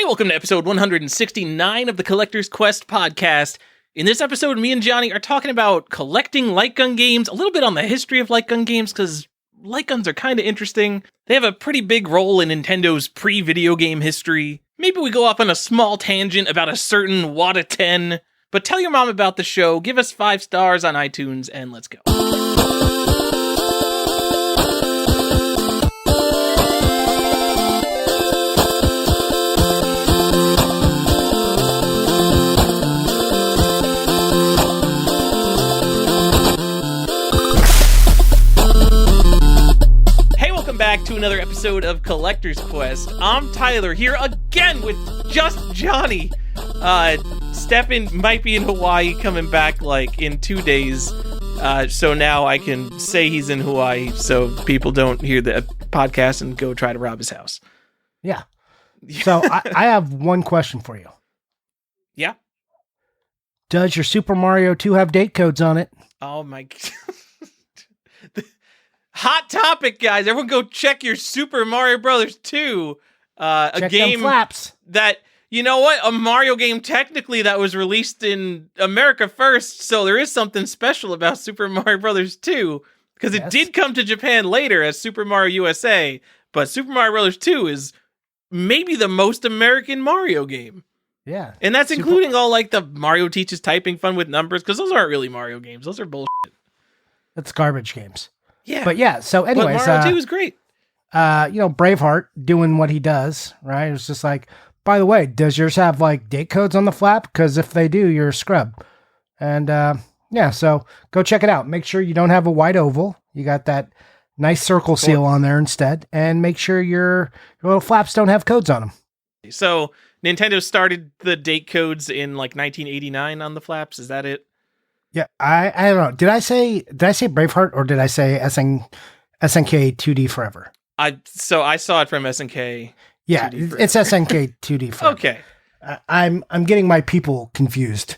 Hey, welcome to episode 169 of the Collector's Quest podcast. In this episode, me and Johnny are talking about collecting light gun games, a little bit on the history of light gun games, because light guns are kind of interesting. They have a pretty big role in Nintendo's pre-video game history. Maybe we go off on a small tangent about a certain Wata 10, but tell your mom about the show, give us 5 stars on iTunes, and let's go. Back to another episode of Collector's Quest. I'm Tyler, here again with just Johnny. Stephan might be in Hawaii, coming back like in 2 days. So now I can say he's in Hawaii so people don't hear the podcast and go try to rob his house. Yeah. So I have one question for you. Yeah? Does your Super Mario 2 have date codes on it? Oh my God. Hot topic, guys. Everyone go check your Super Mario Brothers 2. A game flaps. That, you know what? A Mario game technically that was released in America first, so there is something special about Super Mario Brothers 2, because it did come to Japan later as Super Mario USA, but Super Mario Brothers 2 is maybe the most American Mario game. Yeah. And that's including all like the Mario teaches typing fun with numbers, because those aren't really Mario games. Those are bullshit. That's garbage games. Yeah. But yeah, so anyways. But Mario 2 is great. Braveheart doing what he does, right? It's just like, by the way, does yours have like date codes on the flap? Because if they do, you're a scrub. And so go check it out. Make sure you don't have a white oval. You got that nice circle seal on there instead. And make sure your little flaps don't have codes on them. So Nintendo started the date codes in like 1989 on the flaps. Is that it? Yeah, I don't know. Did I say Braveheart or did I say SNK 2D Forever? I saw it from SNK. Yeah, it's SNK 2D Forever. Okay. I'm getting my people confused.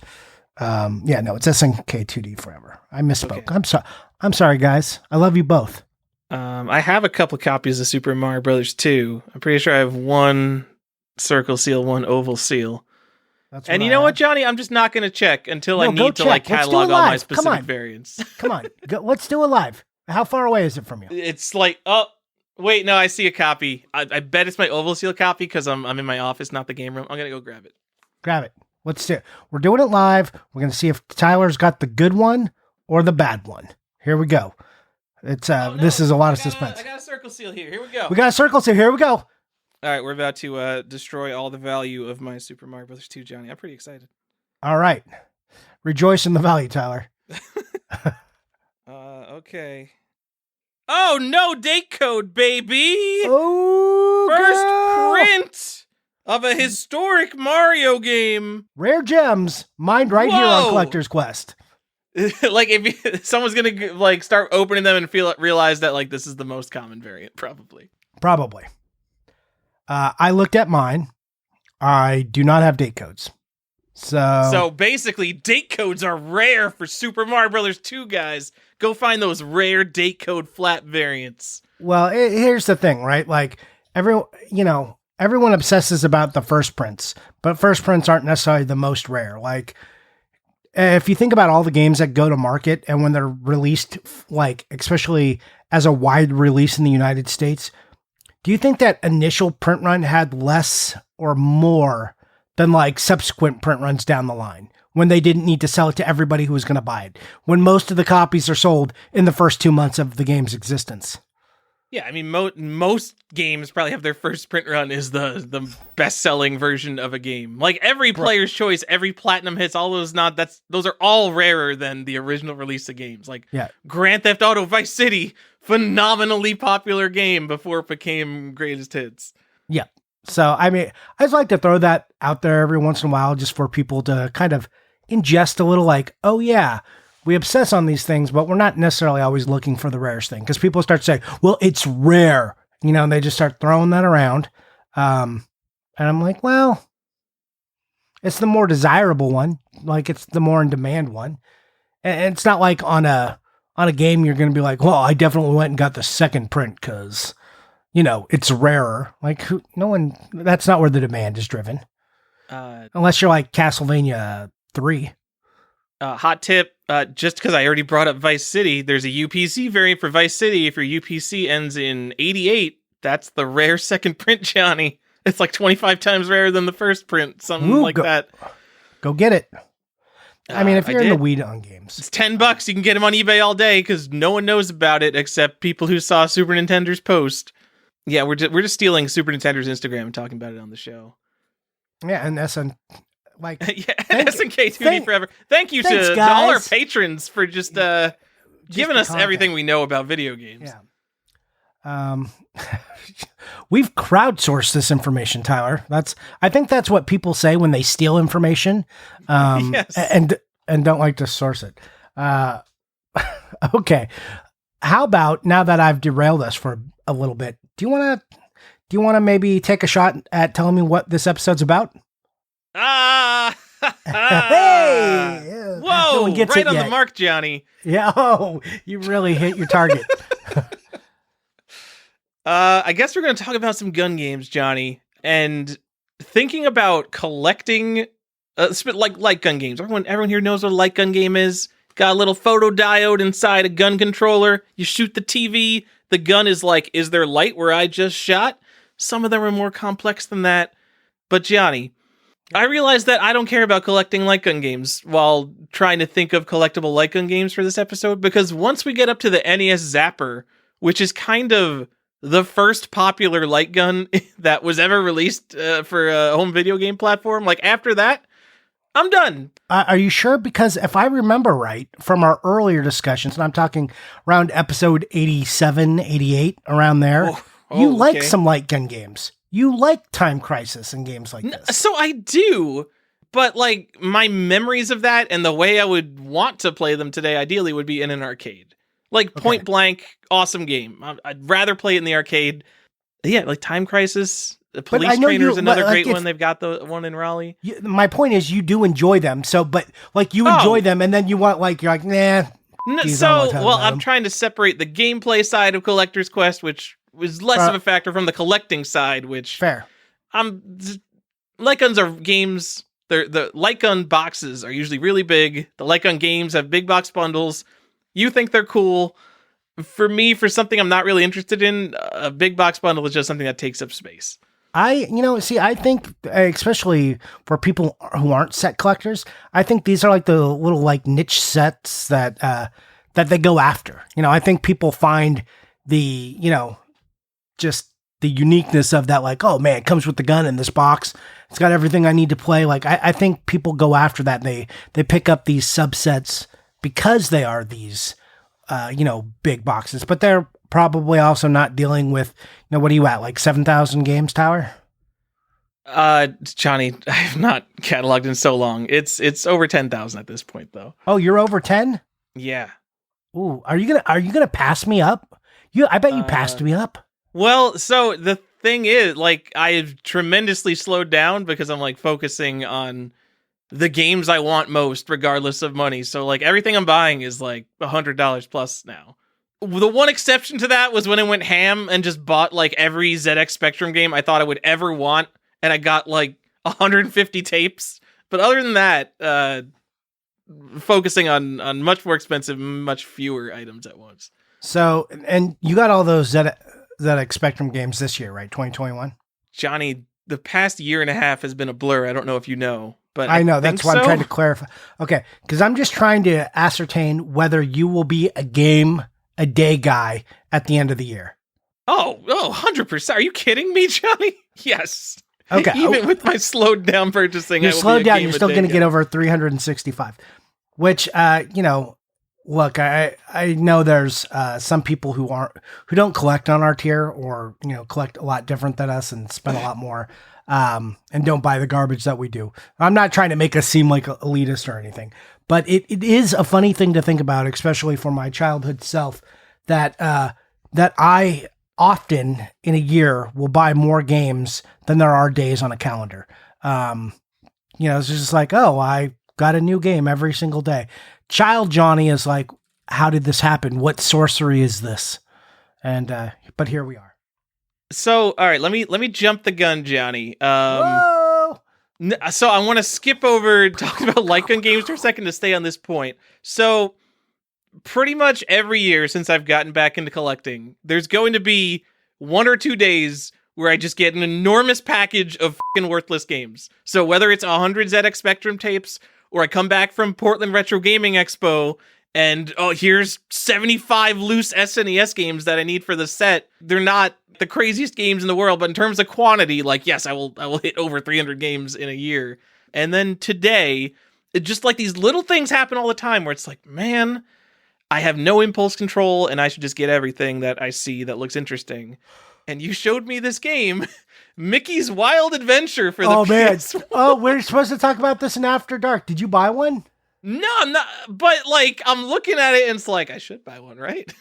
It's SNK 2D Forever. I misspoke. Okay. I'm sorry, guys. I love you both. I have a couple copies of Super Mario Brothers 2. I'm pretty sure I have one circle seal, one oval seal. And you know what, Johnny? I'm just not going to check until I need to like catalog all my specific variants. Come on. Let's do it live. How far away is it from you? It's like, oh, wait, no, I see a copy. I bet it's my oval seal copy because I'm in my office, not the game room. I'm going to go grab it. Grab it. Let's do it. We're doing it live. We're going to see if Tyler's got the good one or the bad one. Here we go. It's This is a lot of suspense. I got a circle seal here. Here we go. We got a circle seal. Here we go. All right, we're about to destroy all the value of my Super Mario Brothers 2, Johnny. I'm pretty excited. All right. Rejoice in the value, Tyler. Okay. Oh, no date code, baby! Oh, First print of a historic Mario game. Rare gems, mined right here on Collector's Quest. Like, if someone's going to like start opening them and realize that like this is the most common variant, probably. Probably. I looked at mine. I do not have date codes. So basically, date codes are rare for Super Mario Brothers 2, guys. Go find those rare date code flap variants. Well, here's the thing, right? Like everyone obsesses about the first prints, but first prints aren't necessarily the most rare. Like if you think about all the games that go to market and when they're released, like especially as a wide release in the United States, do you think that initial print run had less or more than like subsequent print runs down the line when they didn't need to sell it to everybody who was going to buy it, when most of the copies are sold in the first 2 months of the game's existence? Yeah, I mean, most games probably have their first print run is the best-selling version of a game. Like every player's choice, every platinum hits, all those those are all rarer than the original release of games. Like Grand Theft Auto Vice City, phenomenally popular game before it became greatest hits. Yeah. So, I mean, I just like to throw that out there every once in a while just for people to kind of ingest a little like, oh yeah, we obsess on these things, but we're not necessarily always looking for the rarest thing. Because people start to say, well, it's rare, and they just start throwing that around. And I'm like, well, it's the more desirable one. Like it's the more in demand one. And it's not like on a game, you're going to be like, well, I definitely went and got the second print because, it's rarer. Like that's not where the demand is driven. Unless you're like Castlevania 3. Hot tip, just because I already brought up Vice City, there's a UPC variant for Vice City. If your UPC ends in 88, that's the rare second print, Johnny. It's like 25 times rarer than the first print, something that. Go get it. I mean, if you're in the weed on games. It's $10. You can get them on eBay all day because no one knows about it except people who saw Super Nintendo's post. Yeah, we're just stealing Super Nintendo's Instagram and talking about it on the show. Yeah, and SN... SNK2D forever. Thank you to all our patrons for just giving us everything we know about video games. Yeah. We've crowdsourced this information, Tyler. I think that's what people say when they steal information, yes. and don't like to source it. Okay. How about, now that I've derailed us for a little bit, do you want to maybe take a shot at telling me what this episode's about? Hey! Whoa! No right on the mark, Johnny. Yeah. Oh, you really hit your target. I guess we're going to talk about some gun games, Johnny, and thinking about collecting, like gun games. Everyone here knows what a light gun game is. Got a little photodiode inside a gun controller. You shoot the TV. The gun is like, is there light where I just shot? Some of them are more complex than that. But Johnny, I realized that I don't care about collecting light gun games while trying to think of collectible light gun games for this episode, because once we get up to the NES Zapper, which is kind of the first popular light gun that was ever released for a home video game platform, like after that, I'm done. Are you sure? Because if I remember right from our earlier discussions, and I'm talking around episode 87, 88, around there, you like some light gun games. You like Time Crisis and games like this. So I do, but like my memories of that and the way I would want to play them today, ideally, would be in an arcade. Like Point Blank, awesome game. I'd rather play it in the arcade. Yeah, like Time Crisis. The Police Trainer is another great one. They've got the one in Raleigh. My point is, you do enjoy them. So, but like you enjoy them, and then you want you're like, nah. I'm trying to separate the gameplay side of Collector's Quest, which was less of a factor, from the collecting side, which fair. Light guns are games. The light gun boxes are usually really big. The light gun games have big box bundles. You think they're cool. For me, for something I'm not really interested in, a big box bundle is just something that takes up space. I think, especially for people who aren't set collectors, I think these are like the little like niche sets that they go after. I think people find the, just the uniqueness of that, like, oh man, it comes with the gun in this box. It's got everything I need to play. Like, I think people go after that. And they pick up these subsets because they are these, big boxes, but they're probably also not dealing with, what are you at? Like 7,000 games, Tower? Johnny, I have not cataloged in so long. It's over 10,000 at this point though. Oh, you're over 10? Yeah. Ooh, are you gonna pass me up? I bet you passed me up. Well, so the thing is, like, I've tremendously slowed down because I'm like focusing on the games I want most, regardless of money. So like everything I'm buying is like $100 plus now. The one exception to that was when I went ham and just bought like every ZX Spectrum game I thought I would ever want, and I got like 150 tapes. But other than that, focusing on much more expensive, much fewer items at once. So, and you got all those ZX Spectrum games this year, right? 2021? Johnny, the past year and a half has been a blur. I don't know if you know. But I know, that's why I'm trying to clarify. Okay, because I'm just trying to ascertain whether you will be a game a day guy at the end of the year. Oh, 100%. Are you kidding me, Johnny? Yes. Okay. Even with my slowed down purchasing, you're slowed down. You're still going to get over 365, which, look, I know there's some people who don't collect on our tier, or, collect a lot different than us and spend a lot more. And don't buy the garbage that we do. I'm not trying to make us seem like elitist or anything, but it is a funny thing to think about, especially for my childhood self, that I often in a year will buy more games than there are days on a calendar. It's just like, oh, I got a new game every single day. Child Johnny is like, how did this happen? What sorcery is this? And, but here we are. So, all right, let me jump the gun, Johnny. Whoa! So I want to skip over talking about light gun games for a second to stay on this point. So, pretty much every year since I've gotten back into collecting, there's going to be 1 or 2 days where I just get an enormous package of fucking worthless games. So whether it's 100 ZX Spectrum tapes, or I come back from Portland Retro Gaming Expo and here's 75 loose SNES games that I need for the set. They're not the craziest games in the world, but in terms of quantity, like, yes, I will hit over 300 games in a year. And then today, it just like these little things happen all the time where it's like, man, I have no impulse control and I should just get everything that I see that looks interesting. And you showed me this game, Mickey's Wild Adventure for the PS1. Oh, we're supposed to talk about this in After Dark. Did you buy one? No, I'm not. But like, I'm looking at it and it's like, I should buy one, right?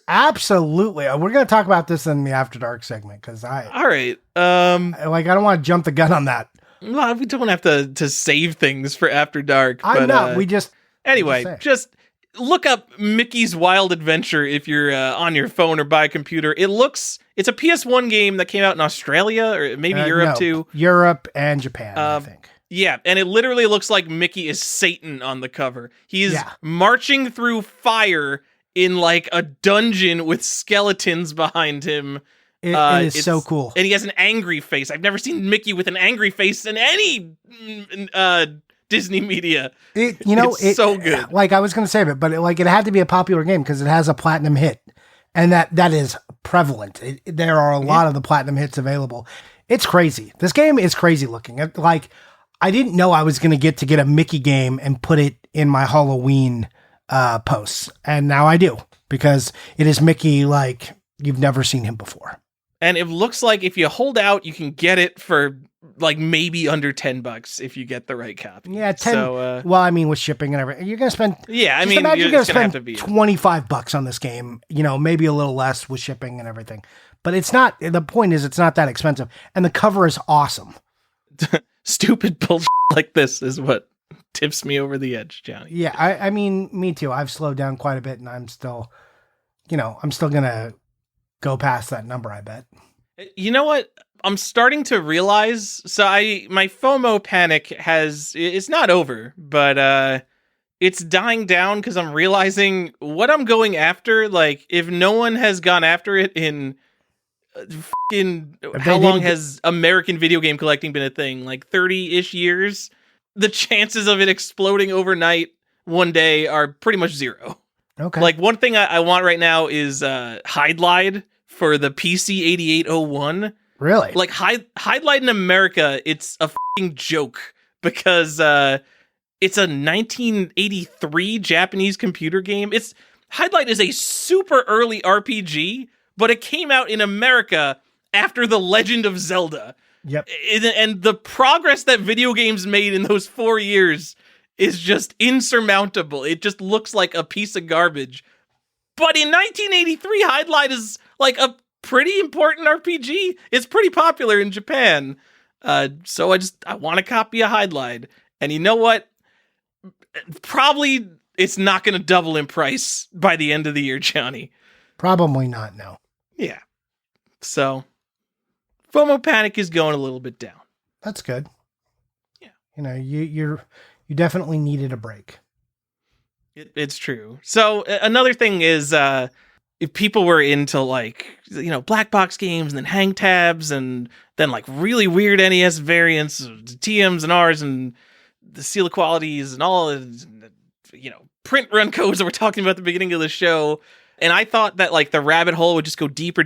Absolutely. We're going to talk about this in the After Dark segment because all right. I don't want to jump the gun on that. Well, we don't have to save things for After Dark. I know. Anyway, just look up Mickey's Wild Adventure if you're on your phone or by a computer. It's a PS1 game that came out in Australia or maybe Europe too. Europe and Japan, I think. Yeah, and it literally looks like Mickey is Satan on the cover. He is marching through fire in like a dungeon with skeletons behind him. It is so cool. And he has an angry face. I've never seen Mickey with an angry face in any Disney media. It's so good. Like I was going to say it, but it had to be a popular game because it has a platinum hit. And that is prevalent. There are a lot of the platinum hits available. It's crazy. This game is crazy looking. Like, I didn't know I was going to get a Mickey game and put it in my Halloween posts. And now I do, because it is Mickey like you've never seen him before. And it looks like if you hold out, you can get it for like maybe under $10 if you get the right copy. Yeah, 10. So, well, I mean, with shipping and everything, you're going to spend. Yeah, I mean, imagine you're going to spend $25 on this game. Maybe a little less with shipping and everything. But it's not. The point is, it's not that expensive, and the cover is awesome. Stupid bullshit like this is what tips me over the edge, Johnny. Yeah, I mean, me too. I've slowed down quite a bit, and I'm still gonna go past that number, I bet. You know what? I'm starting to realize, my FOMO panic it's not over, but it's dying down because I'm realizing what I'm going after. Like, if no one has gone after it in how long has American video game collecting been a thing? Like 30-ish years? The chances of it exploding overnight one day are pretty much zero. Okay. Like, one thing I want right now is Hide for the PC 8801. Really? Like, Hide in America, it's a fucking joke because it's a 1983 Japanese computer game. Hide is a super early RPG, but it came out in America after The Legend of Zelda. Yep. And the progress that video games made in those 4 years is just insurmountable. It just looks like a piece of garbage. But in 1983, Hide is like a pretty important RPG. It's pretty popular in Japan. So I want a copy of Hide. And you know what? Probably it's not going to double in price by the end of the year, Johnny. Probably not, no. Yeah. So FOMO panic is going a little bit down. That's good. Yeah. You definitely needed a break. It's true. So another thing is, if people were into black box games and then hang tabs and then like really weird NES variants, TMs and Rs and the seal qualities and all print run codes that we're talking about at the beginning of the show. And I thought that like the rabbit hole would just go deeper,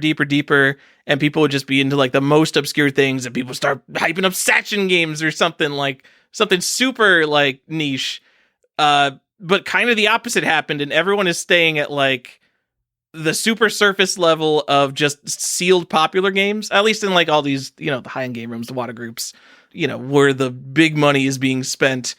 and people would just be into like the most obscure things, and people start hyping up Sachin games or something super like niche. But kind of the opposite happened, and everyone is staying at like the super surface level of just sealed popular games, at least in like all these, the high-end game rooms, the Wata groups, where the big money is being spent.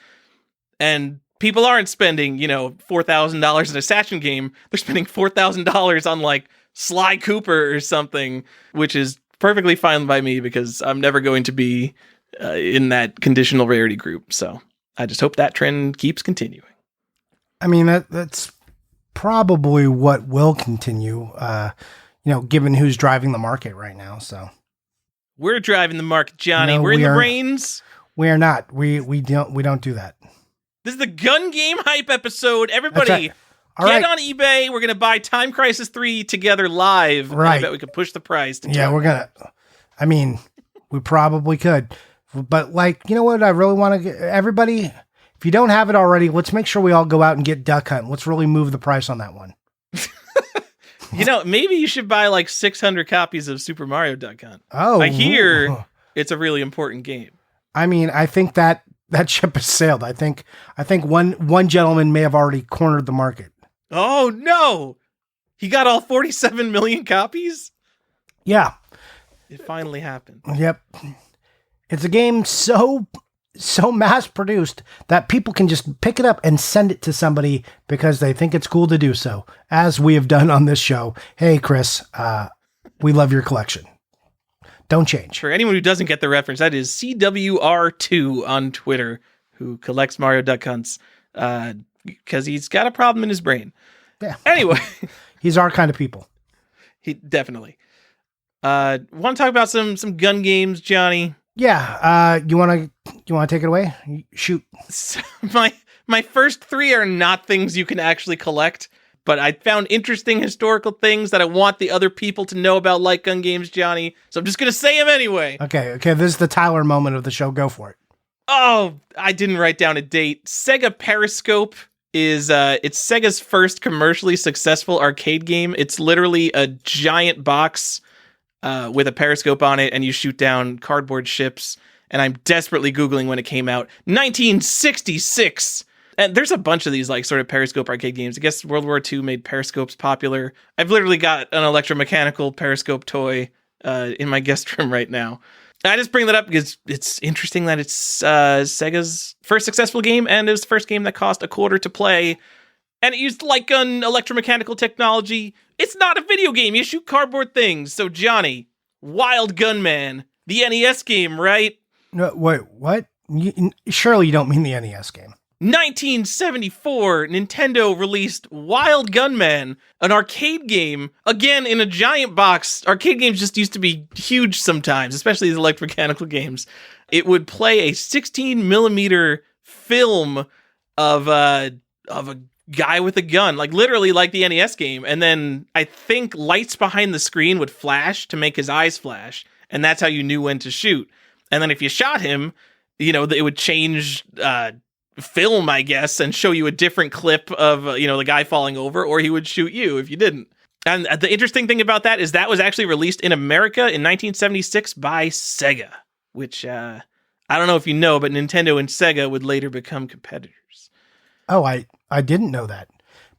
And people aren't spending, $4,000 in a Sachin game. They're spending $4,000 on like Sly Cooper or something, which is perfectly fine by me because I'm never going to be in that conditional rarity group. So I just hope that trend keeps continuing. I mean, that's probably what will continue. given who's driving the market right now. So we're driving the market, Johnny. No, we're in the reins. We are not. We don't do that. This is the gun game hype episode. Everybody, right. Get on eBay. We're gonna buy Time Crisis 3 together live. Right. I bet we could push the price. Yeah, we're gonna. I mean, we probably could, but you know what? I really want to get everybody. If you don't have it already, let's make sure we all go out and get Duck Hunt. Let's really move the price on that one. Maybe you should buy 600 copies of Super Mario Duck Hunt. Oh, I hear it's a really important game. I mean, I think that ship has sailed. I think one gentleman may have already cornered the market. Oh no! He got all 47 million copies? Yeah. It finally happened. Yep. It's a game so mass produced that people can just pick it up and send it to somebody because they think it's cool to do so, as we have done on this show. Hey, Chris, we love your collection. Don't change. For anyone who doesn't get the reference, that is CWR2 on Twitter, who collects Mario Duck Hunts because he's got a problem in his brain. Yeah. Anyway. He's our kind of people. He definitely. Want to talk about some gun games, Johnny? Yeah. You want to take it away? Shoot. So my first three are not things you can actually collect, but I found interesting historical things that I want the other people to know about light gun games, Johnny. So I'm just going to say them anyway. Okay. This is the Tyler moment of the show. Go for it. Oh, I didn't write down a date. Sega Periscope is it's Sega's first commercially successful arcade game. It's literally a giant box with a periscope on it, and you shoot down cardboard ships. And I'm desperately Googling when it came out. 1966. And there's a bunch of these sort of periscope arcade games. I guess World War II made periscopes popular. I've literally got an electromechanical periscope toy in my guest room right now. I just bring that up because it's interesting that it's Sega's first successful game, and it was the first game that cost $0.25 to play. And it used light gun electromechanical technology. It's not a video game. You shoot cardboard things. So, Johnny, Wild Gunman, the NES game, right? No, wait, what? Surely you don't mean the NES game. 1974, Nintendo released Wild Gunman, an arcade game, again in a giant box. Arcade games just used to be huge sometimes, especially these electromechanical games. It would play a 16 millimeter film of a guy with a gun, literally like the NES game. And then I think lights behind the screen would flash to make his eyes flash. And that's how you knew when to shoot. And then if you shot him, it would change film, I guess, and show you a different clip of, the guy falling over, or he would shoot you if you didn't. And the interesting thing about that is that was actually released in America in 1976 by Sega, which I don't know if you know, but Nintendo and Sega would later become competitors. Oh, I didn't know that.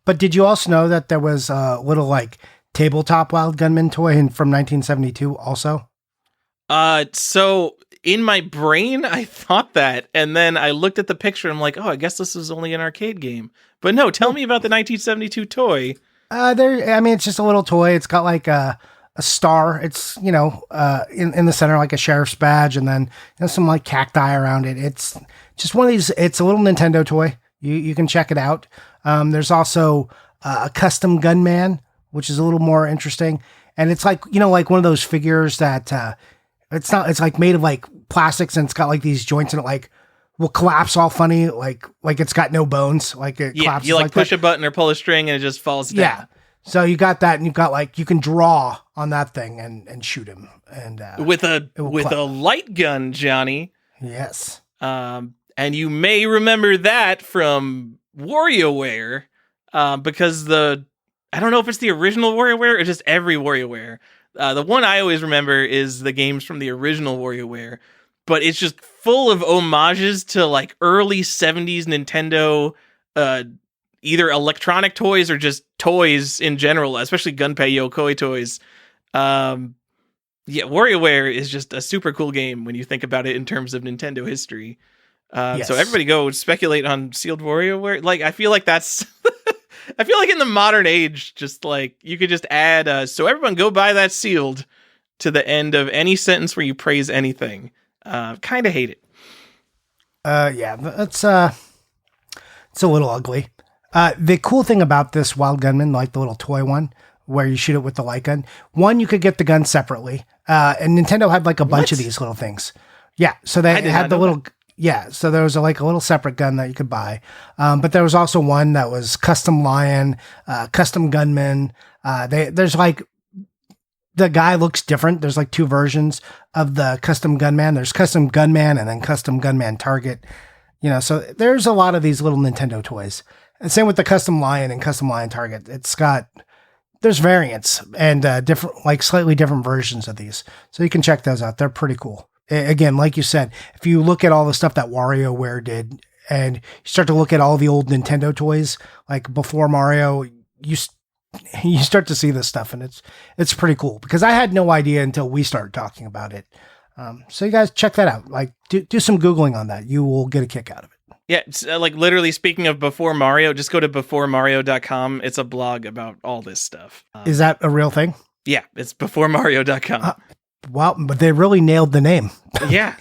But did you also know that there was a little tabletop Wild Gunman toy from 1972 also? So in my brain, I thought that, and then I looked at the picture and I'm like, oh, I guess this is only an arcade game. But no, tell me about the 1972 toy. It's just a little toy. It's got a star. It's, in the center, like a sheriff's badge, and then some cacti around it. It's just one of these, it's a little Nintendo toy. You can check it out. There's also a custom gunman, which is a little more interesting. And it's like one of those figures that, it's made of plastics, and it's got these joints in it, will collapse all funny, like it's got no bones, it collapses. You push a button or pull a string and it just falls down. Yeah. So you got that, and you've got you can draw on that thing and shoot him, and with a light gun, Johnny. Yes. And you may remember that from WarioWare, because I don't know if it's the original WarioWare or just every WarioWare. The one I always remember is the games from the original WarioWare, but it's just full of homages to early 70s Nintendo, either electronic toys or just toys in general, especially Gunpei Yokoi toys. WarioWare is just a super cool game when you think about it in terms of Nintendo history. Yes. So everybody go speculate on sealed WarioWare. I feel like that's... I feel like in the modern age, just you could just add, so everyone go buy that sealed to the end of any sentence where you praise anything. Kind of hate it. Yeah, it's a little ugly. The cool thing about this Wild Gunman, the little toy one, where you shoot it with the light gun. One, you could get the gun separately. And Nintendo had like a bunch of these little things. Yeah. So they had the little, so there was a little separate gun that you could buy. But there was also one that was custom Lion, custom Gunman. There's like, the guy looks different. There's like two versions of the custom Gunman. There's custom Gunman and then custom Gunman Target. So there's a lot of these little Nintendo toys. And same with the custom Lion and custom Lion Target. There's variants and different, like slightly different versions of these. So you can check those out. They're pretty cool. Again, like you said, if you look at all the stuff that WarioWare did and you start to look at all the old Nintendo toys, like before Mario, you start to see this stuff, and it's pretty cool because I had no idea until we started talking about it. So you guys check that out. Like do some Googling on that. You will get a kick out of it. Yeah, it's, like literally speaking of Before Mario, just go to beforemario.com. It's a blog about all this stuff. Is that a real thing? Yeah, it's beforemario.com. Wow, but they really nailed the name. Yeah.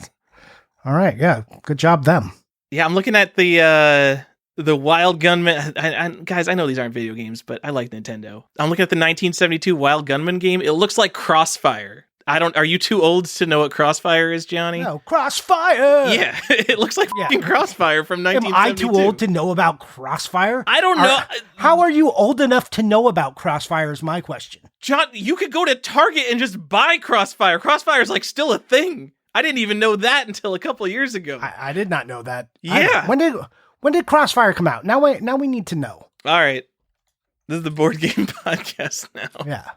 All right, yeah, good job them. Yeah, I'm looking at the Wild Gunman. Guys, I know these aren't video games, but I like Nintendo. I'm looking at the 1972 Wild Gunman game. It looks like Crossfire. Are you too old to know what Crossfire is, Johnny? No, Crossfire! Yeah, it looks like fucking Crossfire from 1972. Am I too old to know about Crossfire? I don't know. How are you old enough to know about Crossfire is my question. John, you could go to Target and just buy Crossfire. Crossfire is like still a thing. I didn't even know that until a couple of years ago. I did not know that. Yeah. When did Crossfire come out? Now we need to know. All right. This is the board game podcast now. Yeah.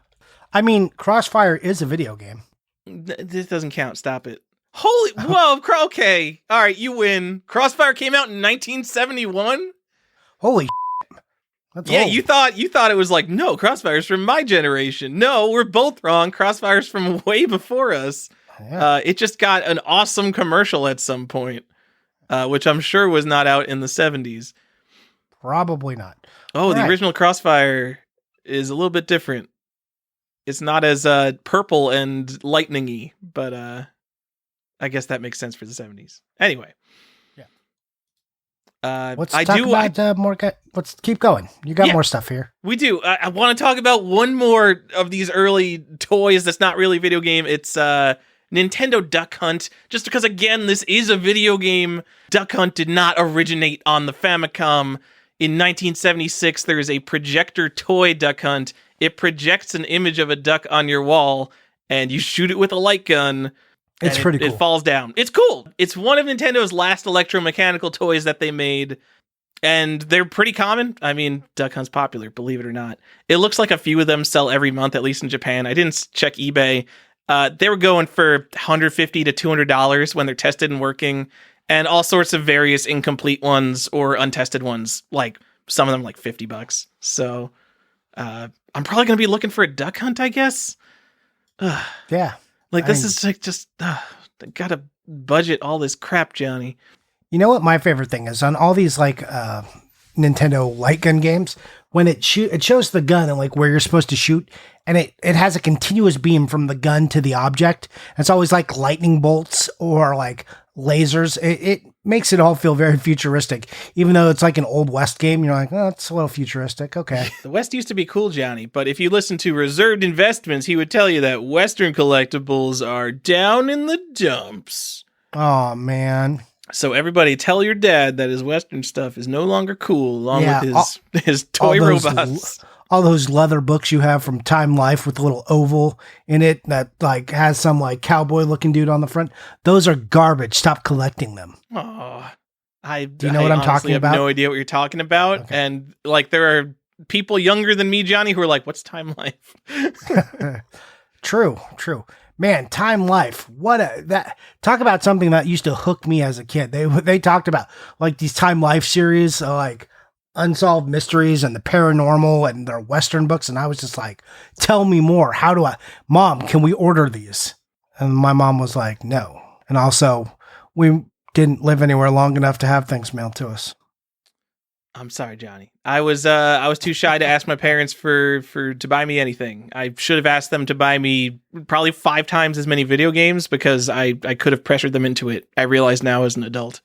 I mean, Crossfire is a video game. This doesn't count. Stop it. Holy, whoa, okay. All right, you win. Crossfire came out in 1971? Holy That's yeah, old. you thought it was like, no, Crossfire's from my generation. No, we're both wrong. Crossfire's from way before us. Yeah. It just got an awesome commercial at some point, which I'm sure was not out in the 70s. Probably not. Oh, the original Crossfire is a little bit different. It's not as purple and lightning-y, but I guess that makes sense for the 70s. Anyway. Yeah. Let's keep going. You got more stuff here. We do. I want to talk about one more of these early toys that's not really a video game. It's Nintendo Duck Hunt. Just because, again, this is a video game. Duck Hunt did not originate on the Famicom. In 1976, there is a projector toy Duck Hunt. It projects an image of a duck on your wall, and you shoot it with a light gun. It's pretty cool. It falls down. It's cool. It's one of Nintendo's last electromechanical toys that they made, and they're pretty common. I mean, Duck Hunt's popular, believe it or not. It looks like a few of them sell every month, at least in Japan. I didn't check eBay. They were going for $150 to $200 when they're tested and working, and all sorts of various incomplete ones or untested ones, like some of them like $50. So I'm probably going to be looking for a Duck Hunt, I guess. Yeah. This is like just, gotta budget all this crap, Johnny. You know what my favorite thing is? On all these like Nintendo light gun games, when it shows the gun and like where you're supposed to shoot, and it has a continuous beam from the gun to the object. It's always like lightning bolts or like lasers. It makes it all feel very futuristic, even though it's like an old West game. You're like, oh, it's a little futuristic. Okay. The West used to be cool, Johnny, but if you listen to Reserved Investments, he would tell you that Western collectibles are down in the dumps. Oh, man. So everybody tell your dad that his Western stuff is no longer cool, along with his toy robots. All those leather books you have from Time Life with a little oval in it that like has some like cowboy looking dude on the front. Those are garbage. Stop collecting them. Oh, do you know what I'm talking about? I have no idea what you're talking about. Okay. And like there are people younger than me, Johnny, who are like, what's Time Life? True. Man, Time Life. Talk about something that used to hook me as a kid. They talked about like these Time Life series, like Unsolved Mysteries and the Paranormal and their Western books. And I was just like, tell me more. Mom, can we order these? And my mom was like, no. And also we didn't live anywhere long enough to have things mailed to us. I'm sorry, Johnny. I was too shy to ask my parents to buy me anything. I should have asked them to buy me probably 5 times as many video games because I could have pressured them into it. I realize now as an adult.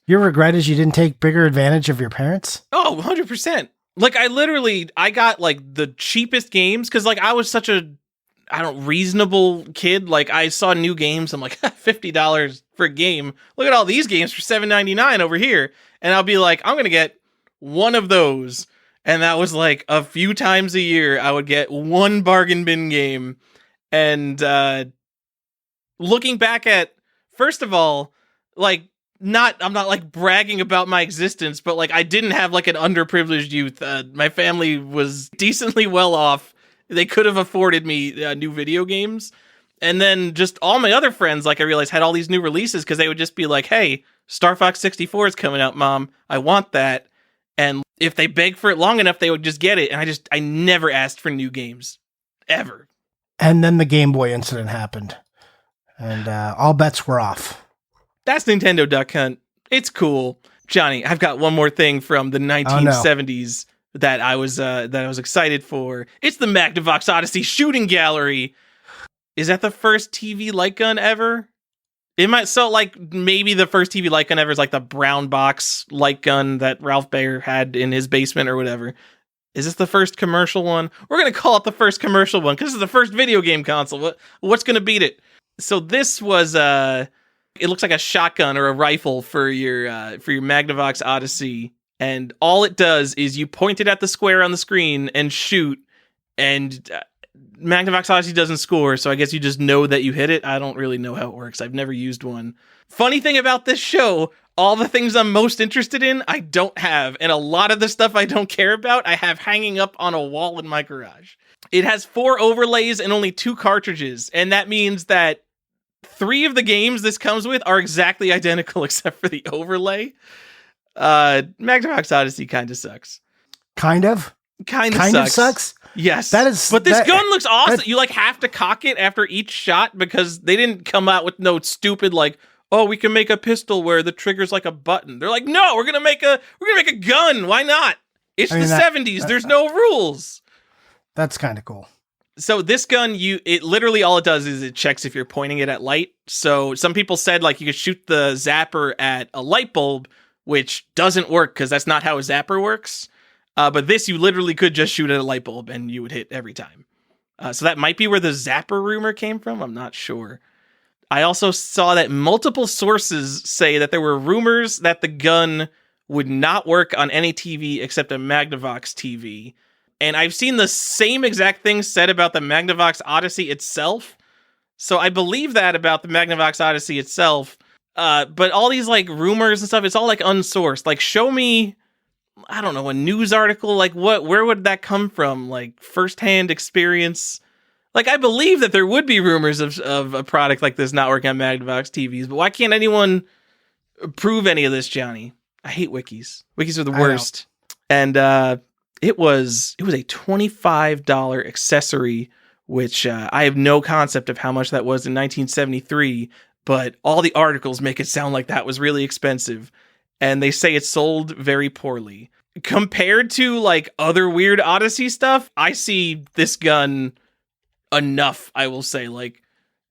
Your regret is you didn't take bigger advantage of your parents? Oh, 100%. Like, I got, like, the cheapest games, because, like, I was such a, reasonable kid. Like, I saw new games, I'm like, $50 for a game. Look at all these games for $7.99 over here. And I'll be like, I'm gonna get one of those. And that was, like, a few times a year, I would get one bargain bin game. And, looking back at, first of all, like, I'm not like bragging about my existence, but like I didn't have like an underprivileged youth. My family was decently well off. They could have afforded me new video games. And then just all my other friends, like I realized, had all these new releases because they would just be like, hey, Star Fox 64 is coming out, Mom. I want that. And if they begged for it long enough, they would just get it. And I never asked for new games. Ever. And then the Game Boy incident happened. And all bets were off. That's Nintendo Duck Hunt. It's cool. Johnny, I've got one more thing from the 1970s that I was excited for. It's the Magnavox Odyssey shooting gallery. Is that the first TV light gun ever? It might, so like maybe the first TV light gun ever is like the brown box light gun that Ralph Baer had in his basement or whatever. Is this the first commercial one? We're going to call it the first commercial one because this is the first video game console. What's going to beat it? So this was it looks like a shotgun or a rifle for your Magnavox Odyssey, and all it does is you point it at the square on the screen and shoot, and Magnavox Odyssey doesn't score, so I guess you just know that you hit it. I don't really know how it works. I've never used one. Funny thing about this show, all the things I'm most interested in, I don't have, and a lot of the stuff I don't care about, I have hanging up on a wall in my garage. It has 4 overlays and only 2 cartridges, and that means that 3 of the games this comes with are exactly identical except for the overlay. Magnavox Odyssey kind of sucks. Kind of sucks. Yes. But this gun looks awesome. You like have to cock it after each shot because they didn't come out with no stupid like, oh, we can make a pistol where the trigger's like a button. They're like, no, we're gonna make a gun. Why not? It's the 70s. There's no rules. That's kind of cool. So this gun, it literally all it does is it checks if you're pointing it at light. So some people said like you could shoot the zapper at a light bulb, which doesn't work because that's not how a zapper works. But this, you literally could just shoot at a light bulb and you would hit every time. So that might be where the zapper rumor came from. I'm not sure. I also saw that multiple sources say that there were rumors that the gun would not work on any TV except a Magnavox TV. And I've seen the same exact thing said about the Magnavox Odyssey itself. So I believe that about the Magnavox Odyssey itself. But all these like rumors and stuff, it's all like unsourced. Like show me, I don't know, a news article. Like where would that come from? Like firsthand experience. Like I believe that there would be rumors of a product like this not working on Magnavox TVs. But why can't anyone prove any of this, Johnny? I hate wikis. Wikis are the worst. And, It was a $25 accessory, which I have no concept of how much that was in 1973, but all the articles make it sound like that was really expensive, and they say it sold very poorly. Compared to like other weird Odyssey stuff, I see this gun enough, I will say. Like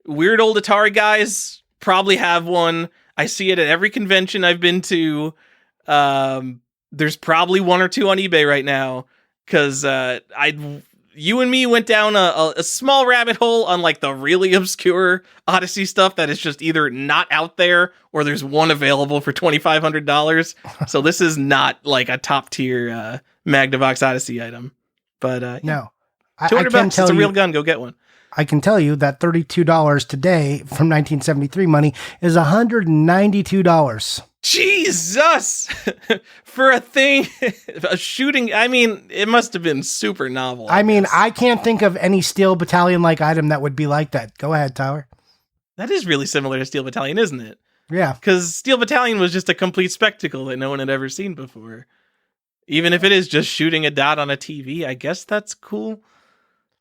weird old Atari guys probably have one. I see it at every convention I've been to. There's probably 1 or 2 on eBay right now because you and me went down a small rabbit hole on like the really obscure Odyssey stuff that is just either not out there or there's one available for $2,500. So this is not like a top tier Magnavox Odyssey item. But no, $200. It's a real gun. Go get one. I can tell you that $32 today from 1973 money is $192. Jesus! For a thing, a shooting, I mean, it must have been super novel. I mean, I can't think of any Steel Battalion-like item that would be like that. Go ahead, Tyler. That is really similar to Steel Battalion, isn't it? Yeah. Because Steel Battalion was just a complete spectacle that no one had ever seen before. Even if it is just shooting a dot on a TV, I guess that's cool.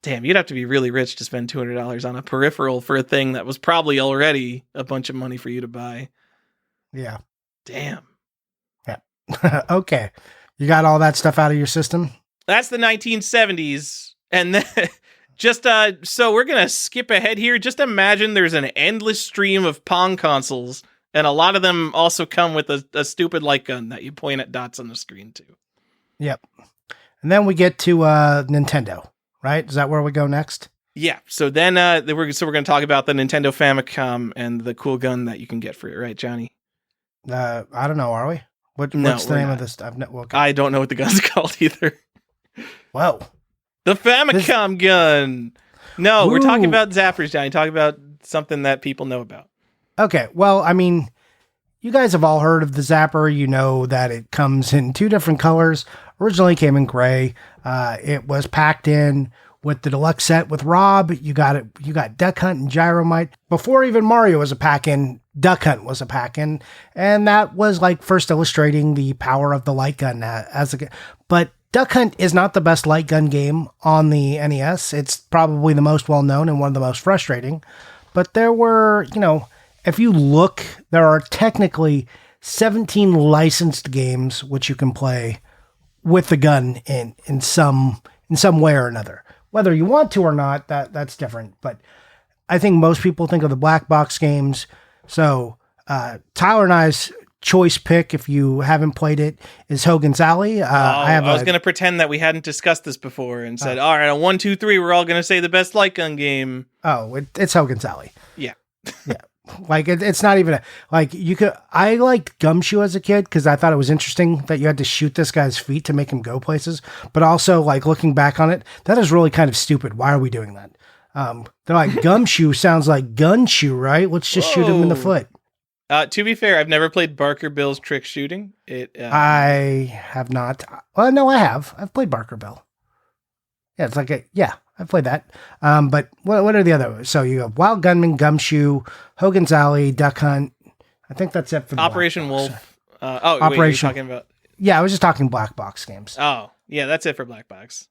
Damn, you'd have to be really rich to spend $200 on a peripheral for a thing that was probably already a bunch of money for you to buy. Yeah. Damn. Yeah. Okay. You got all that stuff out of your system? That's the 1970s. And then just so we're going to skip ahead here. Just imagine there's an endless stream of Pong consoles, and a lot of them also come with a stupid light gun that you point at dots on the screen to. Yep. And then we get to Nintendo, right? Is that where we go next? Yeah. So then we're going to talk about the Nintendo Famicom and the cool gun that you can get for it, right, Johnny? I don't know. Are we? What's the name of this stuff? Okay. I don't know what the gun's called either. Whoa. The Famicom gun. No, we're talking about zappers, Johnny. Talk about something that people know about. Okay. Well, I mean, you guys have all heard of the zapper. You know that it comes in 2 different colors. Originally came in gray. It was packed in with the deluxe set with Rob. You got Duck Hunt and Gyromite. Before even Mario was a pack-in, Duck Hunt was a pack-in. And that was like first illustrating the power of the light gun but Duck Hunt is not the best light gun game on the NES. It's probably the most well-known and one of the most frustrating. But there were, if you look, there are technically 17 licensed games which you can play with the gun in some way or another. Whether you want to or not, that's different. But I think most people think of the black box games. So Tyler and I's choice pick, if you haven't played it, is Hogan's Alley. I was going to pretend that we hadn't discussed this before and said, all right, on 1, 2, 3, we're all going to say the best light gun game. Oh, it's Hogan's Alley. Yeah. Yeah. Like it's not even I liked Gumshoe as a kid because I thought it was interesting that you had to shoot this guy's feet to make him go places. But also, like, looking back on it, that is really kind of stupid. Why are we doing that? They're like, Gumshoe sounds like Gunshoe, right? Let's just shoot him in the foot. To be fair, I've never played Barker Bill's Trick Shooting. I have not. Well, no, I have. I've played Barker Bill. Yeah, it's like I've played that. But what are the other? So you have Wild Gunman, Gumshoe, Hogan's Alley, Duck Hunt. I think that's it for the Operation Wolf. Operation. Wait, are you talking about? Yeah, I was just talking black box games. Oh, yeah, that's it for black box.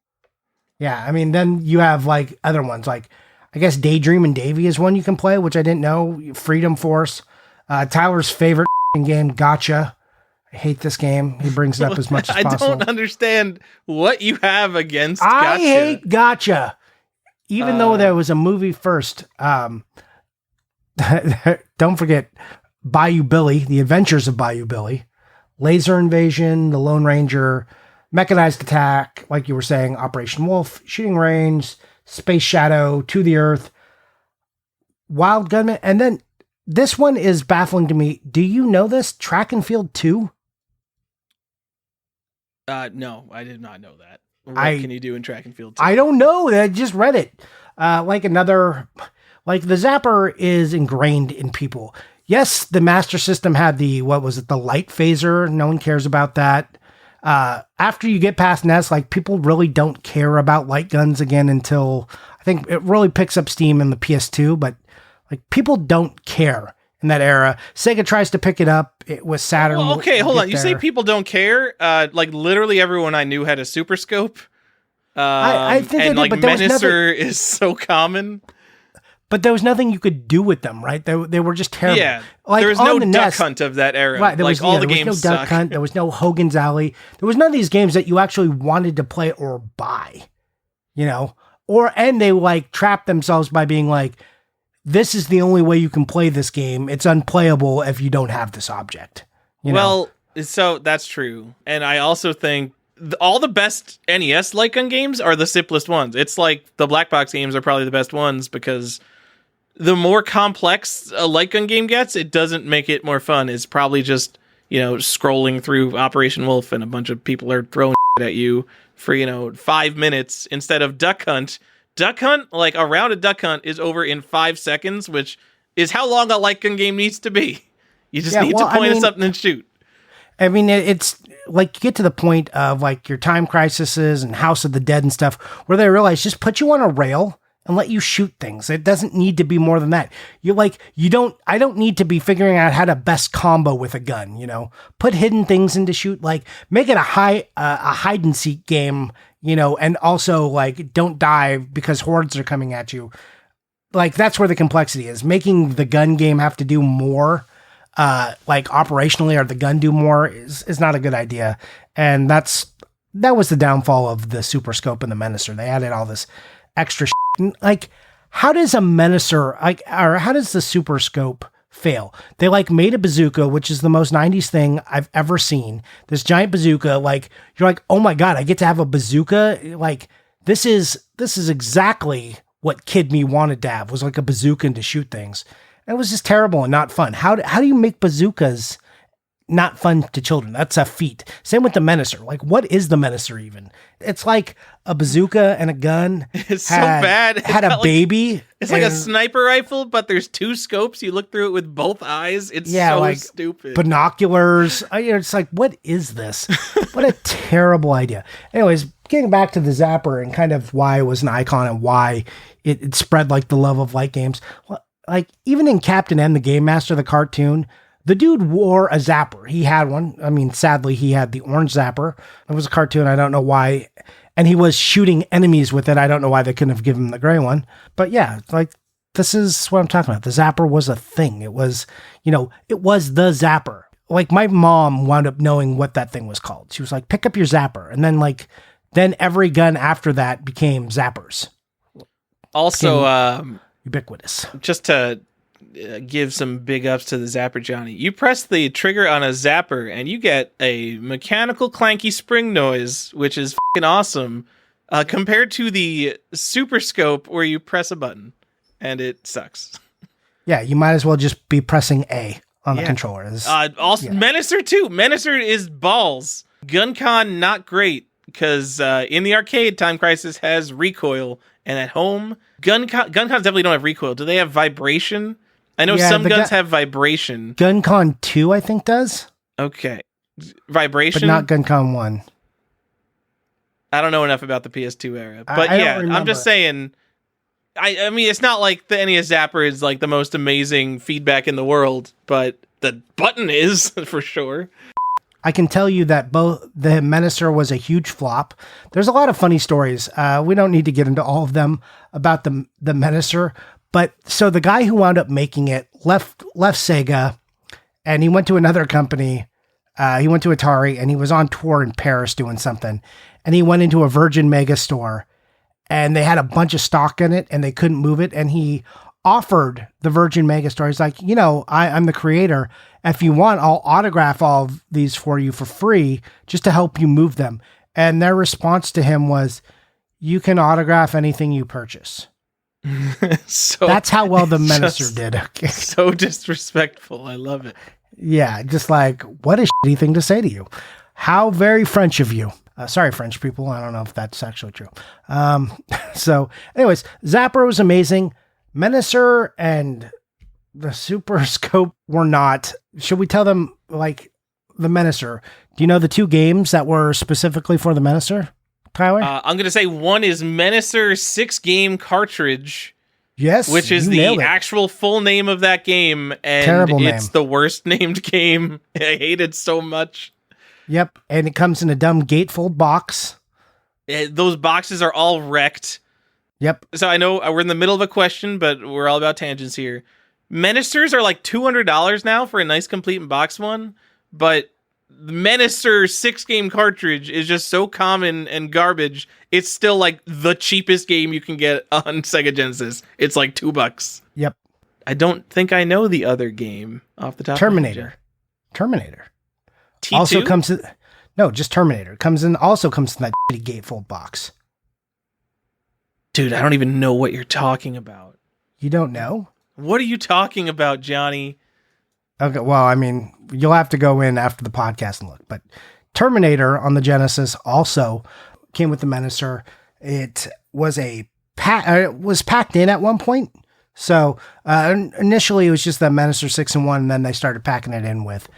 Yeah, I mean, then you have like other ones, like I guess Daydream and Davy is one you can play, which I didn't know. Freedom Force, Tyler's favorite game, Gotcha. I hate this game. He brings it up as much as possible. I don't understand what you have against Gotcha. I hate Gotcha. Even though there was a movie first. Don't forget Bayou Billy, The Adventures of Bayou Billy, Laser Invasion, The Lone Ranger, Mechanized Attack, like you were saying, Operation Wolf, Shooting Range, Space Shadow, To the Earth, Wild Gunman. And then this one is baffling to me. Do you know this? Track and Field 2? No, I did not know that. What can you do in Track and Field 2? I don't know. I just read it. Like the Zapper is ingrained in people. Yes, the Master System had the light phaser. No one cares about that. After you get past NES, like, people really don't care about light guns again until I think it really picks up steam in the PS2, but like, people don't care in that era. Sega tries to pick it up. It was Saturn. Well, okay, hold on. You say people don't care? Like, literally everyone I knew had a Super Scope. I think and they like did, but Menacer is so common. But there was nothing you could do with them, right? They were just terrible. Yeah, like, there was no Duck Hunt of that era. Right, there was all the there games was no Duck suck. Hunt. There was no Hogan's Alley. There was none of these games that you actually wanted to play or buy, and they like trapped themselves by being like, this is the only way you can play this game. It's unplayable if you don't have this object. Well, so that's true. And I also think all the best NES light gun games are the simplest ones. It's like the black box games are probably the best ones because the more complex a light gun game gets, it doesn't make it more fun. It's probably just, scrolling through Operation Wolf and a bunch of people are throwing at you for, 5 minutes instead of Duck Hunt. Duck Hunt, like a round of Duck Hunt is over in 5 seconds, which is how long a light gun game needs to be. You just need to point at something and shoot. I mean, it's like you get to the point of like your Time Crises and House of the Dead and stuff where they realize just put you on a rail and let you shoot things. It doesn't need to be more than that. I don't need to be figuring out how to best combo with a gun, put hidden things in to shoot, like make it a hide and seek game, and also like don't die because hordes are coming at you. Like that's where the complexity is. Making the gun game have to do more, like operationally, or the gun do more is not a good idea. And that was the downfall of the Super Scope and the Menacer. They added all this extra shit. Like, how does a Menacer, or how does the Super Scope fail. They like made a bazooka, which is the most 90s thing I've ever seen. This giant bazooka, like you're like, oh my God, I get to have a bazooka. Like this is exactly what kid me wanted to have, was like a bazooka and to shoot things. And it was just terrible and not fun. How do you make bazookas not fun to children? That's a feat. Same with the Menacer. Like, what is the Menacer even? It's like a bazooka and a gun. It's so bad. Had a baby. It's like a sniper rifle, but there's 2 scopes. You look through it with both eyes. It's so like stupid. Binoculars. It's like, what is this? What a terrible idea. Anyways, getting back to the Zapper and kind of why it was an icon and why it spread like the love of light games. Like, even in Captain N, the Game Master, the cartoon, the dude wore a zapper. He had one. I mean, sadly, he had the orange zapper. It was a cartoon. I don't know why. And he was shooting enemies with it. I don't know why they couldn't have given him the gray one. But yeah, like, this is what I'm talking about. The zapper was a thing. It was, it was the zapper. Like, my mom wound up knowing what that thing was called. She was like, pick up your zapper. And then, then every gun after that became zappers. Also, ubiquitous. Just to give some big ups to the Zapper, Johnny. You press the trigger on a Zapper and you get a mechanical clanky spring noise, which is fucking awesome, compared to the Super Scope where you press a button and it sucks. Yeah, you might as well just be pressing A on the controller. Menacer too. Menacer is balls. Guncon, not great, because in the arcade, Time Crisis has recoil, and at home, Guncons definitely don't have recoil. Do they have vibration? I know some guns have vibration. Guncon 2, I think, does. Okay. Vibration? But not Guncon 1. I don't know enough about the PS2 era. But I'm just saying, I mean, it's not like the NES Zapper is like the most amazing feedback in the world, but the button is, for sure. I can tell you that both the Menacer was a huge flop. There's a lot of funny stories. We don't need to get into all of them about the Menacer. But so the guy who wound up making it left Sega, and he went to another company. He went to Atari, and he was on tour in Paris doing something. And he went into a Virgin Mega store, and they had a bunch of stock in it, and they couldn't move it. And he offered the Virgin Mega store. He's like, I'm the creator. If you want, I'll autograph all of these for you for free just to help you move them. And their response to him was, you can autograph anything you purchase. So that's how well the Menacer did. Okay. So disrespectful. I love it. Yeah, just like, what a shitty thing to say to you. How very French of you. Sorry, French people. I don't know if that's actually true. So anyways, Zapper was amazing. Menacer and the Super Scope were not. Should we tell them, like, the Menacer? Do you know the 2 games that were specifically for the Menacer, Tyler? I'm going to say one is Menacer 6-game cartridge. Yes. Which is the actual full name of that game. And terrible name. It's the worst named game. I hate it so much. Yep. And it comes in a dumb gatefold box. Those boxes are all wrecked. Yep. So I know we're in the middle of a question, but we're all about tangents here. Menacers are like $200 now for a nice complete in box one, but the Menacer 6-game cartridge is just so common and garbage. It's still like the cheapest game you can get on Sega Genesis. It's like $2. Yep. I don't think I know the other game off the top Terminator. of my head. Terminator. T2? Also comes in, no, just Terminator. Comes in that shitty gatefold box. Dude, I don't even know what you're talking about. You don't know? What are you talking about, Johnny? Okay, well, I mean, you'll have to go in after the podcast and look. But Terminator on the Genesis also came with the Menacer. It was was packed in at one point. So initially it was just the Menacer 6-in-1, and then they started packing it in with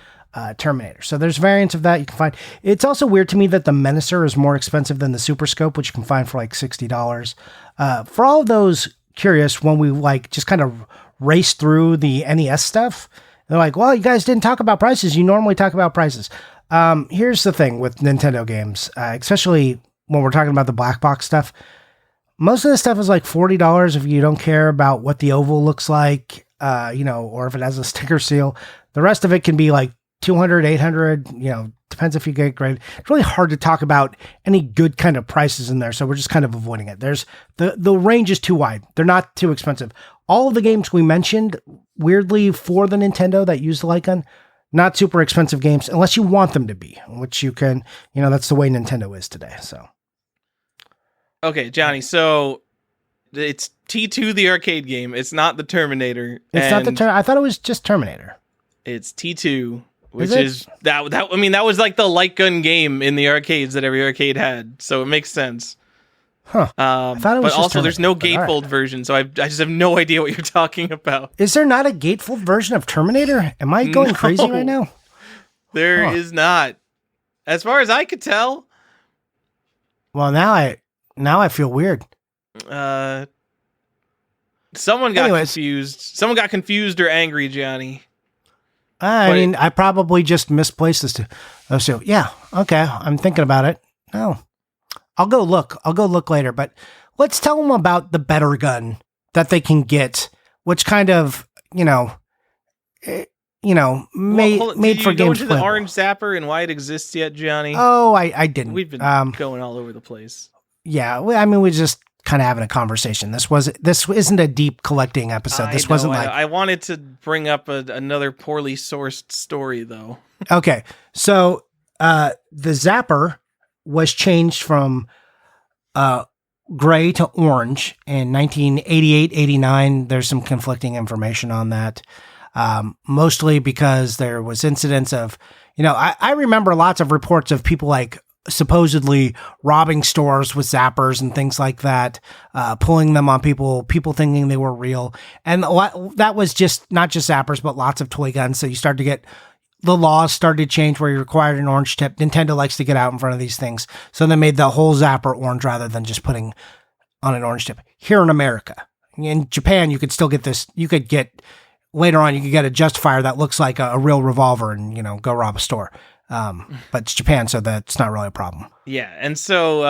Terminator. So there's variants of that you can find. It's also weird to me that the Menacer is more expensive than the Super Scope, which you can find for like $60. For all of those curious, when we like just kind of race through the NES stuff, they're like, well, you guys didn't talk about prices. You normally talk about prices. Here's the thing with Nintendo games, especially when we're talking about the black box stuff. Most of the stuff is like $40 if you don't care about what the oval looks like, or if it has a sticker seal. The rest of it can be like $200, $800, depends if you get graded. It's really hard to talk about any good kind of prices in there, so we're just kind of avoiding it. There's the range is too wide. They're not too expensive. All of the games we mentioned weirdly for the Nintendo that use the light gun. Not super expensive games unless you want them to be, which you can, that's the way Nintendo is today. So. Okay, Johnny, so it's T2 the arcade game. It's not the Terminator. It's not the Terminator. I thought it was just Terminator. It's T2, which is that was like the light gun game in the arcades that every arcade had. So it makes sense. Huh. I thought it was but also there's no gatefold version, so I just have no idea what you're talking about. Is there not a gatefold version of Terminator? Am I going crazy right now? There is not. As far as I could tell. Well, now I feel weird. Someone got confused. Someone got confused or angry, Johnny. I probably just misplaced this too. Oh, so yeah, okay. I'm thinking about it. No, I'll go look later. But let's tell them about the better gun that they can get, which kind of made for games. Go into the orange zapper and why it exists yet, Johnny? Oh, I didn't. We've been going all over the place. Yeah, we're just kind of having a conversation. This isn't a deep collecting episode. I wanted to bring up another poorly sourced story though. Okay. So, the zapper was changed from, gray to orange in 1988-89. There's some conflicting information on that. Mostly because there was incidents of, I remember lots of reports of people like supposedly robbing stores with zappers and things like that, pulling them on people thinking they were real. And that was just not just zappers, but lots of toy guns. So you started to get the laws started to change where you required an orange tip. Nintendo likes to get out in front of these things. So they made the whole zapper orange rather than just putting on an orange tip. Here in America, in Japan, you could still get this. You could get later on, you could get a Justifier that looks like a real revolver and, go rob a store. But it's Japan, so that's not really a problem. Yeah, and so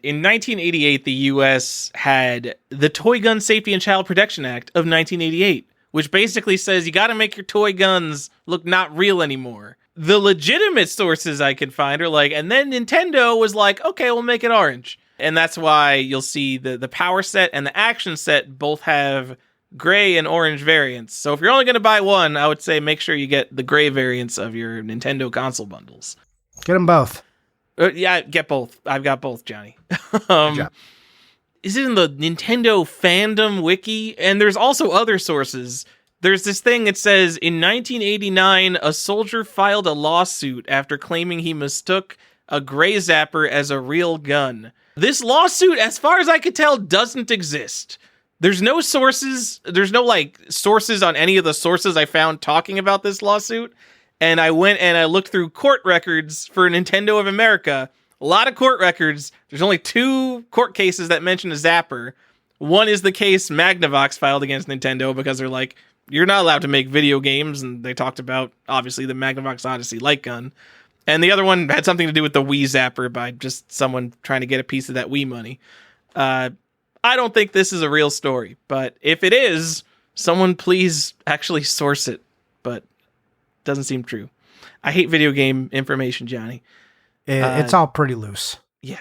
in 1988, the U.S. had the Toy Gun Safety and Child Protection Act of 1988, which basically says you got to make your toy guns look not real anymore. The legitimate sources I could find are like, and then Nintendo was like, okay, we'll make it orange. And that's why you'll see the power set and the action set both have gray and orange variants. So if you're only going to buy one, I would say make sure you get the gray variants of your Nintendo console bundles. Get them both. Yeah, get both. I've got both, Johnny. Is it in the Nintendo fandom wiki? And there's also other sources. There's this thing that says, in 1989, a soldier filed a lawsuit after claiming he mistook a gray zapper as a real gun. This lawsuit, as far as I could tell, doesn't exist. There's no sources. There's no sources on any of the sources I found talking about this lawsuit. And I went and I looked through court records for Nintendo of America. A lot of court records. There's only 2 court cases that mention a zapper. One is the case Magnavox filed against Nintendo because they're like, you're not allowed to make video games. And they talked about, obviously, the Magnavox Odyssey light gun. And the other one had something to do with the Wii zapper by just someone trying to get a piece of that Wii money. I don't think this is a real story, but if it is, someone please actually source it. But it doesn't seem true. I hate video game information, Johnny. It's all pretty loose. Yeah.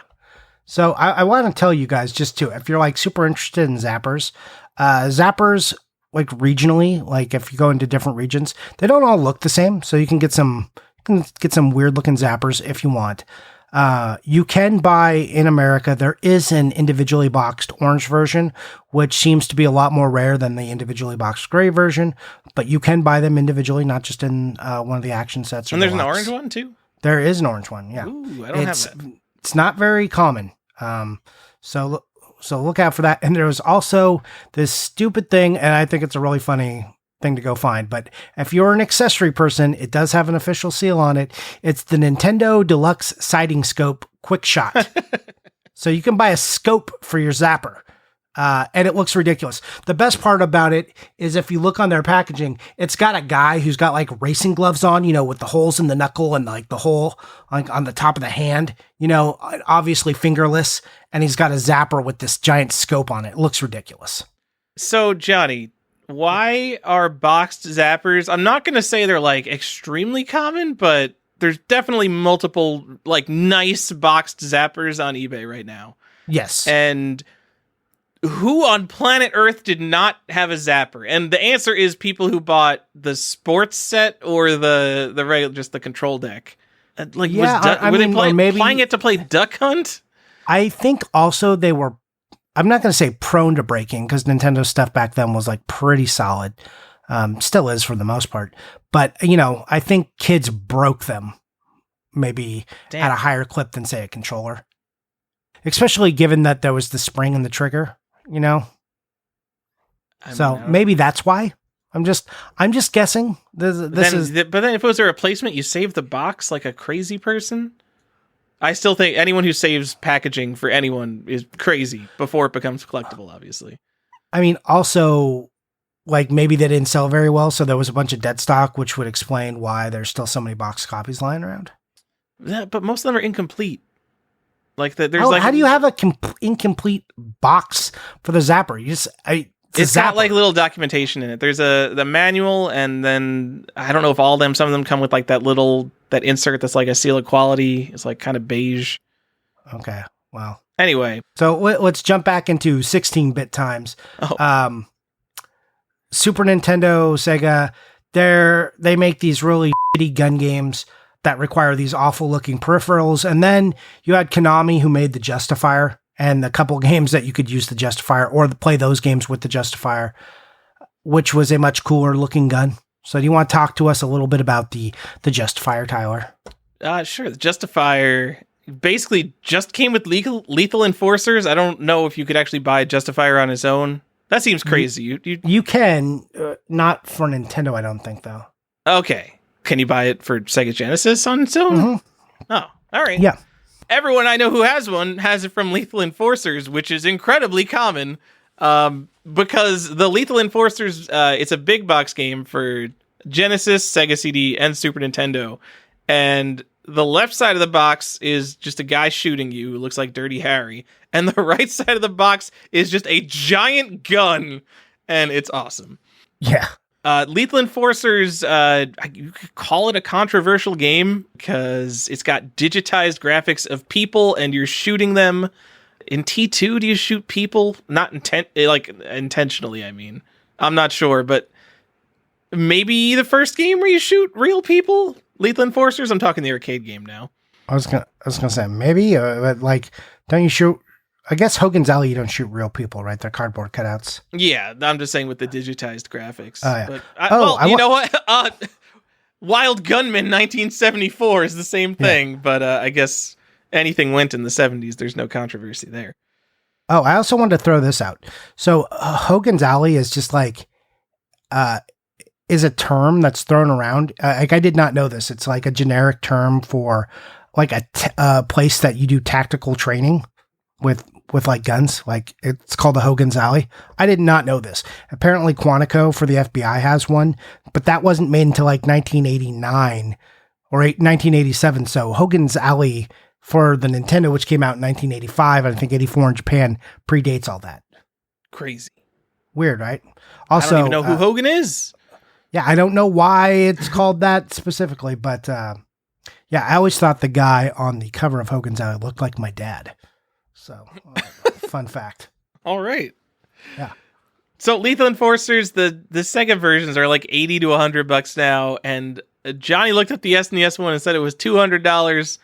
So I want to tell you guys just too, if you're super interested in zappers, regionally, if you go into different regions, they don't all look the same. So you can get some weird looking zappers if you want. You can buy in America, there is an individually boxed orange version, which seems to be a lot more rare than the individually boxed gray version, but you can buy them individually, not just in one of the action sets. And there's an orange one too? There is an orange one, yeah. Ooh, I don't have that. It's not very common. So look out for that. And there was also this stupid thing, and I think it's a really funny thing to go find. But if you're an accessory person, it does have an official seal on it. It's the Nintendo Deluxe Sighting Scope Quick Shot. So you can buy a scope for your zapper. And it looks ridiculous. The best part about it is if you look on their packaging, it's got a guy who's got racing gloves on, with the holes in the knuckle and the hole on the top of the hand, obviously fingerless. And he's got a zapper with this giant scope on it. It looks ridiculous. So Johnny, why are boxed zappers? I'm not going to say they're extremely common, but there's definitely multiple nice boxed zappers on eBay right now. Yes. And who on planet Earth did not have a zapper? And the answer is people who bought the sports set or the regular, just the control deck. Like, were they playing it to play Duck Hunt? I think also they were, I'm not going to say prone to breaking, because Nintendo stuff back then was like pretty solid. Still is for the most part. But, I think kids broke them maybe at a higher clip than, say, a controller. Especially given that there was the spring in the trigger, maybe that's why. I'm just guessing. But then if it was a replacement, you save the box like a crazy person. I still think anyone who saves packaging for anyone is crazy before it becomes collectible, obviously. I mean, also, like, maybe they didn't sell very well, so there was a bunch of dead stock, which would explain why there's still so many box copies lying around. Yeah, but most of them are incomplete. Like, how do you have a incomplete box for the Zapper? It's got like little documentation in it. There's the manual, and then I don't know if all of them. Some of them come with like that insert that's like a seal of quality. It's like kind of beige. Okay, well. Anyway, so let's jump back into 16-bit times. Oh. Super Nintendo, Sega, they make these really shitty gun games that require these awful looking peripherals. And then you had Konami, who made the Justifier, and a couple games that you could use the Justifier or play those games with the Justifier, which was a much cooler looking gun. So do you want to talk to us a little bit about the Justifier, Tyler? Sure. The Justifier basically just came with lethal enforcers. I don't know if you could actually buy a Justifier on its own. That seems crazy. You can, not for Nintendo, I don't think, though. Okay. Can you buy it for Sega Genesis on its own? Mm-hmm. Oh, all right. Yeah. Everyone I know who has one has it from Lethal Enforcers, which is incredibly common because the Lethal Enforcers, it's a big box game for Genesis, Sega CD, and Super Nintendo. And the left side of the box is just a guy shooting you who looks like Dirty Harry. And the right side of the box is just a giant gun. And it's awesome. Yeah. Lethal Enforcers, you could call it a controversial game because it's got digitized graphics of people and you're shooting them. In T2, do you shoot people? Not intentionally, I mean. I'm not sure, but maybe the first game where you shoot real people? Lethal Enforcers? I'm talking the arcade game now. I was gonna say maybe, but like, don't you shoot? I guess Hogan's Alley, you don't shoot real people, right? They're cardboard cutouts. Yeah, I'm just saying with the digitized graphics. Oh, yeah. But you know what? Wild Gunman 1974 is the same thing, but I guess anything went in the 70s. There's no controversy there. Oh, I also wanted to throw this out. So Hogan's Alley is just like, is a term that's thrown around. Like, I did not know this. It's like a generic term for like a place that you do tactical training with like guns. Like, it's called the Hogan's Alley. I did not know this. Apparently Quantico for the FBI has one, but that wasn't made until like 1989 or 1987. So Hogan's Alley for the Nintendo, which came out in 1985, and I think 84 in Japan, predates all that. Crazy. Weird, right? Also, I don't even know who Hogan is. Yeah, I don't know why it's called that specifically, but yeah, I always thought the guy on the cover of Hogan's Alley looked like my dad. So, fun fact. All right. Yeah. So Lethal Enforcers, the Sega versions are like $80 to $100 now, and Johnny looked up the SNES one and said it was $200.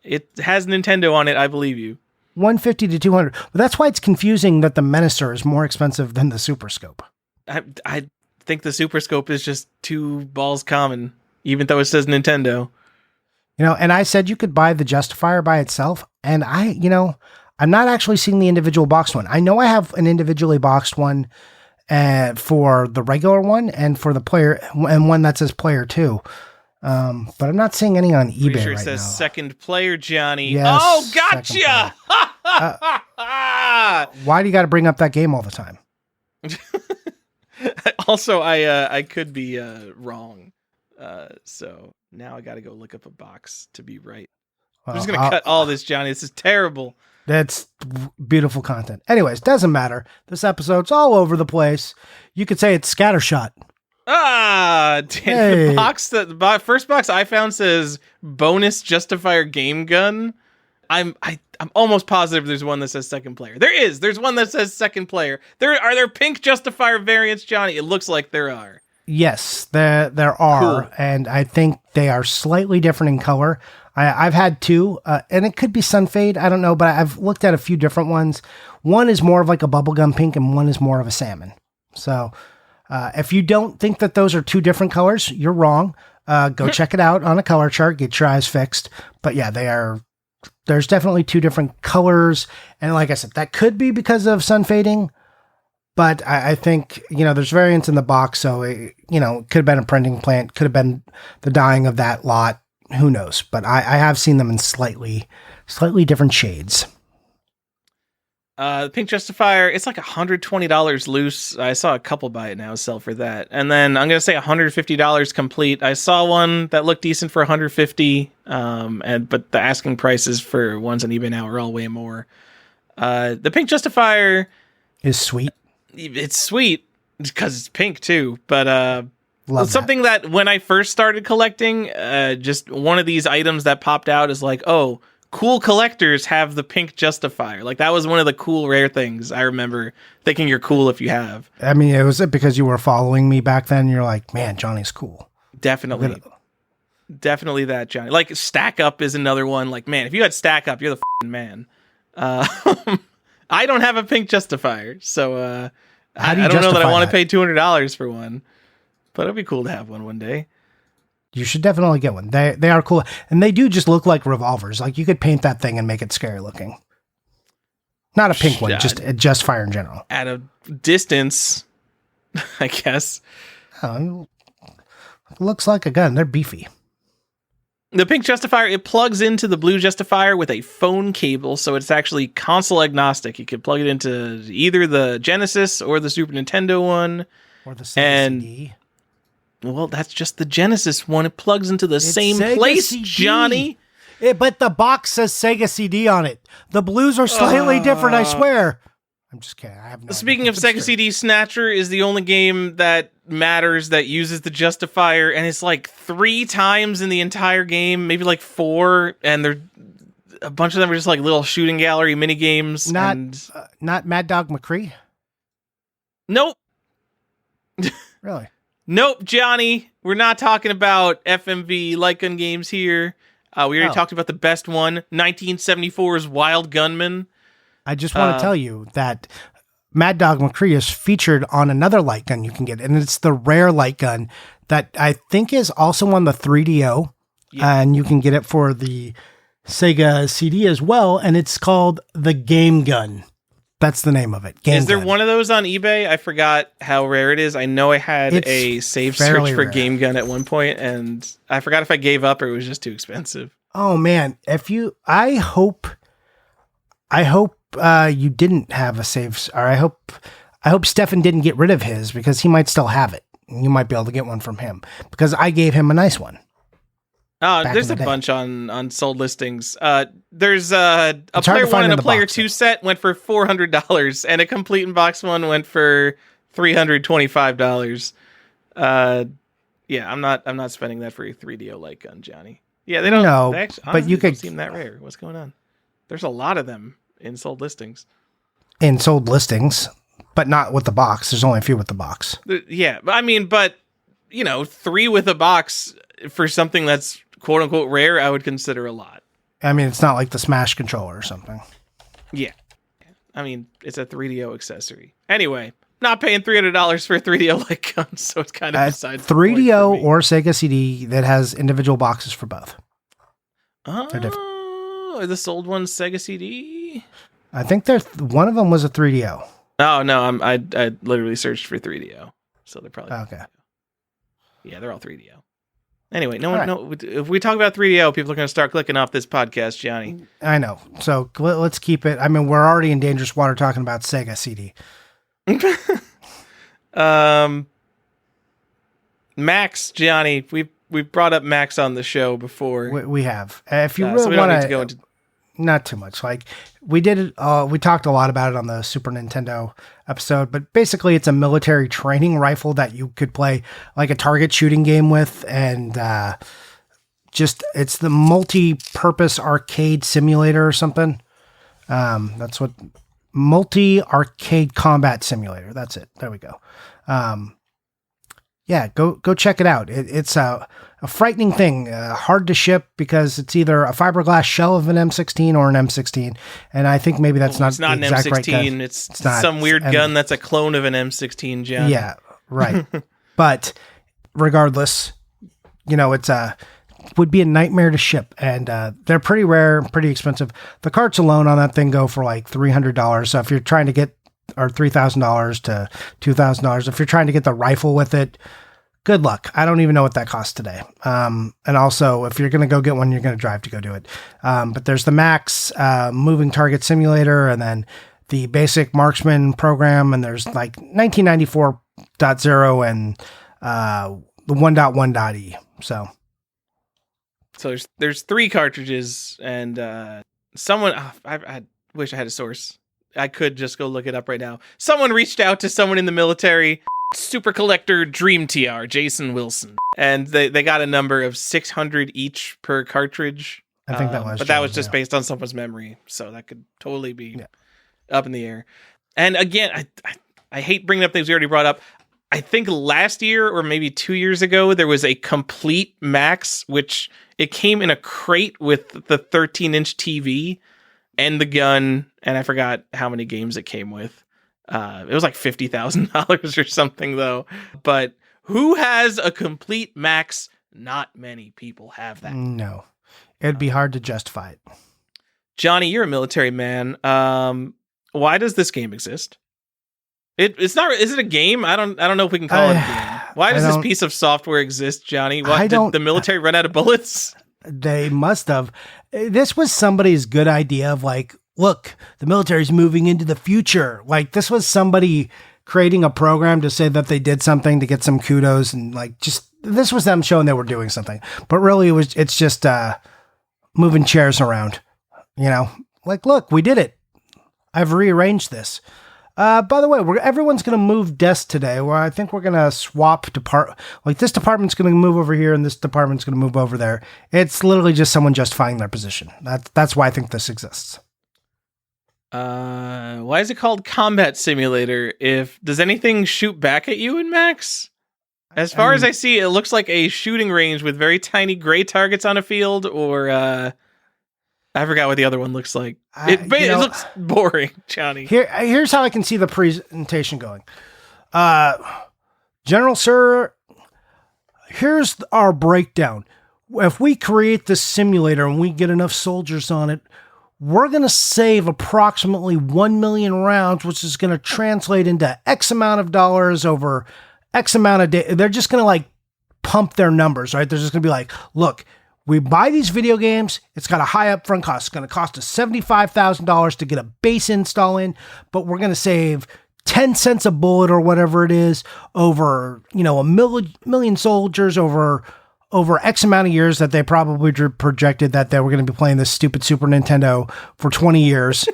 It has Nintendo on it, I believe you. $150 to $200. But that's why it's confusing that the Menacer is more expensive than the Super Scope. I think the Super Scope is just two balls common, even though it says Nintendo. And I said you could buy the Justifier by itself, and I'm not actually seeing the individual boxed one. I know I have an individually boxed one for the regular one and for the player, and one that says player 2. But I'm not seeing any on eBay sure right it says now. Second player, Johnny. Yes, oh, gotcha! Why do you got to bring up that game all the time? Also, I could be wrong. So now I got to go look up a box to be right. I'm just going to cut all this, Johnny. This is terrible. That's beautiful content. Anyways, doesn't matter. This episode's all over the place. You could say it's scattershot. The first box I found says bonus Justifier game gun. I'm almost positive there's one that says second player. There's one that says second player. Are there pink Justifier variants, Johnny? It looks like there are. Yes, there are, Cool. and I think they are slightly different in color. I've had two, and it could be Sunfade. I don't know, but I've looked at a few different ones. One is more of like a bubblegum pink, and one is more of a salmon. So if you don't think that those are two different colors, you're wrong. Go check it out on a color chart. Get your eyes fixed. But yeah, they are. There's definitely two different colors, and like I said, that could be because of sun fading. But I think, there's variants in the box, so it could have been a printing plant, could have been the dyeing of that lot. Who knows? But I have seen them in slightly different shades. The Pink Justifier, it's like $120 loose. I saw a couple buy it now sell for that. And then I'm going to say $150 complete. I saw one that looked decent for $150, but the asking prices for ones on eBay now are all way more. The Pink Justifier is sweet. It's sweet because it's pink too, but Love something that when I first started collecting, just one of these items that popped out is like, oh, cool collectors have the Pink Justifier. Like that was one of the cool rare things I remember thinking you're cool if you have. I mean, was it because you were following me back then? You're like, man, Johnny's cool. Definitely that, Johnny. Like Stack Up is another one. Like, man, if you had Stack Up, you're the f***ing man. I don't have a Pink Justifier, so I don't know that I want to pay $200 for one, but it'd be cool to have one day. You should definitely get one. They are cool, and they do just look like revolvers. Like you could paint that thing and make it scary looking. Not a pink one, just a Justifier in general. At a distance, I guess. Oh, looks like a gun. They're beefy. The Pink Justifier, it plugs into the blue Justifier with a phone cable, so it's actually console agnostic. You could plug it into either the Genesis or the Super Nintendo one. Or the Sega CD. Well, that's just the Genesis one. It plugs into the same Sega place, CD. Johnny. But the box says Sega CD on it. The blues are slightly different, I swear. I'm just kidding. I have no Speaking idea. of Sega CD, Snatcher is the only game that matters that uses the Justifier, and it's like 3 times in the entire game, maybe like 4, and they're a bunch of them are just like little shooting gallery mini games. Not Mad Dog McCree? Nope. Really? Nope, Johnny. We're not talking about FMV light gun games here. We already talked about the best one, 1974's Wild Gunman. I just want to tell you that Mad Dog McCree is featured on another light gun you can get, and it's the rare light gun that I think is also on the 3DO, and you can get it for the Sega CD as well, and it's called the Game Gun. That's the name of it. Is there one of those on eBay? I forgot how rare it is. I know I had a save search for rare. Game Gun at one point, and I forgot if I gave up or it was just too expensive. Oh man, I hope you didn't have a save, or I hope Stephan didn't get rid of his because he might still have it. You might be able to get one from him because I gave him a nice one. Oh, there's a bunch on sold listings. There's a player 1 and a player 2 set went for $400, and a complete in box one went for $325. Yeah, I'm not spending that for a 3DO light gun, Johnny. Yeah, they don't. No, they actually, but you could don't seem that rare. What's going on? There's a lot of them in sold listings. In sold listings, but not with the box. There's only a few with the box. Yeah, I mean, but 3 with a box for something that's quote unquote rare, I would consider a lot. I mean, it's not like the Smash controller or something. Yeah. I mean, it's a 3DO accessory. Anyway, not paying $300 for a 3DO light gun, so it's kind of besides 3DO or Sega CD that has individual boxes for both. Oh, are the sold ones Sega CD? I think one of them was a 3DO. Oh, no, I literally searched for 3DO, so they're probably... Okay. Yeah, they're all 3DO. Anyway, if we talk about 3DO, people are going to start clicking off this podcast, Johnny. I know. So let's keep it. I mean, we're already in dangerous water talking about Sega CD. Max, Johnny, we've brought up Max on the show before. We have. If you really want to go into... Not too much. Like we did, we talked a lot about it on the Super Nintendo episode, but basically it's a military training rifle that you could play like a target shooting game with and it's the multi-purpose arcade simulator or something. That's what multi-arcade combat simulator. That's it. There we go. Yeah, go check it out. It's a frightening thing, hard to ship because it's either a fiberglass shell of an M16 or an M16, and I think maybe that's not it's not the an exact M16. right gun. It's not. some weird gun that's a clone of an M16, John. Yeah, right. But regardless, it's would be a nightmare to ship, and they're pretty rare, pretty expensive. The carts alone on that thing go for like $300. So if you're trying to get, or $3,000 to $2,000, if you're trying to get the rifle with it, good luck. I don't even know what that costs today. And also, if you're going to go get one, you're going to drive to go do it. But there's the Max moving target simulator, and then the basic marksman program, and there's like 1994.0 and the 1.1.e. So there's 3 cartridges, and someone I wish I had a source. I could just go look it up right now. Someone reached out to someone in the military, super collector Dream TR, Jason Wilson, and they got a number of 600 each per cartridge. I think that was, but that was just based on someone's memory, so that could totally be up in the air. And again, I hate bringing up things we already brought up. I think last year or maybe 2 years ago, there was a complete Max, which it came in a crate with the 13-inch TV and the gun, and I forgot how many games it came with. It was like $50,000 or something, though. But who has a complete Max? Not many people have that. No. It'd be hard to justify it. Johnny, you're a military man. Why does this game exist? It's not. Is it a game? I don't know if we can call it a game. Why does this piece of software exist, Johnny? Did the military run out of bullets? They must have. This was somebody's good idea of like, look, the military's moving into the future. Like, this was somebody creating a program to say that they did something to get some kudos, and like, just this was them showing they were doing something. But really, it's just moving chairs around. Like, look, we did it. I've rearranged this. By the way, everyone's going to move desks today, where I think we're going to swap like this department's going to move over here and this department's going to move over there. It's literally just someone justifying their position. That's why I think this exists. Why is it called Combat Simulator? Does anything shoot back at you in Max? As far as I see, it looks like a shooting range with very tiny gray targets on a field, or I forgot what the other one looks like. It looks boring, Johnny. Here's how I can see the presentation going. General Sir, here's our breakdown. If we create this simulator and we get enough soldiers on it, we're going to save approximately 1 million rounds, which is going to translate into X amount of dollars over X amount of days. They're just going to like pump their numbers, right? They're just going to be like, look, we buy these video games. It's got a high upfront cost. It's going to cost us $75,000 to get a base install in, but we're going to save 10 cents a bullet or whatever it is over, a million soldiers over X amount of years that they probably projected that they were going to be playing this stupid Super Nintendo for 20 years.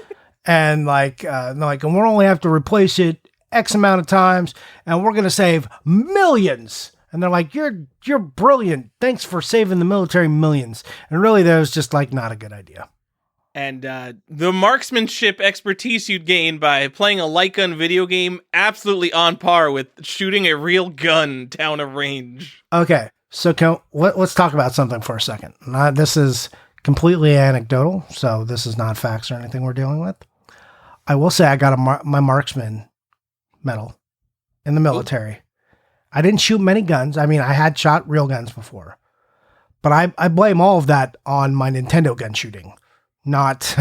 And and we'll only have to replace it X amount of times, and we're going to save millions. And they're like, you're brilliant. Thanks for saving the military millions. And really, that was just like not a good idea. And the marksmanship expertise you'd gain by playing a light gun video game, absolutely on par with shooting a real gun down a range. Okay, so let's talk about something for a second. This is completely anecdotal, so this is not facts or anything we're dealing with. I will say I got my marksman medal in the military. Ooh. I didn't shoot many guns. I mean, I had shot real guns before. But I blame all of that on my Nintendo gun shooting. Not...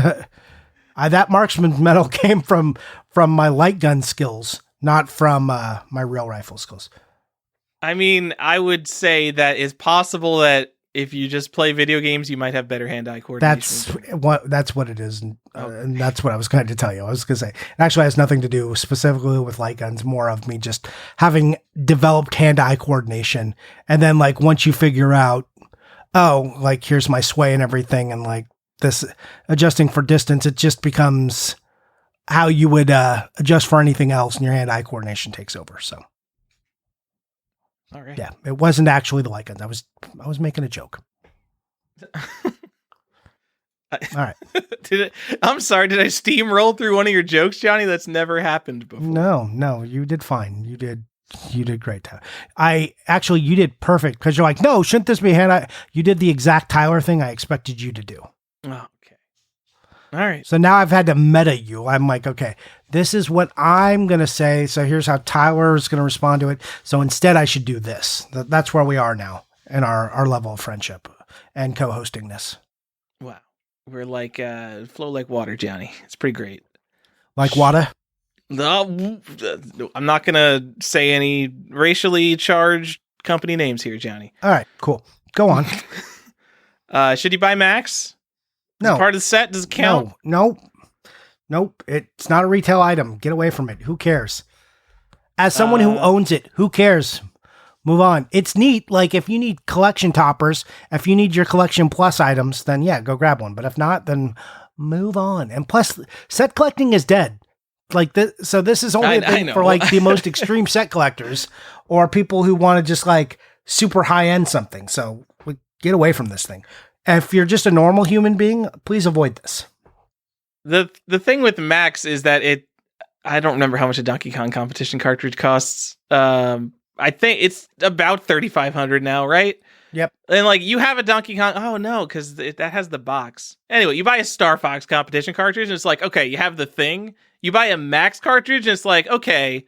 that marksman's medal came from my light gun skills, not from my real rifle skills. I mean, I would say that it's possible that if you just play video games, you might have better hand-eye coordination. That's what it is. And that's what I was going to tell you. I was going to say, it actually has nothing to do specifically with light guns, more of me just having developed hand-eye coordination. And then like, once you figure out, here's my sway and everything. And like this adjusting for distance, it just becomes how you would adjust for anything else, and your hand-eye coordination takes over. So. All right. Yeah, it wasn't actually the light guns. I was making a joke. All right. I'm sorry. Did I steamroll through one of your jokes, Johnny? That's never happened before. No, you did fine. You did great. You did perfect because you're like, no, shouldn't this be you did the exact Tyler thing I expected you to do. Oh, okay. All right. So now I've had to meta you. I'm like, okay, this is what I'm going to say. So here's how Tyler is going to respond to it. So instead I should do this. That's where we are now in our level of friendship and co-hosting this. Wow. We're like, flow like water, Johnny. It's pretty great. Like Wata? No, I'm not going to say any racially charged company names here, Johnny. All right, cool. Go on. Should you buy Max? No. Part of the set? Does it count? No. Nope. It's not a retail item. Get away from it. Who cares? As someone who owns it, who cares? Move on. It's neat. Like if you need collection toppers, if you need your collection plus items, then yeah, go grab one. But if not, then move on. And plus, set collecting is dead. Like this, so this is only a thing for like the most extreme set collectors or people who want to just like super high end something. So get away from this thing. If you're just a normal human being, please avoid this. The thing with Max is that I don't remember how much a Donkey Kong competition cartridge costs. I think it's about 3,500 now, right? Yep. And like you have a Donkey Kong. Oh no, because that has the box. Anyway, you buy a Star Fox competition cartridge, and it's like, okay, you have the thing. You buy a Max cartridge, and it's like, okay,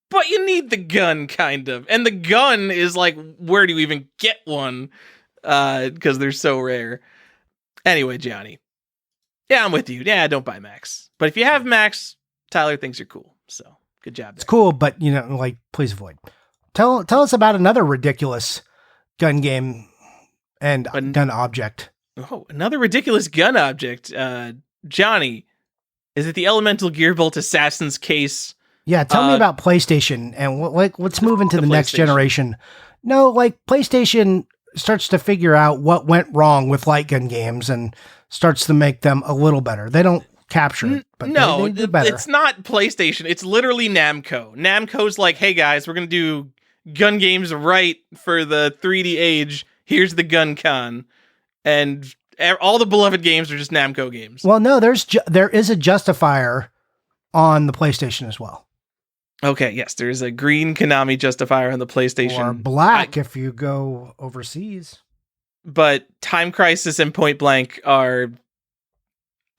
but you need the gun, kind of. And the gun is like, where do you even get one? Because they're so rare. Anyway, Johnny. Yeah, I'm with you. Yeah, don't buy Max. But if you have Max, Tyler thinks you're cool. So good job. It's cool, but like, please avoid. Tell us about another ridiculous gun game and gun object. Oh, another ridiculous gun object. Johnny, is it the Elemental Gearbolt Assassin's Case? Yeah, tell me about PlayStation and let's move into the next generation. No, like PlayStation starts to figure out what went wrong with light gun games and starts to make them a little better. They don't capture it, but no, they do better. It's not PlayStation. It's literally Namco. Namco's like, hey guys, we're going to do gun games right for the 3D age. Here's the Guncon. And all the beloved games are just Namco games. Well, no, there is a Justifier on the PlayStation as well. Okay, yes, there's a green Konami Justifier on the PlayStation. Or black if you go overseas. But Time Crisis and Point Blank are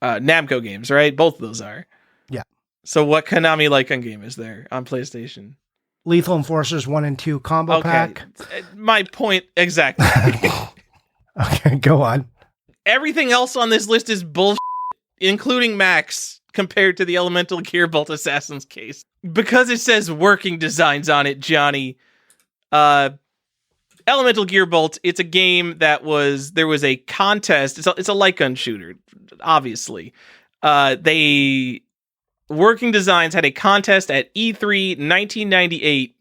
Namco games, right? Both of those are. Yeah. So what Konami light gun game is there on PlayStation? Lethal Enforcers 1 and 2 combo pack. My point exactly. Okay, go on. Everything else on this list is bullshit, including Max, compared to the Elemental Gearbolt Assassin's Case. Because it says working designs on it, Johnny. Elemental Gearbolt, it's a game that there was a contest. It's a light gun shooter, obviously. Working Designs had a contest at E3 1998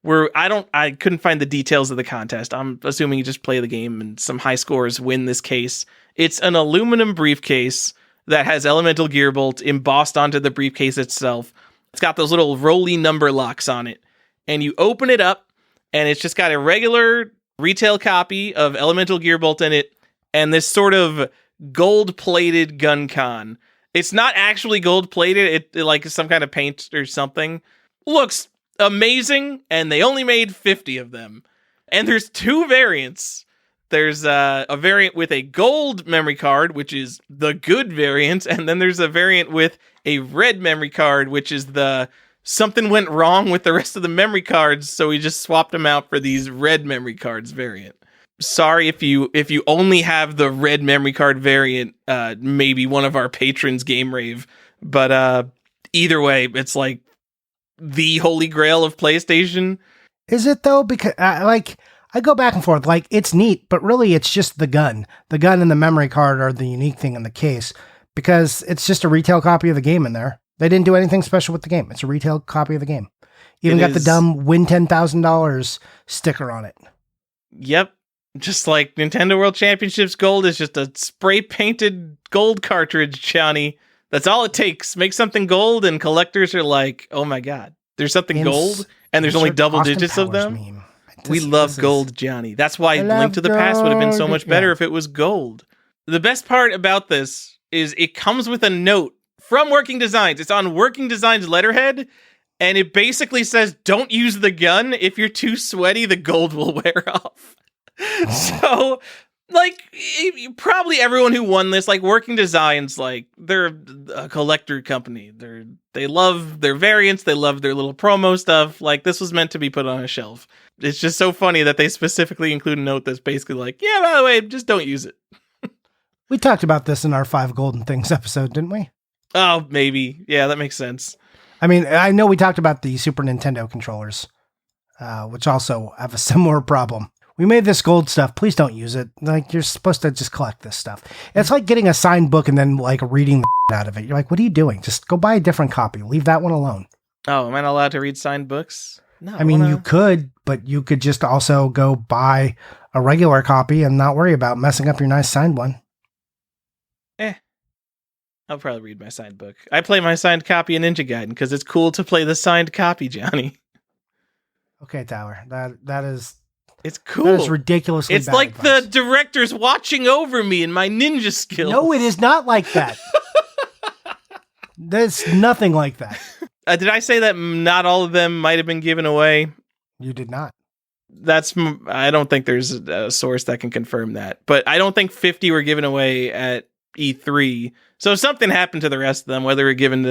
where I couldn't find the details of the contest. I'm assuming you just play the game and some high scores win this case. It's an aluminum briefcase that has Elemental Gearbolt embossed onto the briefcase itself. It's got those little rolly number locks on it. And you open it up, and it's just got a regular retail copy of Elemental Gearbolt in it, and this sort of gold-plated Guncon. It's not actually gold-plated, it like some kind of paint or something. Looks amazing, and they only made 50 of them. And there's two variants. There's a variant with a gold memory card, which is the good variant, and then there's a variant with a red memory card, which is the something went wrong with the rest of the memory cards, so we just swapped them out for these red memory cards variant. Sorry if you only have the red memory card variant, maybe one of our patrons game rave, but either way, it's like the holy grail of PlayStation. Is it though? Because I go back and forth. Like, it's neat, but really it's just the gun. The gun and the memory card are the unique thing in the case because it's just a retail copy of the game in there. They didn't do anything special with the game. It's a retail copy of the game. Even got the dumb win $10,000 sticker on it. Yep. Just like Nintendo World Championships Gold is just a spray painted gold cartridge, Johnny. That's all it takes. Make something gold and collectors are like, oh my God, there's something gold and there's only double digits of them. Meme. I We love gold, Johnny. That's why Link to the Past would have been so much better if it was gold. The best part about this is it comes with a note from Working Designs. It's on Working Designs letterhead, and it basically says, don't use the gun. If you're too sweaty, the gold will wear off. So, like, probably everyone who won this, like, Working Designs, like, they're a collector company. They love their variants. They love their little promo stuff. Like, this was meant to be put on a shelf. It's just so funny that they specifically include a note that's basically like, yeah, by the way, just don't use it. We talked about this in our 5 Golden Things episode, didn't we? Oh, maybe. Yeah, that makes sense. I mean, I know we talked about the Super Nintendo controllers, which also have a similar problem. We made this gold stuff. Please don't use it. Like, you're supposed to just collect this stuff. It's like getting a signed book and then, like, reading the out of it. You're like, what are you doing? Just go buy a different copy. Leave that one alone. Oh, am I not allowed to read signed books? No. I mean, you could, but you could just also go buy a regular copy and not worry about messing up your nice signed one. I'll probably read my signed book. I play my signed copy in Ninja Gaiden because it's cool to play the signed copy, Johnny. Okay, Tower. That is... It's cool. That is ridiculously It's bad like advice. the director's watching over me and my ninja skills. No, it is not like that. There's nothing like that. Did I say that not all of them might have been given away? You did not. I don't think there's a source that can confirm that. But I don't think 50 were given away at E3. So something happened to the rest of them, whether they're given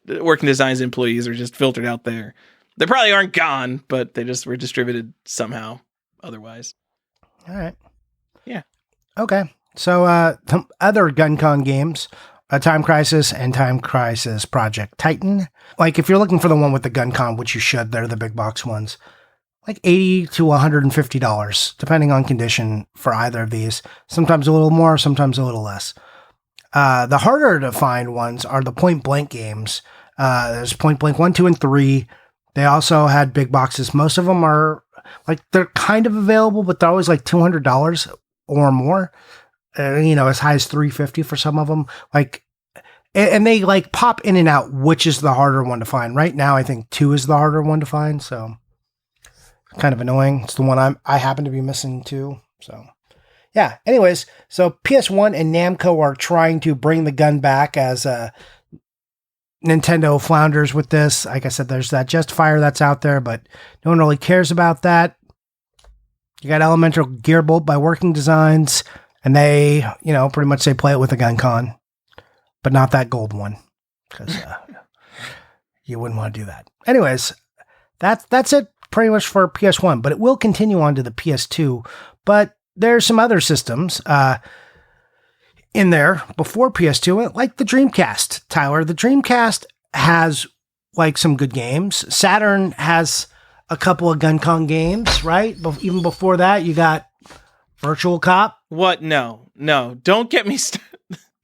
to Working Designs employees or just filtered out there. They probably aren't gone, but they just were distributed somehow otherwise. All right. Yeah. Okay. So the other Guncon games, Time Crisis and Time Crisis Project Titan. Like, if you're looking for the one with the Guncon, which you should, they're the big box ones, like $80 to $150, depending on condition for either of these. Sometimes a little more, sometimes a little less. The harder to find ones are the Point Blank games. There's Point Blank 1, 2, and 3. They also had big boxes. Most of them are, like, they're kind of available, but they're always like $200 or more. As high as $350 for some of them. Like, and they like pop in and out, which is the harder one to find. Right now, I think 2 is the harder one to find. So kind of annoying. It's the one I happen to be missing too. So yeah. Anyways, so PS1 and Namco are trying to bring the gun back as Nintendo flounders with this. Like I said, there's that Justifier that's out there, but no one really cares about that. You got Elemental Gearbolt by Working Designs, and they, pretty much they play it with a Guncon, but not that gold one, because you wouldn't want to do that. Anyways, that's it pretty much for PS1, but it will continue on to the PS2. But there's some other systems in there before PS2, like the Dreamcast, Tyler. The Dreamcast has like some good games. Saturn has a couple of Guncon games, right? Even before that, you got Virtual Cop. What? No. Don't get me started.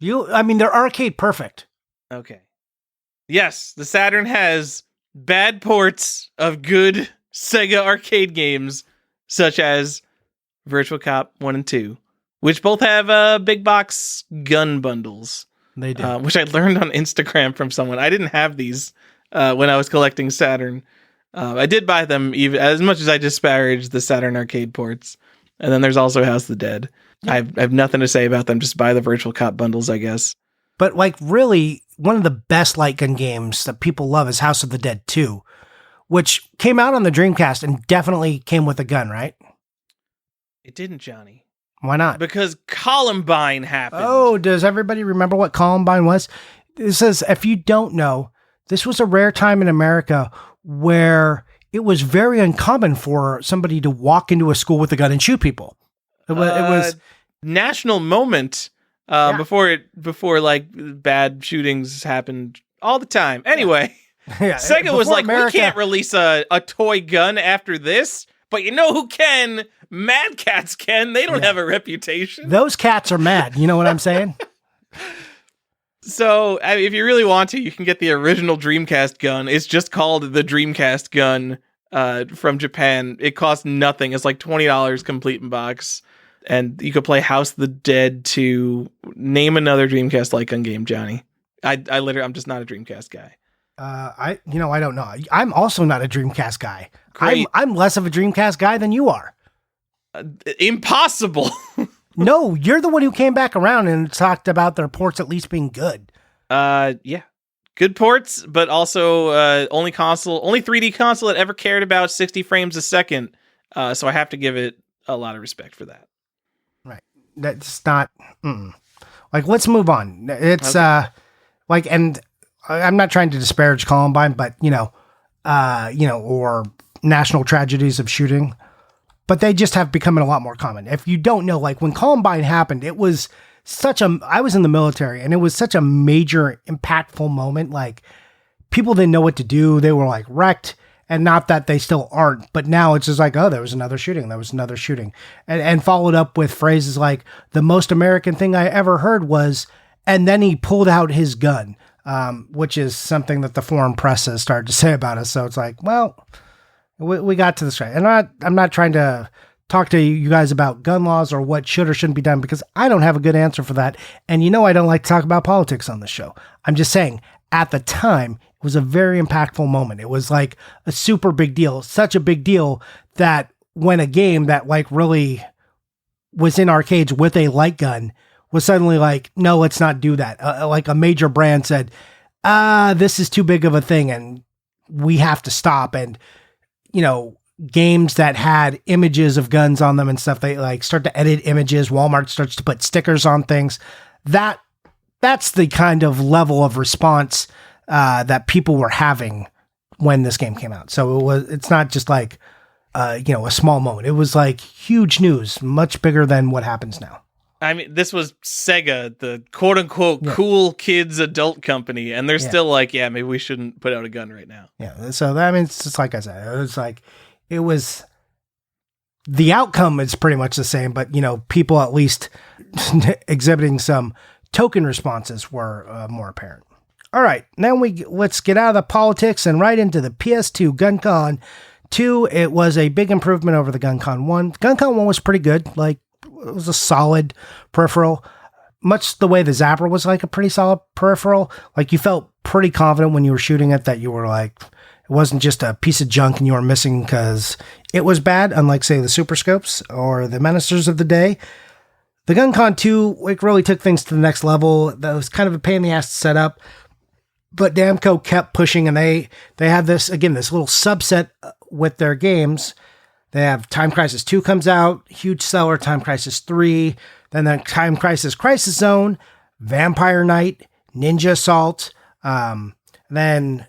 They're arcade perfect. Okay. Yes, the Saturn has bad ports of good Sega arcade games, such as Virtual Cop 1 and 2, which both have big box gun bundles. They do. Which I learned on Instagram from someone. I didn't have these when I was collecting Saturn. I did buy them, even as much as I disparaged the Saturn arcade ports. And then there's also House of the Dead. Yeah. I have nothing to say about them. Just buy the Virtual Cop bundles, I guess. But like really, one of the best light gun games that people love is House of the Dead 2, which came out on the Dreamcast and definitely came with a gun, right? It didn't, Johnny. Why not? Because Columbine happened. Oh, does everybody remember what Columbine was? This is, if you don't know, this was a rare time in America where it was very uncommon for somebody to walk into a school with a gun and shoot people. It was national moment before like bad shootings happened all the time. Anyway, Sega was like, America, we can't release a toy gun after this, but you know who can? Mad Cats can. They don't have a reputation. Those cats are mad. You know what I'm saying? So, if you really want to, you can get the original Dreamcast gun. It's just called the Dreamcast gun from Japan. It costs nothing. It's like $20 complete in box. And you could play House of the Dead to name another Dreamcast light gun game, Johnny. I'm just not a Dreamcast guy. I don't know. I'm also not a Dreamcast guy. Great. I'm less of a Dreamcast guy than you are. Impossible. No, you're the one who came back around and talked about their ports at least being good. Yeah. Good ports, but also only 3D console that ever cared about 60 frames a second. So I have to give it a lot of respect for that. Right. That's not like, let's move on. It's Okay. and I'm not trying to disparage Columbine, but or national tragedies of shooting, but they just have become a lot more common. If you don't know, like when Columbine happened, it was I was in the military and it was such a major impactful moment. Like people didn't know what to do. They were like wrecked, and not that they still aren't, but now it's just like, oh, there was another shooting. And followed up with phrases like the most American thing I ever heard was, and then he pulled out his gun, which is something that the foreign press has started to say about us. So it's like, well, we got to this right. And I'm not trying to talk to you guys about gun laws or what should or shouldn't be done, because I don't have a good answer for that. And I don't like to talk about politics on the show. I'm just saying, at the time, it was a very impactful moment. It was like a super big deal, such a big deal that when a game that like really was in arcades with a light gun was suddenly like, no, let's not do that. Like a major brand said, this is too big of a thing and we have to stop. And, games that had images of guns on them and stuff, they like start to edit images. Walmart starts to put stickers on things. That's the kind of level of response that people were having when this game came out. So it's not just like, a small moment. It was like huge news, much bigger than what happens now. I mean, this was Sega, the quote unquote cool kids adult company. And they're still like, yeah, maybe we shouldn't put out a gun right now. Yeah. So it's just like I said, the outcome is pretty much the same, but people at least exhibiting some token responses were more apparent. All right, now let's get out of the politics and right into the PS2 Guncon 2. It was a big improvement over the Guncon 1. Guncon 1 was pretty good. Like, it was a solid peripheral, much the way the Zapper was like a pretty solid peripheral. Like, you felt pretty confident when you were shooting it that you were like, it wasn't just a piece of junk and you were missing because it was bad, unlike, say, the Super Scopes or the Ministers of the day. The Guncon 2 really took things to the next level. That was kind of a pain in the ass to set up, but Namco kept pushing, and they have this little subset with their games. They have Time Crisis 2 comes out, huge seller, Time Crisis 3, then the Time Crisis Crisis Zone, Vampire Knight, Ninja Assault, then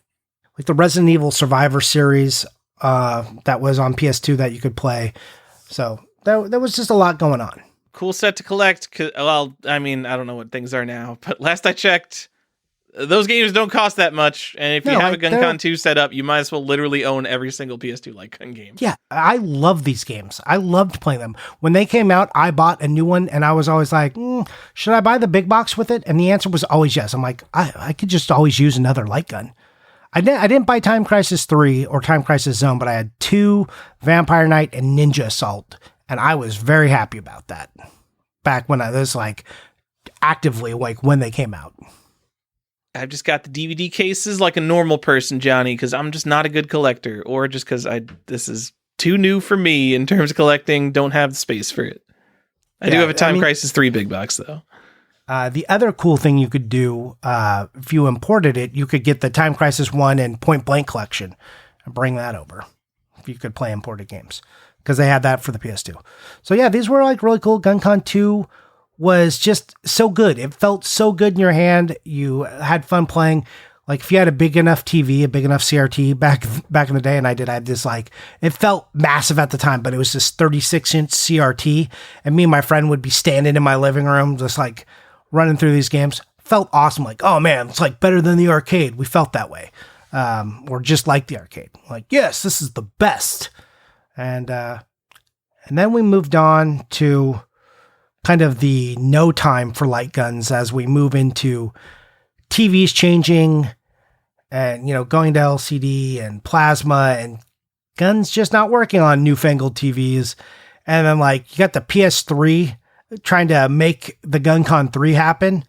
like the Resident Evil Survivor series that was on PS2 that you could play. So there was just a lot going on. Cool set to collect. Well, I mean, I don't know what things are now, but last I checked, those games don't cost that much. And if you have a Guncon 2 set up, you might as well literally own every single PS2 light gun game. Yeah, I love these games. I loved playing them. When they came out, I bought a new one, and I was always like, should I buy the big box with it? And the answer was always yes. I'm like, I could just always use another light gun. I didn't buy Time Crisis 3 or Time Crisis Zone, but I had 2, Vampire Knight and Ninja Assault, and I was very happy about that back when I was like actively like when they came out. I've just got the DVD cases like a normal person, Johnny, because I'm just not a good collector, or just because this is too new for me in terms of collecting. Don't have the space for it. I do have a Time Crisis 3 big box though. The other cool thing you could do, if you imported it, you could get the Time Crisis 1 and Point Blank collection and bring that over if you could play imported games, because they had that for the PS2. So yeah, these were like really cool. Guncon 2 was just so good. It felt so good in your hand. You had fun playing. Like if you had a big enough TV, a big enough CRT back in the day, and I had this like, it felt massive at the time, but it was this 36-inch CRT, and me and my friend would be standing in my living room just like running through these games. Felt awesome. Like, oh man, it's like better than the arcade. We felt that way. Or just like the arcade. Like, yes, this is the best. And then we moved on to kind of the no time for light guns as we move into TVs changing and, going to LCD and plasma and guns just not working on newfangled TVs. And then like you got the PS3 trying to make the Guncon 3 happen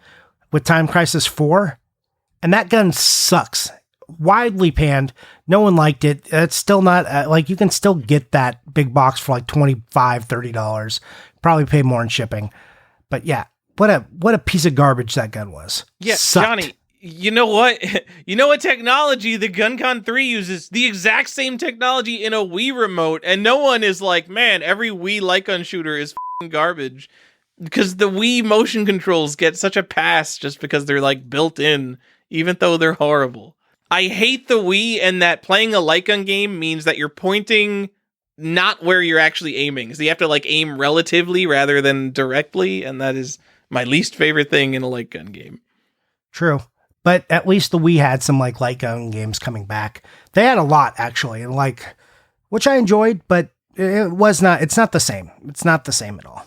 with Time Crisis 4. And that gun sucks. widely panned. No one liked it. It's still not like you can still get that big box for like $25-$30. Probably pay more in shipping. But yeah, what a piece of garbage that gun was. Yeah, Sucked. Johnny, you know what? You know what technology the Guncon 3 uses? The exact same technology in a Wii remote, and no one is like, man, every Wii light gun shooter is f***ing garbage. Because the Wii motion controls get such a pass just because they're like built in, even though they're horrible. I hate the Wii and that playing a light gun game means that you're pointing not where you're actually aiming. So you have to like aim relatively rather than directly, and that is my least favorite thing in a light gun game. True. But at least the Wii had some like light gun games coming back. They had a lot actually, and like, which I enjoyed, but it's not the same. It's not the same at all.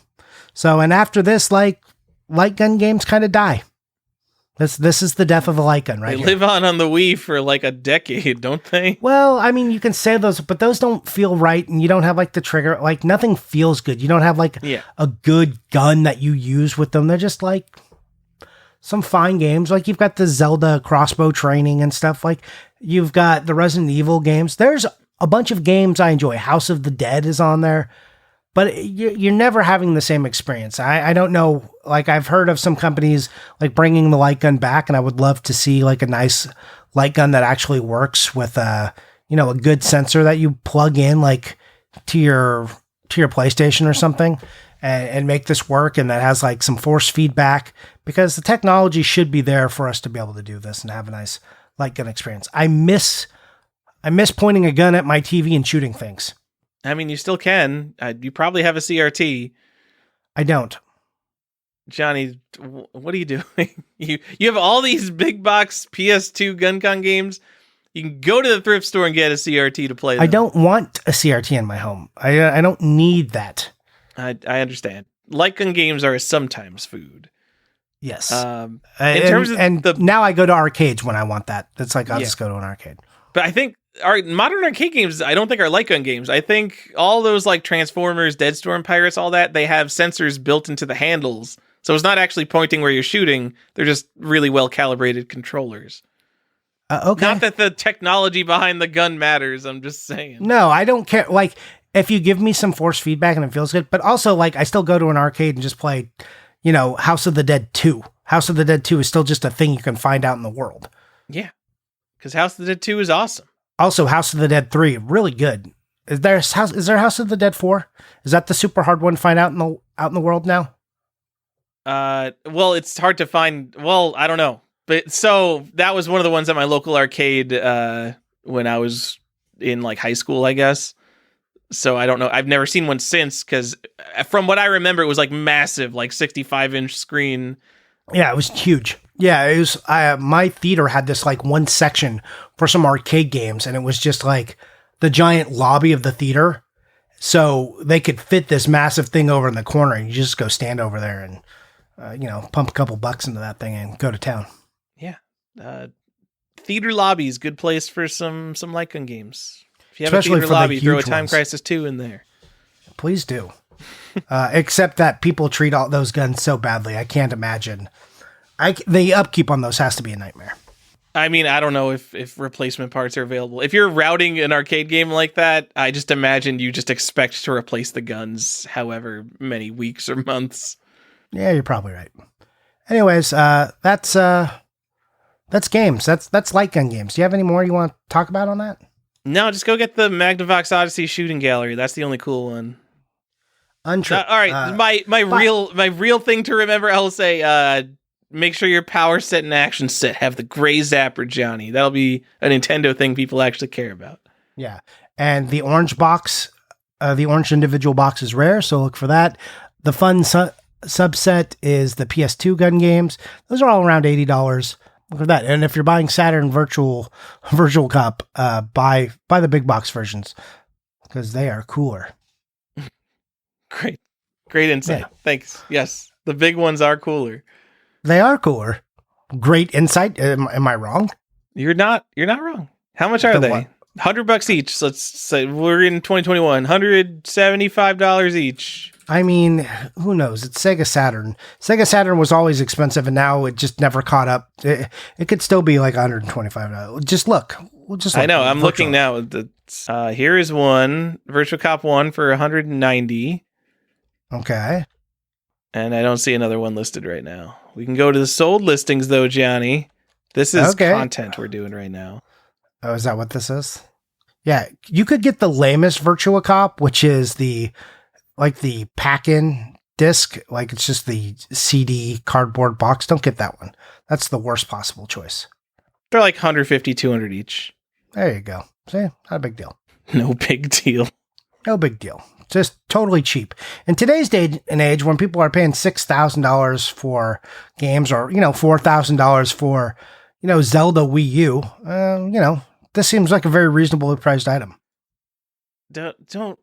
So, and after this, like, light gun games kind of die. This is the death of the light gun, right? They live on the Wii for like a decade, don't they? Well, I mean, you can say those, but those don't feel right, and you don't have like the trigger. Like, nothing feels good. You don't have like a good gun that you use with them. They're just like some fine games. Like, you've got the Zelda crossbow training and stuff. Like, you've got the Resident Evil games. There's a bunch of games I enjoy. House of the Dead is on there. But you're never having the same experience. I don't know. Like, I've heard of some companies like bringing the light gun back, and I would love to see like a nice light gun that actually works with a good sensor that you plug in like to your PlayStation or something, and make this work, and that has like some force feedback, because the technology should be there for us to be able to do this and have a nice light gun experience. I miss pointing a gun at my TV and shooting things. I mean, you still can. You probably have a CRT. I don't. Johnny, what are you doing? You have all these big box PS2 Guncon games. You can go to the thrift store and get a CRT to play them. I don't want a CRT in my home. I don't need that. I understand. Light gun games are sometimes food. Yes. In terms of now I go to arcades when I want that. It's like I'll just go to an arcade. But I think our modern arcade games, I don't think are light gun games. I think all those like Transformers, Dead Storm Pirates, all that, they have sensors built into the handles. So it's not actually pointing where you're shooting. They're just really well calibrated controllers. Okay. Not that the technology behind the gun matters. I'm just saying. No, I don't care. Like, if you give me some force feedback and it feels good, but also like I still go to an arcade and just play, House of the Dead 2. House of the Dead 2 is still just a thing you can find out in the world. Yeah. Because House of the Dead 2 is awesome. Also, House of the Dead 3, really good. Is there House of the Dead 4? Is that the super hard one to find out in the world now? Well, it's hard to find. Well, I don't know. But so that was one of the ones at my local arcade when I was in like high school, I guess. So I don't know. I've never seen one since, because from what I remember, it was like massive, like 65-inch screen. Yeah, it was huge. Yeah, it was. My theater had this like one section for some arcade games, and it was just like the giant lobby of the theater. So they could fit this massive thing over in the corner, and you just go stand over there and pump a couple bucks into that thing and go to town. Yeah, theater lobby is a good place for some light gun games. If you have a theater lobby, throw a Time Crisis 2 in there. Please do. Except that people treat all those guns so badly. I can't imagine. The upkeep on those has to be a nightmare. I mean, I don't know if replacement parts are available. If you're routing an arcade game like that, I just imagine you just expect to replace the guns however many weeks or months. Yeah, you're probably right. Anyways, that's games. That's light gun games. Do you have any more you want to talk about on that? No, just go get the Magnavox Odyssey shooting gallery. That's the only cool one. Untrue. All right, my real thing to remember. I'll say, make sure your power set and action set have the gray zapper, Johnny. That'll be a Nintendo thing people actually care about. Yeah, and the orange box, the orange individual box is rare, so look for that. The fun subset is the PS2 gun games. Those are all around $80. Look for that. And if you're buying Saturn Virtual Cop, buy the big box versions, because they are cooler. Great insight. Yeah. Thanks. Yes, the big ones are cooler. They are cooler. Great insight. Am I wrong? You're not wrong. How much are they? $100 each. So let's say we're in 2021. $175 each. I mean, who knows? It's Sega Saturn. Sega Saturn was always expensive, and now it just never caught up. It could still be like $125. Just look. I know. I'm looking now. Here is one Virtual Cop 1 for $190. Okay. And I don't see another one listed right now. We can go to the sold listings, though, Johnny. This is content we're doing right now. Oh, is that what this is? Yeah, you could get the lamest Virtua Cop, which is the pack-in disc. Like, it's just the CD cardboard box. Don't get that one. That's the worst possible choice. They're like $150, $200 each. There you go. See? Not a big deal. No big deal. No big deal. Just totally cheap. In today's day and age, when people are paying $6,000 for games or, $4,000 for, Zelda Wii U, this seems like a very reasonably priced item. Don't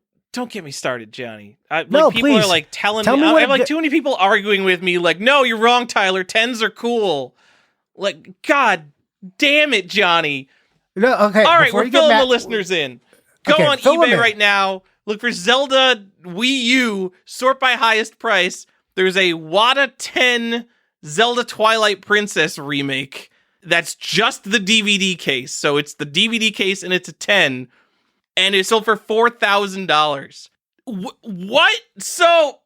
get me started, Johnny. No, people please. are like telling me, I have like too many people arguing with me like, no, you're wrong, Tyler. 10s are cool. Like, God damn it, Johnny. No, okay. All right, we're filling the listeners in. Go on eBay right now. Look for Zelda Wii U, sort by highest price. There's a Wata 10 Zelda Twilight Princess remake. That's just the DVD case. So it's the DVD case and it's a 10. And it sold for $4,000. What? So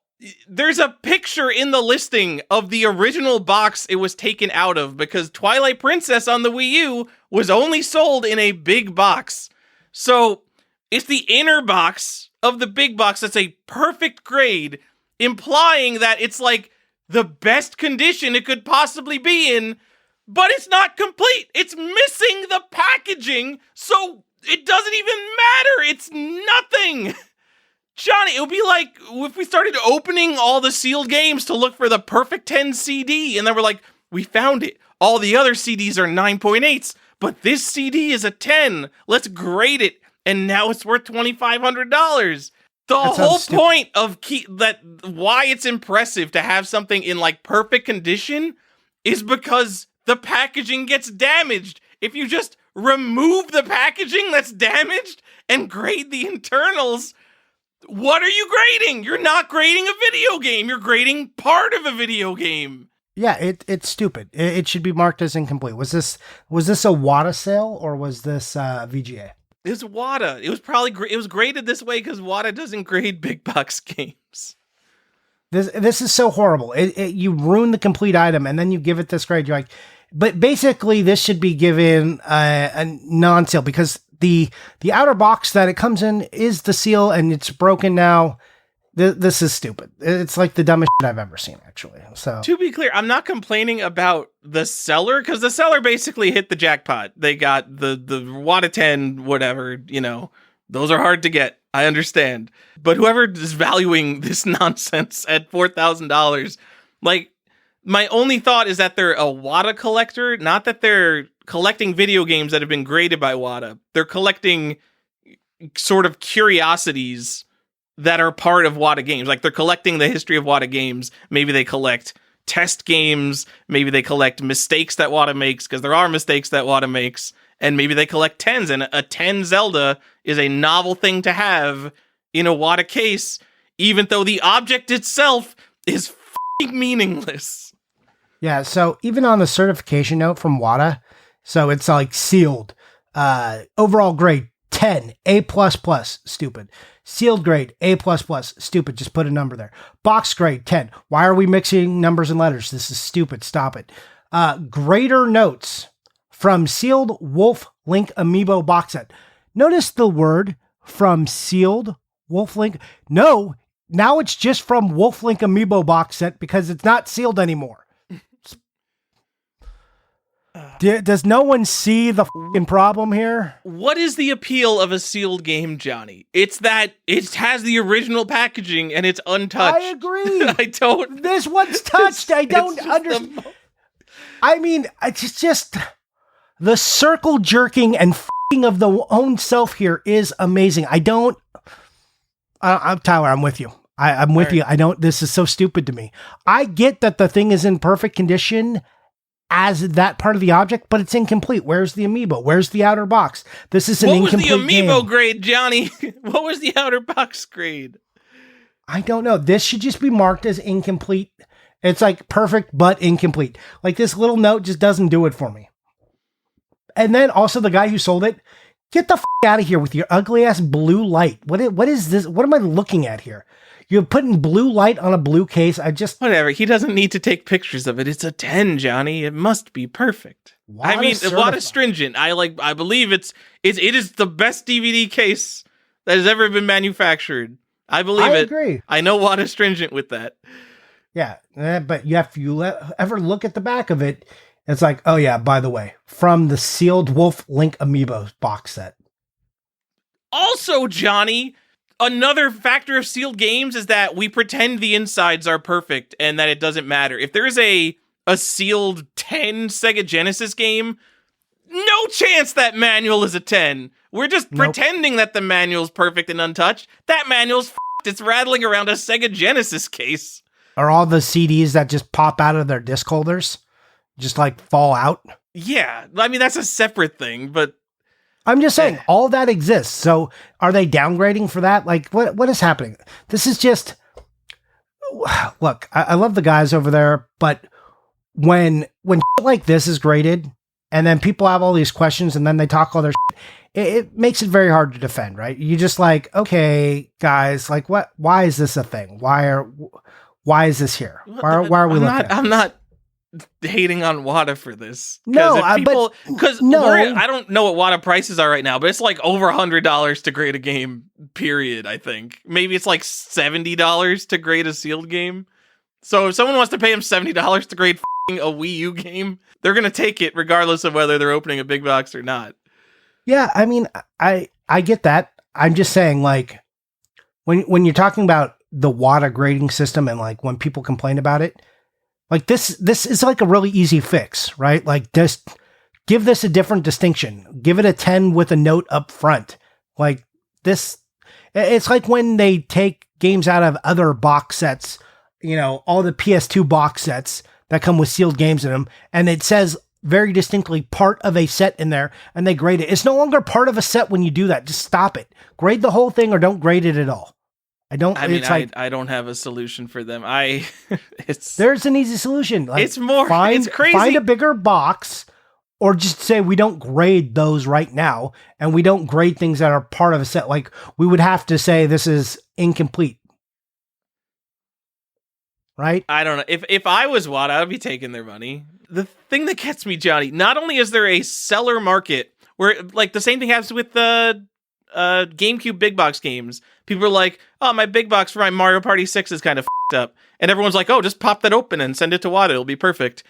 there's a picture in the listing of the original box it was taken out of because Twilight Princess on the Wii U was only sold in a big box. So it's the inner box of the big box that's a perfect grade, implying that it's like the best condition it could possibly be in, but it's not complete. It's missing the packaging, so it doesn't even matter. It's nothing. Johnny, it would be like if we started opening all the sealed games to look for the perfect 10 CD, and then we're like, we found it. All the other CDs are 9.8s, but this CD is a 10. Let's grade it. And now it's worth $2,500. The whole point of why it's impressive to have something in like perfect condition is because the packaging gets damaged. If you just remove the packaging that's damaged and grade the internals, what are you grading? You're not grading a video game. You're grading part of a video game. Yeah, it's stupid. It should be marked as incomplete. Was this a Wata sale or was this VGA? It's Wata. It was it was graded this way because Wata doesn't grade big box games. This is so horrible. You ruin the complete item and then you give it this grade. You're like, but basically this should be given a non-sale because the outer box that it comes in is the seal and it's broken now. This is stupid. It's like the dumbest shit I've ever seen, actually. So to be clear, I'm not complaining about the seller because the seller basically hit the jackpot. They got the Wata 10, whatever, those are hard to get. I understand. But whoever is valuing this nonsense at $4,000, like, my only thought is that they're a Wata collector, not that they're collecting video games that have been graded by Wata. They're collecting sort of curiosities that are part of Wata games. Like, they're collecting the history of Wata games. Maybe they collect test games. Maybe they collect mistakes that Wata makes, because there are mistakes that Wata makes. And maybe they collect 10s, and a 10 Zelda is a novel thing to have in a Wata case, even though the object itself is f***ing meaningless. Yeah, so even on the certification note from Wata, so it's like sealed. Overall grade, 10, A++, stupid. Sealed grade, A++, stupid, just put a number there. Box grade, 10. Why are we mixing numbers and letters? This is stupid, stop it. Grader notes from sealed Wolf Link Amiibo box set. Notice the word from sealed Wolf Link. No, now it's just from Wolf Link Amiibo box set because it's not sealed anymore. Does no one see the f***ing problem here? What is the appeal of a sealed game, Johnny? It's that it has the original packaging and it's untouched. I agree. I don't. This one's touched. I don't understand. I mean, it's just the circle jerking and f***ing of the own self here is amazing. I'm Tyler. I'm with you. I'm with you. This is so stupid to me. I get that the thing is in perfect condition as that part of the object, but it's incomplete. Where's the amiibo? Where's the outer box? This is an incomplete game. What was the amiibo grade, Johnny? What was the outer box grade? I don't know. This should just be marked as incomplete. It's like perfect, but incomplete. Like this little note just doesn't do it for me. And then also the guy who sold it, get the out of here with your ugly ass blue light. What is this? What am I looking at here? You're putting blue light on a blue case. Whatever. He doesn't need to take pictures of it. It's a 10, Johnny. It must be perfect. I mean, Wata Stringent. I believe it is the best DVD case that has ever been manufactured. I believe it. I agree. I know Wata Stringent with that. Yeah, but you ever look at the back of it, it's like, oh yeah, by the way, from the sealed Wolf Link Amiibo box set. Also, Johnny, another factor of sealed games is that we pretend the insides are perfect and that it doesn't matter. If there's a sealed 10 Sega Genesis game, no chance that manual is a 10. We're just pretending that the manual's perfect and untouched. That manual's f***ed. It's rattling around a Sega Genesis case. Are all the CDs that just pop out of their disc holders just like fall out? Yeah, I mean, that's a separate thing, but I'm just saying all that exists. So are they downgrading for that? Like what is happening? This is just, look, I love the guys over there, but when shit like this is graded and then people have all these questions and then they talk all their shit, it makes it very hard to defend, right? You just like, okay, guys, like why is this a thing? Why is this here? Why are we looking at this? I'm not hating on Wata for this. No, I don't know what Wata prices are right now, but it's like over $100 to grade a game, period, I think. Maybe it's like $70 to grade a sealed game. So if someone wants to pay him $70 to grade a Wii U game, they're going to take it regardless of whether they're opening a big box or not. Yeah, I mean, I get that. I'm just saying, like, when you're talking about the Wata grading system and like when people complain about it, like this is like a really easy fix, right? Like just give this a different distinction. Give it a 10 with a note up front. Like this, it's like when they take games out of other box sets, you know, all the PS2 box sets that come with sealed games in them, and it says very distinctly part of a set in there, and they grade it. It's no longer part of a set when you do that. Just stop it. Grade the whole thing or don't grade it at all. I don't have a solution for them. There's an easy solution. Like, it's crazy. Find a bigger box, or just say we don't grade those right now, and we don't grade things that are part of a set. Like we would have to say this is incomplete, right? I don't know. If I was Wata, I would be taking their money. The thing that gets me, Johnny, not only is there a seller market where like the same thing happens with the GameCube big box games. People are like, oh, my big box for my Mario Party 6 is kind of f***ed up. And everyone's like, oh, just pop that open and send it to Wata. It'll be perfect.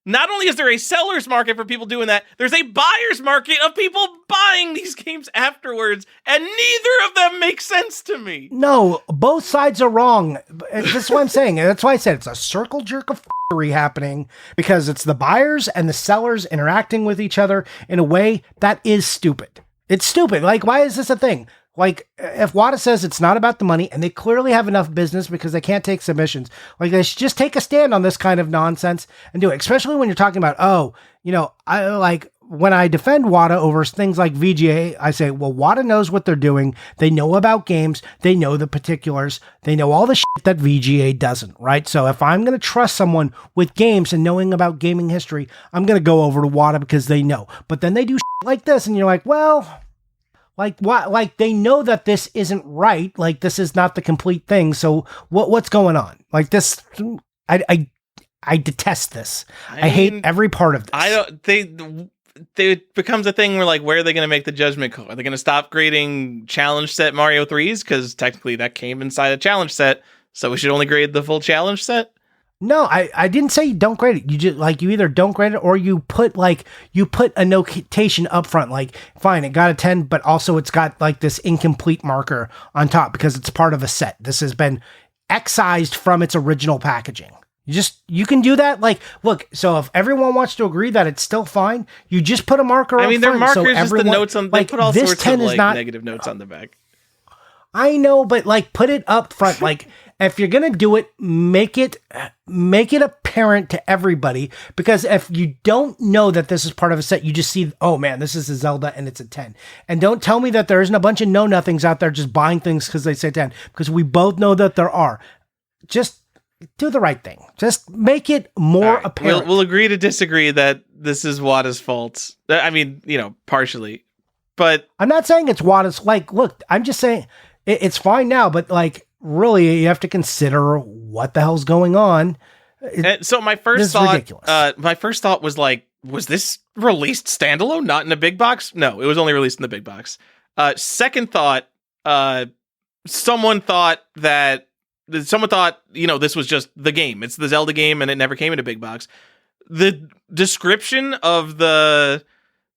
Not only is there a seller's market for people doing that, there's a buyer's market of people buying these games afterwards, and neither of them make sense to me. No, both sides are wrong. That's what I'm saying. That's why I said it's a circle jerk of f***ery happening, because it's the buyers and the sellers interacting with each other in a way that is stupid. It's stupid. Like, why is this a thing? Like, if Wata says it's not about the money, and they clearly have enough business because they can't take submissions, like, they should just take a stand on this kind of nonsense and do it. Especially when you're talking about, oh, you know, I like, when I defend Wata over things like VGA, I say, well, Wata knows what they're doing. They know about games. They know the particulars. They know all the shit that VGA doesn't, right? So if I'm going to trust someone with games and knowing about gaming history, I'm going to go over to Wata because they know. But then they do shit like this, and you're like, well, like, why? Like, they know that this isn't right. Like, this is not the complete thing. So what's going on? Like, this, I detest this. I hate every part of this. It becomes a thing where, like, where are they going to make the judgment call? Are they going to stop grading challenge set Mario 3s? Because technically that came inside a challenge set. So we should only grade the full challenge set? No, I didn't say you don't grade it. You just, like, you either don't grade it or you put a notation up front. Like, fine, it got a 10, but also it's got like this incomplete marker on top because it's part of a set. This has been excised from its original packaging. You can do that. Like, look, so if everyone wants to agree that it's still fine, you just put a marker up front. Their markers so just the notes on, like, they put all sorts of like negative notes on the back. I know, but like, put it up front, like, if you're going to do it, make it apparent to everybody, because if you don't know that this is part of a set, you just see, oh man, this is a Zelda and it's a 10. And don't tell me that there isn't a bunch of know-nothings out there just buying things because they say 10, because we both know that there are. Just do the right thing. Just make it more apparent. We'll agree to disagree that this is Wata's fault. I mean, partially. But I'm not saying it's Wata's. Like, look, I'm just saying it's fine now, but like, really, you have to consider what the hell's going on. So my first thought was like, was this released standalone, not in a big box? No, it was only released in the big box. Second thought, someone thought, this was just the game. It's the Zelda game, and it never came in a big box. The description of the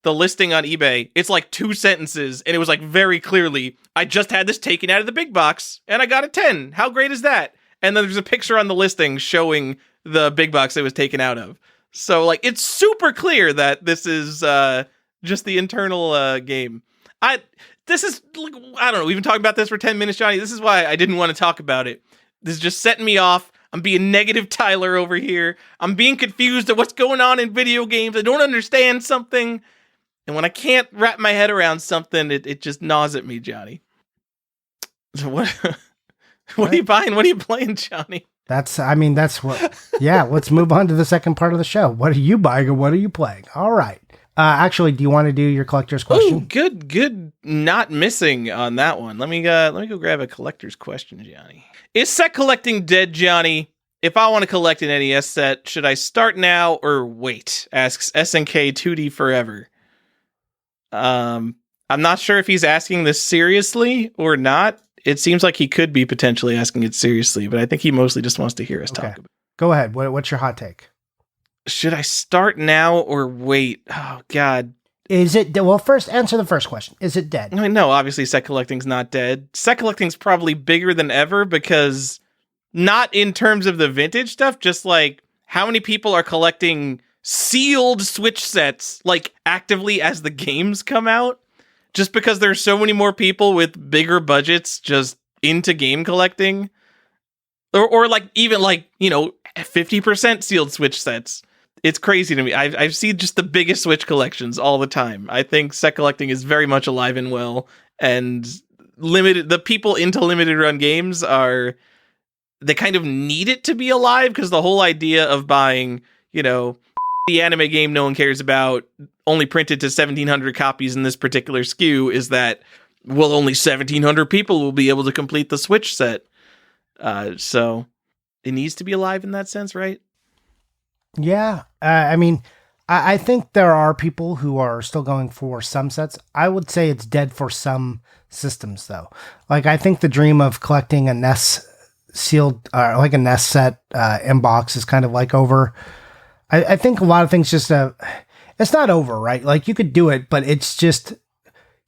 listing on eBay, it's like 2 sentences, and it was like very clearly, I just had this taken out of the big box, and I got a 10. How great is that? And then there's a picture on the listing showing the big box it was taken out of. So like, it's super clear that this is just the internal game. I don't know, we've been talking about this for 10 minutes, Johnny. This is why I didn't want to talk about it. This is just setting me off. I'm being negative Tyler over here. I'm being confused at what's going on in video games. I don't understand something. And when I can't wrap my head around something, it just gnaws at me, Johnny. So what are you buying? What are you playing, Johnny? That's what, yeah, let's move on to the second part of the show. What are you buying and what are you playing? All right. Actually, do you want to do your collector's question? Oh, good. Not missing on that one. Let me go grab a collector's question, Johnny. Is set collecting dead, Johnny? If I want to collect an NES set, should I start now or wait? Asks SNK 2D Forever. I'm not sure if he's asking this seriously or not. It seems like he could be potentially asking it seriously, but I think he mostly just wants to hear us talk about it. Go ahead. What's your hot take? Should I start now or wait? Oh, God. Is it... Well, first, answer the first question. Is it dead? No, obviously set collecting's not dead. Set collecting's probably bigger than ever because not in terms of the vintage stuff, just like how many people are collecting sealed Switch sets, like actively as the games come out, just because there's so many more people with bigger budgets just into game collecting, or like even like 50% sealed Switch sets. It's crazy to me. I've seen just the biggest Switch collections all the time. I think set collecting is very much alive and well, and the people into limited run games they kind of need it to be alive, because the whole idea of buying the anime game no one cares about, only printed to 1,700 copies in this particular SKU, is that, well, only 1,700 people will be able to complete the Switch set. So it needs to be alive in that sense, right? Yeah. I think there are people who are still going for some sets. I would say it's dead for some systems, though. Like, I think the dream of collecting a NES sealed, like a NES set in box is kind of like over. I think a lot of things just, it's not over, right? Like, you could do it, but it's just,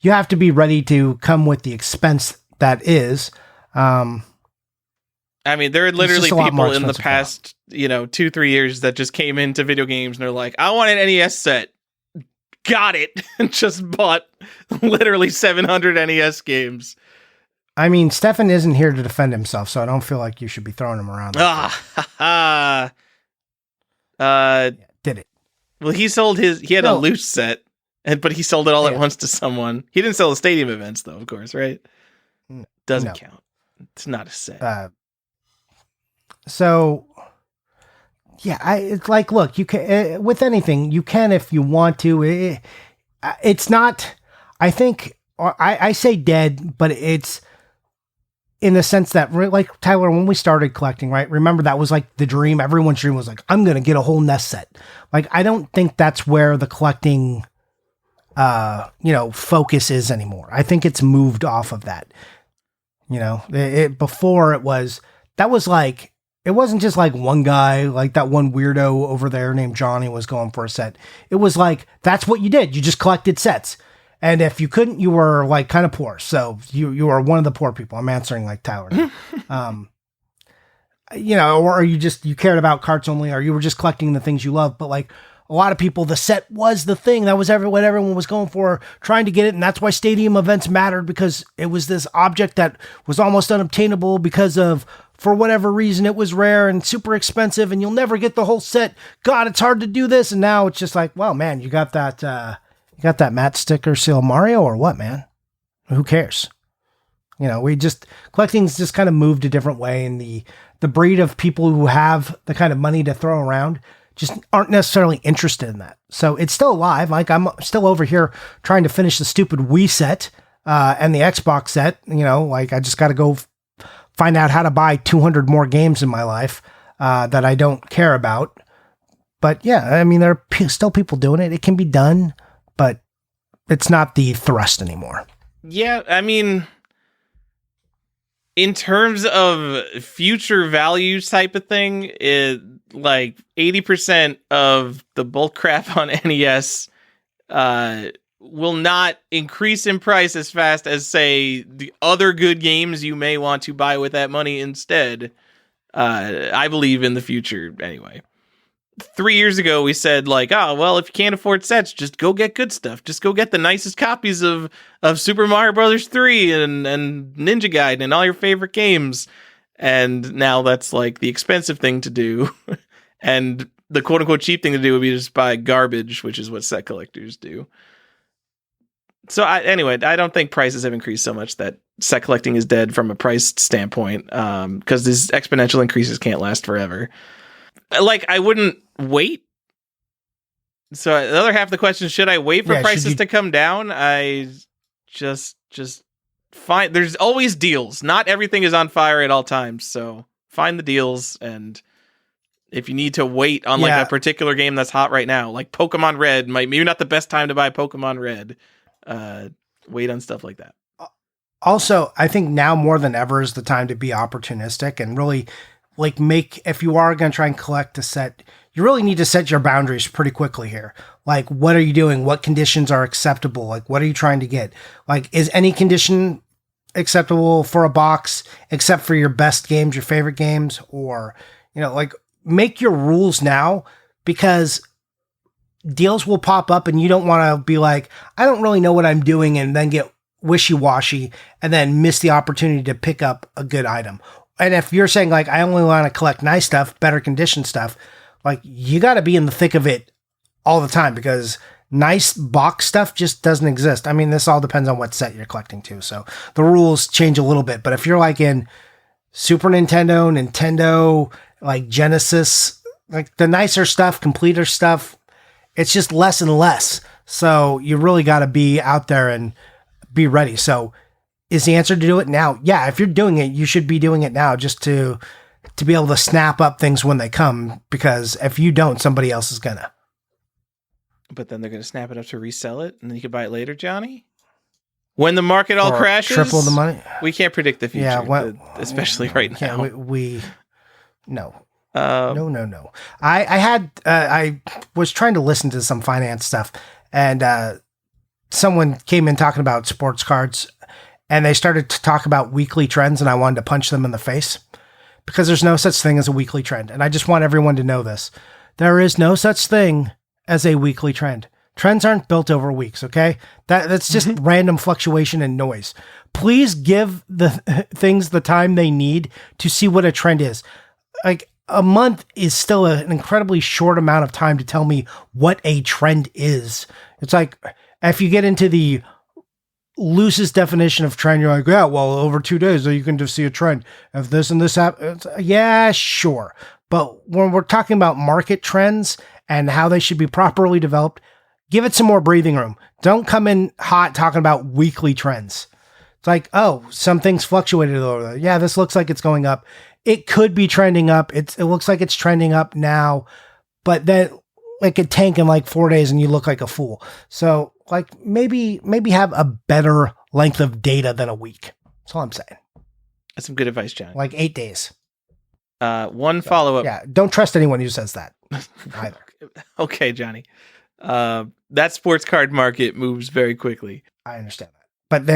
you have to be ready to come with the expense that is. There are literally people in the past, 2-3 years that just came into video games and they're like, I want an NES set. Got it. And just bought literally 700 NES games. Stephan isn't here to defend himself, so I don't feel like you should be throwing him around. Did it? Well, he had a loose set, but he sold it all at once to someone. He didn't sell the stadium events, though, of course, right? Doesn't count. It's not a set. So, yeah, it's like, look, you can, with anything, you can if you want to. It's not, I think, I say dead, but it's in the sense that, like, Tyler, when we started collecting, right? Remember, that was like the dream. Everyone's dream was like, I'm going to get a whole NES set. Like, I don't think that's where the collecting, focus is anymore. I think it's moved off of that. Before it was like, it wasn't just like one guy, like that one weirdo over there named Johnny was going for a set. It was like, that's what you did. You just collected sets. And if you couldn't, you were like kind of poor. So you were one of the poor people. I'm answering like Tyler. Or you cared about carts only, or you were just collecting the things you love. But like a lot of people, the set was the thing. That was what everyone was going for, trying to get it. And that's why stadium events mattered, because it was this object that was almost unobtainable because of for whatever reason it was rare and super expensive and you'll never get the whole set. God, it's hard to do this. And now it's just like, well, man, you got that matchstick or seal Mario or what, man? Who cares? Collecting's just kind of moved a different way, and the breed of people who have the kind of money to throw around just aren't necessarily interested in that. So it's still alive. Like, I'm still over here trying to finish the stupid Wii set and the Xbox set. I just got to go find out how to buy 200 more games in my life that I don't care about. But yeah, I mean, there are still people doing it. It can be done, but it's not the thrust anymore. Yeah, I mean, in terms of future values type of thing, like 80% of the bulk crap on NES will not increase in price as fast as, say, the other good games you may want to buy with that money instead. I believe in the future anyway. 3 years ago, we said, like, oh, well, if you can't afford sets, just go get good stuff. Just go get the nicest copies of Super Mario Brothers 3 and Ninja Gaiden and all your favorite games. And now that's, like, the expensive thing to do. And the quote-unquote cheap thing to do would be just buy garbage, which is what set collectors do. So, anyway, I don't think prices have increased so much that set collecting is dead from a price standpoint, because these exponential increases can't last forever. Like, I wouldn't wait. So the other half of the question is, should I wait for prices to come down? I just find there's always deals. Not everything is on fire at all times. So find the deals. And if you need to wait on like a particular game that's hot right now, like Pokemon Red, maybe not the best time to buy Pokemon Red. Wait on stuff like that. Also, I think now more than ever is the time to be opportunistic and really if you are going to try and collect a set, you really need to set your boundaries pretty quickly here. Like, what are you doing? What conditions are acceptable? Like, what are you trying to get? Like, is any condition acceptable for a box except for your best games, your favorite games? Or, make your rules now, because deals will pop up and you don't want to be like, I don't really know what I'm doing, and then get wishy-washy and then miss the opportunity to pick up a good item. And if you're saying, like, I only want to collect nice stuff, better condition stuff, like, you got to be in the thick of it all the time, because nice box stuff just doesn't exist. I mean, this all depends on what set you're collecting too. So the rules change a little bit. But if you're like in Super Nintendo, like Genesis, like the nicer stuff, completer stuff, it's just less and less. So you really got to be out there and be ready. So is the answer to do it now? Yeah, if you're doing it, you should be doing it now, just to be able to snap up things when they come, because if you don't, somebody else is gonna. But then they're gonna snap it up to resell it, and then you can buy it later, Johnny? When the market all crashes? Triple the money? We can't predict the future, especially right now. No. No. I was trying to listen to some finance stuff, and someone came in talking about sports cards, and they started to talk about weekly trends, and I wanted to punch them in the face, because there's no such thing as a weekly trend. And I just want everyone to know this. There is no such thing as a weekly trend. Trends aren't built over weeks, okay? That's just random fluctuation and noise. Please give the things the time they need to see what a trend is. Like, a month is still an incredibly short amount of time to tell me what a trend is. It's like, if you get into the loosest definition of trend, you're like, yeah, well, over 2 days, you can just see a trend. If this and this happens, yeah, sure. But when we're talking about market trends and how they should be properly developed, give it some more breathing room. Don't come in hot talking about weekly trends. It's like, oh, some things fluctuated over there. Yeah, this looks like it's going up. It could be trending up. It looks like it's trending up now, but then it could tank in like 4 days and you look like a fool. So, like, maybe have a better length of data than a week. That's all I'm saying. That's some good advice, Johnny. Like 8 days. One follow-up. Yeah, don't trust anyone who says that either. Okay, Johnny. That sports card market moves very quickly. I understand that. But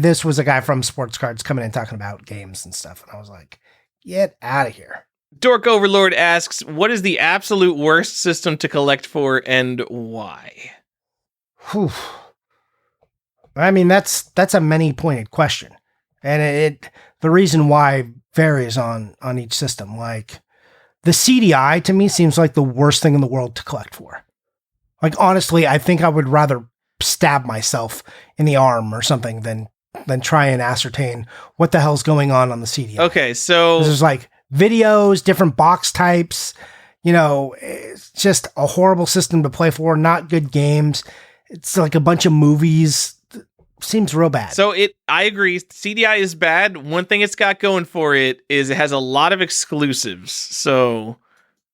this was a guy from Sports Cards coming in talking about games and stuff. And I was like, get out of here. Dork Overlord asks, what is the absolute worst system to collect for and why? Whew. I mean, that's a many-pointed question. And the reason why varies on each system. Like the CDI to me seems like the worst thing in the world to collect for. Like honestly, I think I would rather stab myself in the arm or something than try and ascertain what the hell's going on the CDI. Okay, so there's like videos, different box types. It's just a horrible system to play for. Not good games. It's like a bunch of movies. Seems real bad. So I agree. CDI is bad. One thing it's got going for it is it has a lot of exclusives. So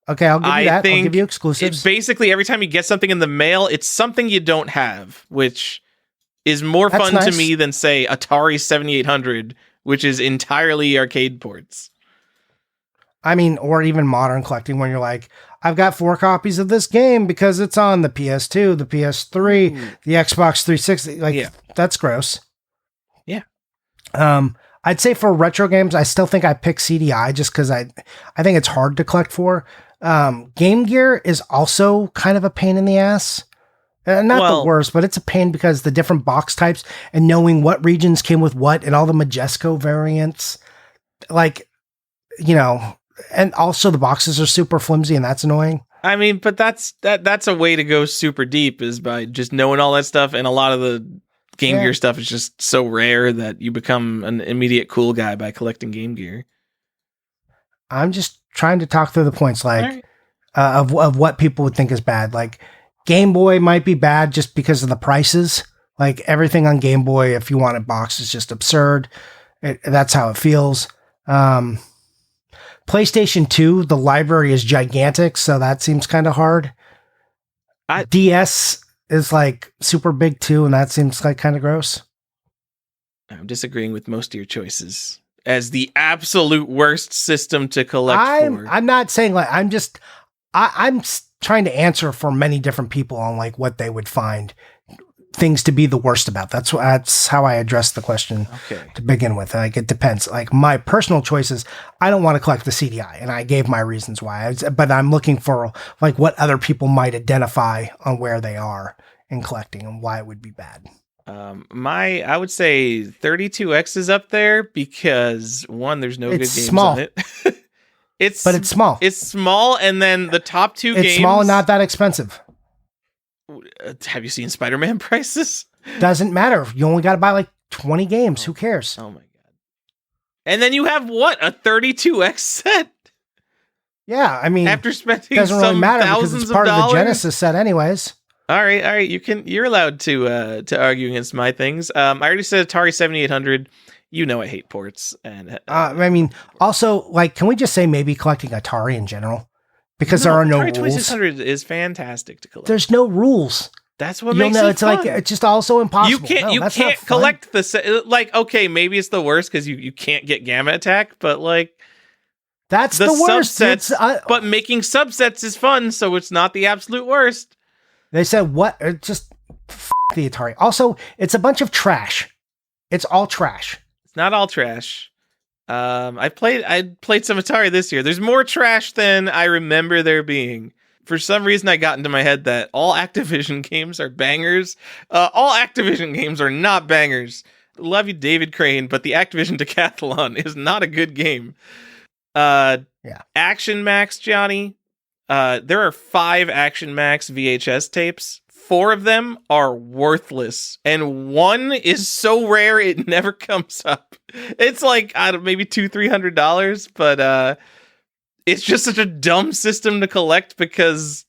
okay, I'll give you that. I'll give you exclusives. Basically, every time you get something in the mail, it's something you don't have, which is more fun to me than, say, Atari 7800, which is entirely arcade ports. I mean, or even modern collecting when you're like, I've got 4 copies of this game because it's on the PS2, the PS3, the Xbox 360. Like, that's gross. Yeah. I'd say for retro games, I still think I pick CDI just because I think it's hard to collect for. Game Gear is also kind of a pain in the ass. Not the worst, but it's a pain because the different box types and knowing what regions came with what and all the Majesco variants. Like, and also the boxes are super flimsy and that's annoying. I mean, but that's a way to go super deep is by just knowing all that stuff. And a lot of the Game Gear stuff is just so rare that you become an immediate cool guy by collecting Game Gear. I'm just trying to talk through the points, like of what people would think is bad. Like Game Boy might be bad just because of the prices. Like everything on Game Boy, if you want a box, is just absurd. That's how it feels. PlayStation 2, the library is gigantic, so that seems kind of hard. DS is like super big too, and that seems like kind of gross. I'm disagreeing with most of your choices as the absolute worst system to collect for. I'm not saying like I'm trying to answer for many different people on like what they would find things to be the worst about. That's how I address the question to begin with. Like it depends. Like my personal choices, I don't want to collect the CDI, and I gave my reasons why. But I'm looking for like what other people might identify on where they are in collecting and why it would be bad. I would say 32X is up there because one, there's no good games small. on it. But it's small. It's small, and then the top two games. It's small and not that expensive. Have you seen Spider-Man prices? Doesn't matter. You only got to buy like 20 games. Who cares? Oh my god! And then you have what, a 32X set? Yeah, I mean, after spending doesn't really matter because it's part of the Genesis set, anyways. All right. You're allowed to argue against my things. I already said Atari 7800. I hate ports, and I mean, also, like, can we just say maybe collecting Atari in general? Because there are no Atari rules. 2600 is fantastic to collect. There's no rules. That's what makes it it's fun. Like it's just also impossible. You can't collect the set. Like, okay, maybe it's the worst because you can't get Gamma Attack, but like that's the worst. Subsets, but making subsets is fun, so it's not the absolute worst. They said what? Just the Atari. Also, it's a bunch of trash. It's all trash. It's not all trash. I played some Atari this year. There's more trash than I remember there being. For some reason, I got into my head that all Activision games are bangers. All Activision games are not bangers. Love you, David Crane, but the Activision Decathlon is not a good game. Action Max, Johnny. There are 5 Action Max VHS tapes. 4 of them are worthless, and 1 is so rare it never comes up. It's like maybe $200-$300, but it's just such a dumb system to collect because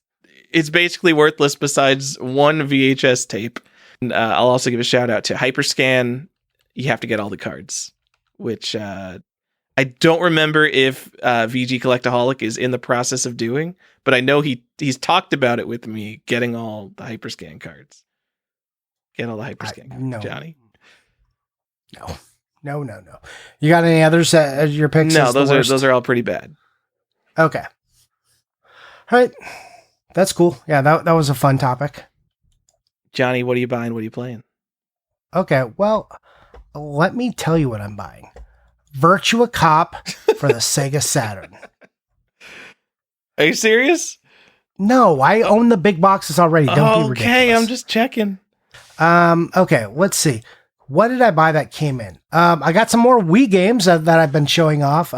it's basically worthless besides 1 VHS tape. And I'll also give a shout out to Hyperscan. You have to get all the cards, which I don't remember if VG Collectaholic is in the process of doing, but I know he's talked about it with me, getting all the Hyperscan cards. Get all the Hyperscan cards, Johnny. No. You got any others as your picks? No, those are all pretty bad. Okay. All right. That's cool. Yeah, that was a fun topic. Johnny, what are you buying? What are you playing? Okay, well, let me tell you what I'm buying. Virtua Cop for the Sega Saturn. Are you serious? No, I own the big boxes already. Don't be ridiculous. Okay, I'm just checking. Okay, let's see. what did I buy that came in? I got some more Wii games that I've been showing off.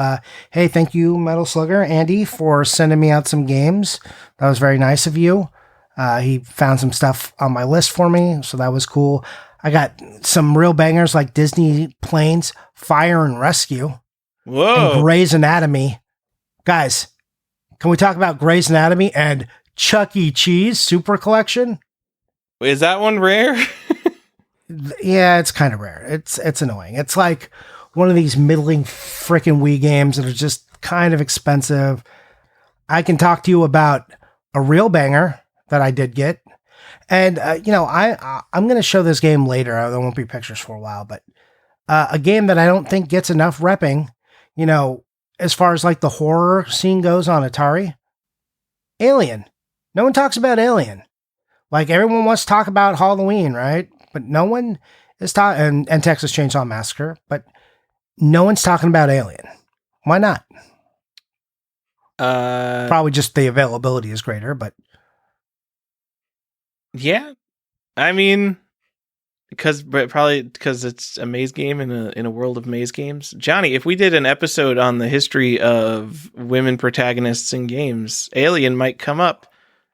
Hey, thank you, Metal Slugger, Andy, for sending me out some games. That was very nice of you. He found some stuff on my list for me, so that was cool. I got some real bangers like Disney Planes, Fire and Rescue, Whoa, and Grey's Anatomy. Guys, can we talk about Grey's Anatomy and Chuck E. Cheese Super Collection? is that one rare? Yeah, it's kind of rare. It's annoying. It's like one of these middling freaking Wii games that are just kind of expensive. I can talk to you about a real banger that I did get. And, I'm going to show this game later. There won't be pictures for a while, but a game that I don't think gets enough repping, as far as like the horror scene goes on Atari. Alien. No one talks about Alien. Like everyone wants to talk about Halloween, right? But no one is talking, and Texas Chainsaw Massacre, but no one's talking about Alien. Why not? Probably just the availability is greater, but. Yeah, I mean, probably because it's a maze game in a world of maze games. Johnny, if we did an episode on the history of women protagonists in games, Alien might come up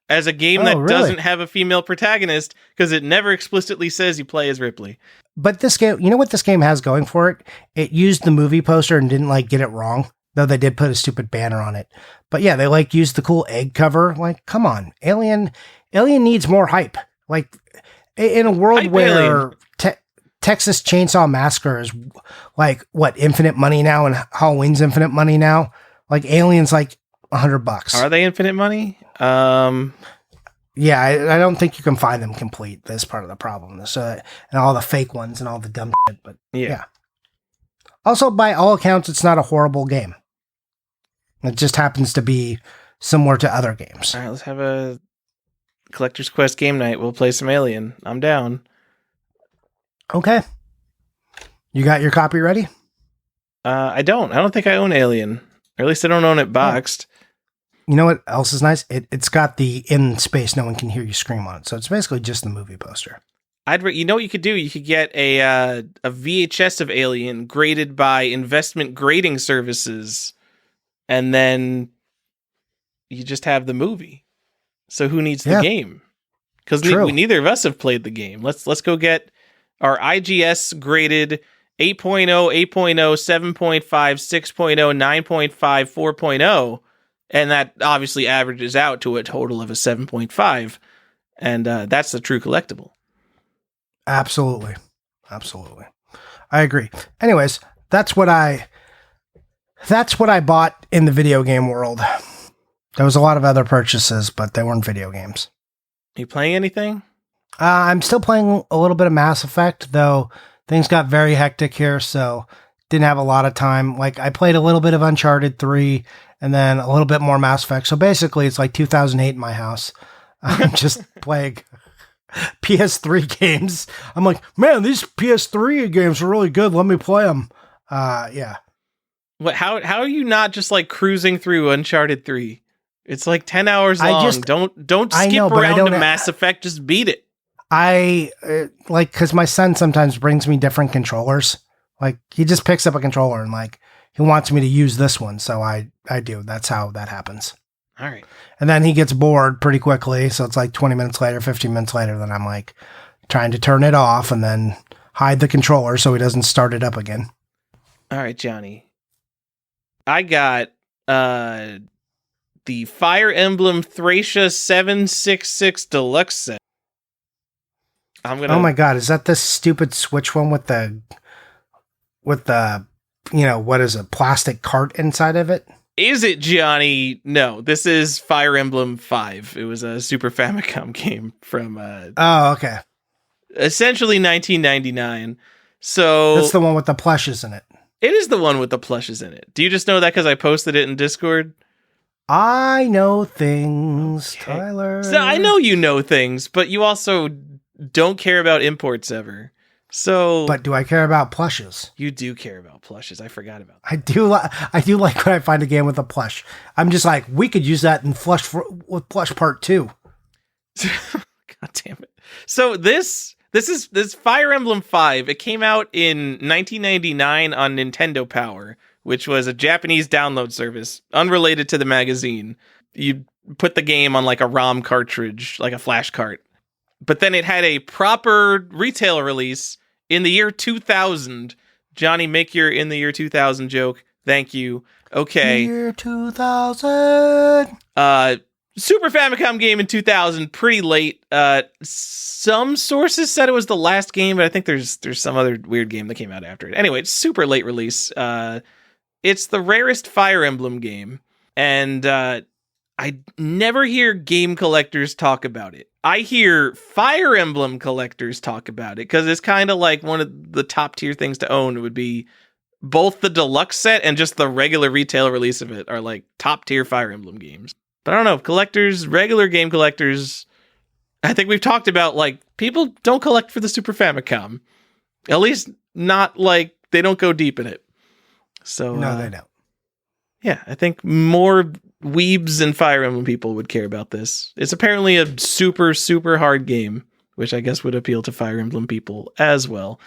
as a game that really doesn't have a female protagonist because it never explicitly says you play as Ripley. But this game, you know what this game has going for it? It used the movie poster and didn't get it wrong, though they did put a stupid banner on it. But yeah, they used the cool egg cover. Come on, Alien needs more hype. In a world Hype where Texas Chainsaw Massacre is infinite money now, and Halloween's infinite money now. Alien's $100. Are they infinite money? Yeah, I don't think you can find them complete. That's part of the problem. So, and all the fake ones and all the dumb shit. But yeah. Also, by all accounts, it's not a horrible game. It just happens to be similar to other games. All right, let's have a Collector's Quest game night. We'll play some Alien. I'm down. Okay. You got your copy ready? I don't. I don't think I own Alien. Or at least I don't own it boxed. You know what else is nice? It's got the in space, no one can hear you scream on it. So it's basically just the movie poster. You know what you could do? You could get a VHS of Alien graded by investment grading services, and then you just have the movie. So who needs the game? Because neither of us have played the game. Let's go get our IGS graded 8.0, 8.0, 7.5, 6.0, 9.5, 4.0. And that obviously averages out to a total of a 7.5. And that's the true collectible. Absolutely. I agree. Anyways, that's what I bought in the video game world. There was a lot of other purchases, but they weren't video games. Are you playing anything? I'm still playing a little bit of Mass Effect, though things got very hectic here, so didn't have a lot of time. I played a little bit of Uncharted 3 and then a little bit more Mass Effect. So basically, it's 2008 in my house. I'm just playing PS3 games. I'm like, man, these PS3 games are really good. Let me play them. Yeah. What? How are you not just cruising through Uncharted 3? It's 10 hours long. Don't skip around to Mass Effect. Just beat it. Because my son sometimes brings me different controllers. He just picks up a controller and he wants me to use this one. So I do. That's how that happens. All right. And then he gets bored pretty quickly. So it's 20 minutes later, 15 minutes later, then I'm trying to turn it off and then hide the controller so he doesn't start it up again. All right, Johnny. I got the Fire Emblem Thracia 766 Deluxe set. Oh my god, is that this stupid Switch one with the what is a plastic cart inside of it? Is it, Johnny? No, this is Fire Emblem 5. It was a Super Famicom game from oh, okay. Essentially 1999. So that's the one with the plushes in it. It is the one with the plushes in it. Do you just know that because I posted it in Discord? I know things, okay. Tyler. So I know you know things, but you also don't care about imports ever. So, but do I care about plushes? You do care about plushes. I forgot about that. I do like when I find a game with a plush. I'm just we could use that in with Plush Part 2. God damn it. So this This Fire Emblem 5. It came out in 1999 on Nintendo Power, which was a Japanese download service unrelated to the magazine. You put the game on like a ROM cartridge, like a flash cart. But then it had a proper retail release in the year 2000. Johnny, make your in the year 2000 joke. Thank you. Okay. Year 2000. Super Famicom game in 2000, pretty late. Some sources said it was the last game, but I think there's some other weird game that came out after it. Anyway, it's super late release. It's the rarest Fire Emblem game, and I never hear game collectors talk about it. I hear Fire Emblem collectors talk about it, because it's kind of like one of the top tier things to own. It would be both the deluxe set and just the regular retail release of it are like top tier Fire Emblem games. But I don't know, collectors, regular game collectors, I think we've talked about, like, people don't collect for the Super Famicom. At least not, like, they don't go deep in it. So No, they don't. Yeah, I think more weebs and Fire Emblem people would care about this. It's apparently a super, super hard game, which I guess would appeal to Fire Emblem people as well.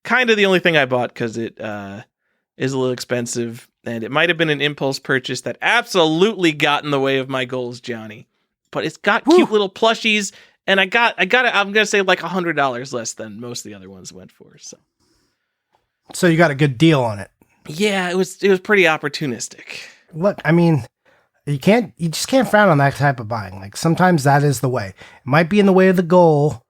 Kind of the only thing I bought because it is a little expensive, and it might have been an impulse purchase that absolutely got in the way of my goals, Johnny. But it's got cute little plushies, and I'm gonna say like $100 less than most of the other ones went for. So you got a good deal on it. Yeah, it was pretty opportunistic. Look, I mean, you just can't frown on that type of buying. Like, sometimes that is the way. It might be in the way of the goal,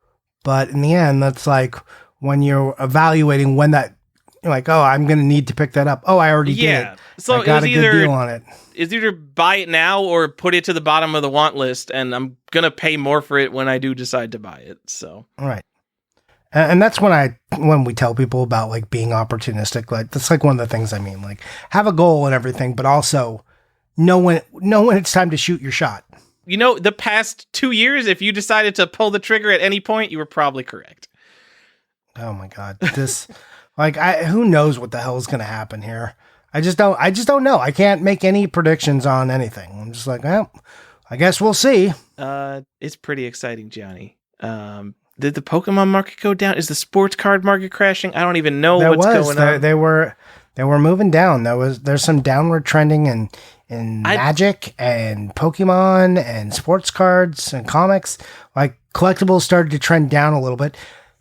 but in the end, that's like when you're evaluating when that, you're like, oh, I'm going to need to pick that up. Oh, I already did. So I got a good deal on it. It's either buy it now or put it to the bottom of the want list, and I'm going to pay more for it when I do decide to buy it. So, right. And that's when we tell people about like being opportunistic, like that's like one of the things I mean, like have a goal and everything, but also know when it's time to shoot your shot. You know, the past 2 years, if you decided to pull the trigger at any point, you were probably correct. Oh my God. This, like, who knows what the hell is going to happen here? I just don't know. I can't make any predictions on anything. I'm just like, well, I guess we'll see. It's pretty exciting, Johnny. Did the Pokemon market go down? Is the sports card market crashing? I don't even know what's going on. They were moving down. There's some downward trending in Magic and Pokemon and sports cards and comics. Like, collectibles started to trend down a little bit.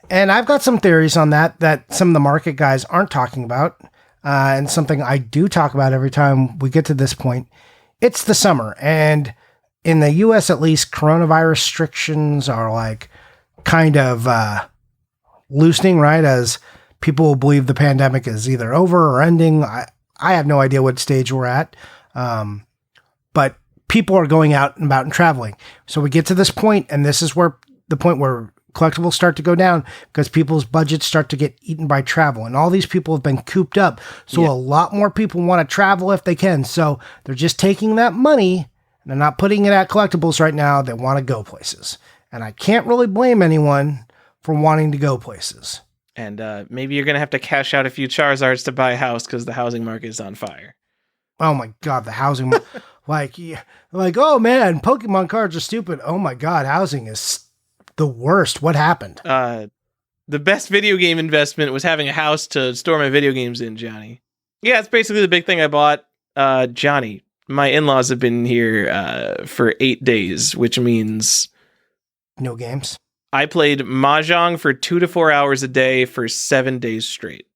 And I've got some theories on that some of the market guys aren't talking about. And something I do talk about every time we get to this point. It's the summer. And in the US, at least, coronavirus restrictions are like kind of loosening, right? As people believe the pandemic is either over or ending. I have no idea what stage we're at. But people are going out and about and traveling. So we get to this point, and this is where the point where collectibles start to go down because people's budgets start to get eaten by travel. And all these people have been cooped up. So a lot more people want to travel if they can. So they're just taking that money and they're not putting it at collectibles right now. They want to go places. And I can't really blame anyone for wanting to go places. And maybe you're going to have to cash out a few Charizards to buy a house because the housing market is on fire. Oh my God, the housing, like, oh man, Pokemon cards are stupid. Oh my God, housing is the worst. What happened? The best video game investment was having a house to store my video games in, Johnny. Yeah, it's basically the big thing I bought. Johnny, my in-laws have been here for 8 days, which means no games. I played Mahjong for 2 to 4 hours a day for 7 days straight.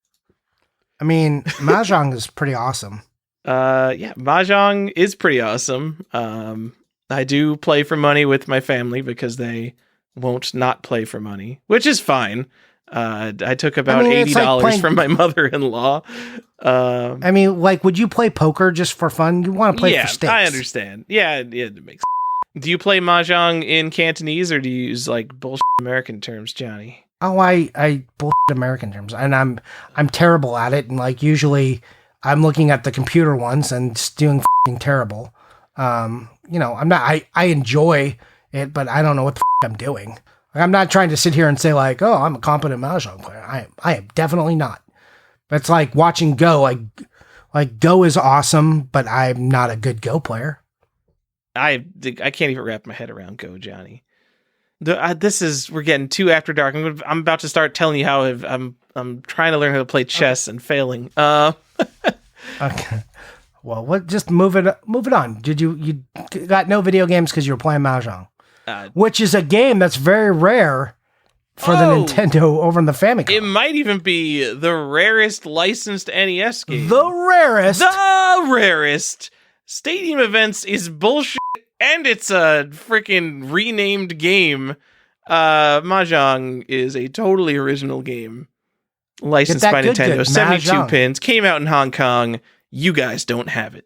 I mean, Mahjong is pretty awesome. Yeah, Mahjong is pretty awesome. I do play for money with my family because they won't not play for money, which is fine. I took about $80 from my mother-in-law. I mean, like, would you play poker just for fun? You want to play for stakes. I understand. Yeah, it makes sense. Do you play Mahjong in Cantonese or do you use like bullshit American terms, Johnny? Oh, I bullshit American terms, and I'm terrible at it. And like usually, I'm looking at the computer ones and it's doing f***ing terrible. You know, I'm not. I enjoy it, but I don't know what the f*** I'm doing. I'm not trying to sit here and say like, oh, I'm a competent Mahjong player. I am definitely not. That's like watching Go. Like Go is awesome, but I'm not a good Go player. I can't even wrap my head around Go, Johnny. We're getting too after dark. I'm about to start telling you how I'm trying to learn how to play chess and failing. Okay. Well, just move it on. Did you got no video games because you were playing Mahjong, which is a game that's very rare for the Nintendo over in the Famicom. It might even be the rarest licensed NES game. The rarest. Stadium Events is bullshit, and it's a freaking renamed game. Mahjong is a totally original game, licensed by Nintendo. 72 Mahjong. pins, came out in Hong Kong. You guys don't have it.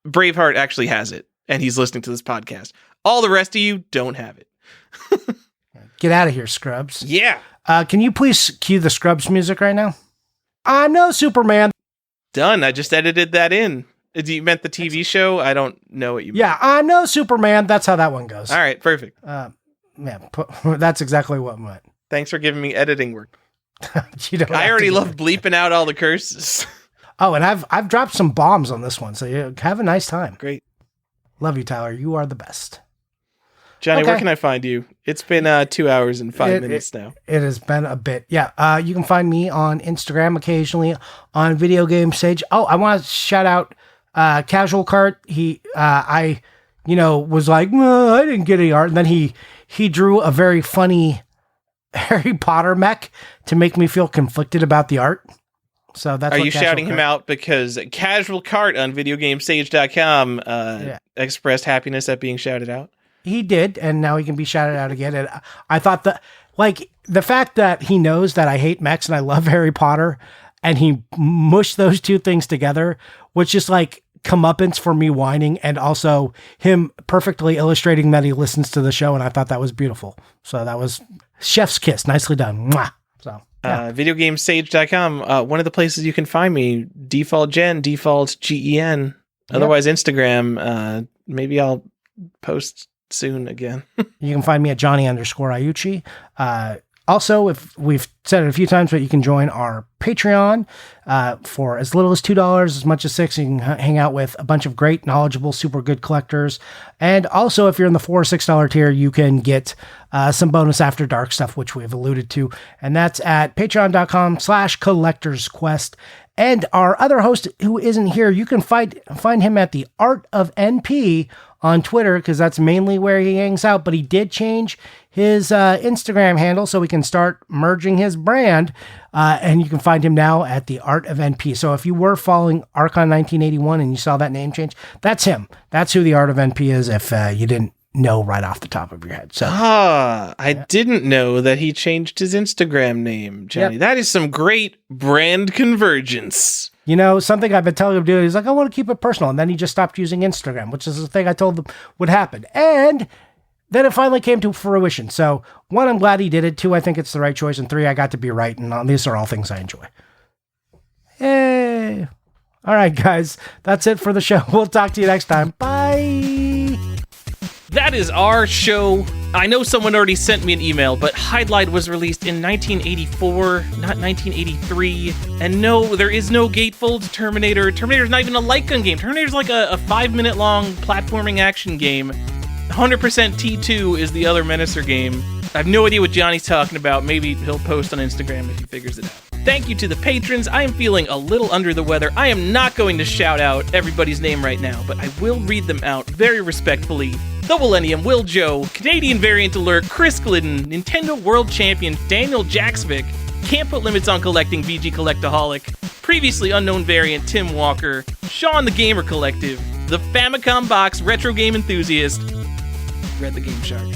Braveheart actually has it, and he's listening to this podcast. All the rest of you don't have it. Get out of here, Scrubs. Yeah. Can you please cue the Scrubs music right now? I'm no Superman. Done. I just edited that in. You meant the TV show? I don't know what you meant. Yeah, I'm no Superman. That's how that one goes. All right, perfect. That's exactly what I meant. Thanks for giving me editing work. I already love bleeping out all the curses. Oh, and I've dropped some bombs on this one, so you have a nice time. Great. Love you, Tyler. You are the best. Johnny, Where can I find you? It's been 2 hours and 5 minutes now. It has been a bit. Yeah. You can find me on Instagram occasionally, on Video Game Sage. Oh, I want to shout out Casual Cart. I was like, I didn't get any art. And then he drew a very funny Harry Potter mech to make me feel conflicted about the art. So that's. Are you shouting him out because Casual Cart on videogamesage.com expressed happiness at being shouted out? He did, and now he can be shouted out again. And I thought that, the fact that he knows that I hate mechs and I love Harry Potter, and he mushed those two things together, was just comeuppance for me whining, and also him perfectly illustrating that he listens to the show, and I thought that was beautiful. So that was chef's kiss. Nicely done. Mwah. So, yeah. Videogamesage.com, one of the places you can find me, default Gen, default GEN, otherwise Instagram. Maybe I'll post soon again. You can find me at Johnny_Iucci. Also, if we've said it a few times, but you can join our Patreon for as little as $2, as much as $6. You can hang out with a bunch of great, knowledgeable, super good collectors. And also, if you're in the $4 or $6 tier, you can get some bonus After Dark stuff, which we've alluded to. And that's at patreon.com/collectorsquest. And our other host who isn't here, you can find him at the Art of NP on Twitter, because that's mainly where he hangs out. But he did change his Instagram handle so we can start merging his brand. And you can find him now at the Art of NP. So if you were following Archon 1981 and you saw that name change, that's him. That's who the Art of NP is, if you didn't know right off the top of your head. So I didn't know that he changed his Instagram name, Johnny. Yep. That is some great brand convergence. Something I've been telling him to do, he's like, I want to keep it personal. And then he just stopped using Instagram, which is the thing I told him would happen. And then it finally came to fruition. So 1, I'm glad he did it. 2, I think it's the right choice. And 3, I got to be right. And these are all things I enjoy. Hey. All right, guys. That's it for the show. We'll talk to you next time. Bye. That is our show. I know someone already sent me an email, but Hydlide was released in 1984, not 1983. And no, there is no gatefold Terminator. Terminator's not even a light gun game. Terminator's like a 5-minute long platforming action game. 100% T2 is the other Menacer game. I have no idea what Johnny's talking about. Maybe he'll post on Instagram if he figures it out. Thank you to the patrons. I am feeling a little under the weather. I am not going to shout out everybody's name right now, but I will read them out very respectfully. The Millennium, Will Joe, Canadian Variant Alert, Chris Glidden, Nintendo World Champion, Daniel Jacksvik, Can't Put Limits on Collecting, VG Collectaholic, Previously Unknown Variant, Tim Walker, Sean the Gamer Collective, The Famicom Box, Retro Game Enthusiast, Read the Game Shark,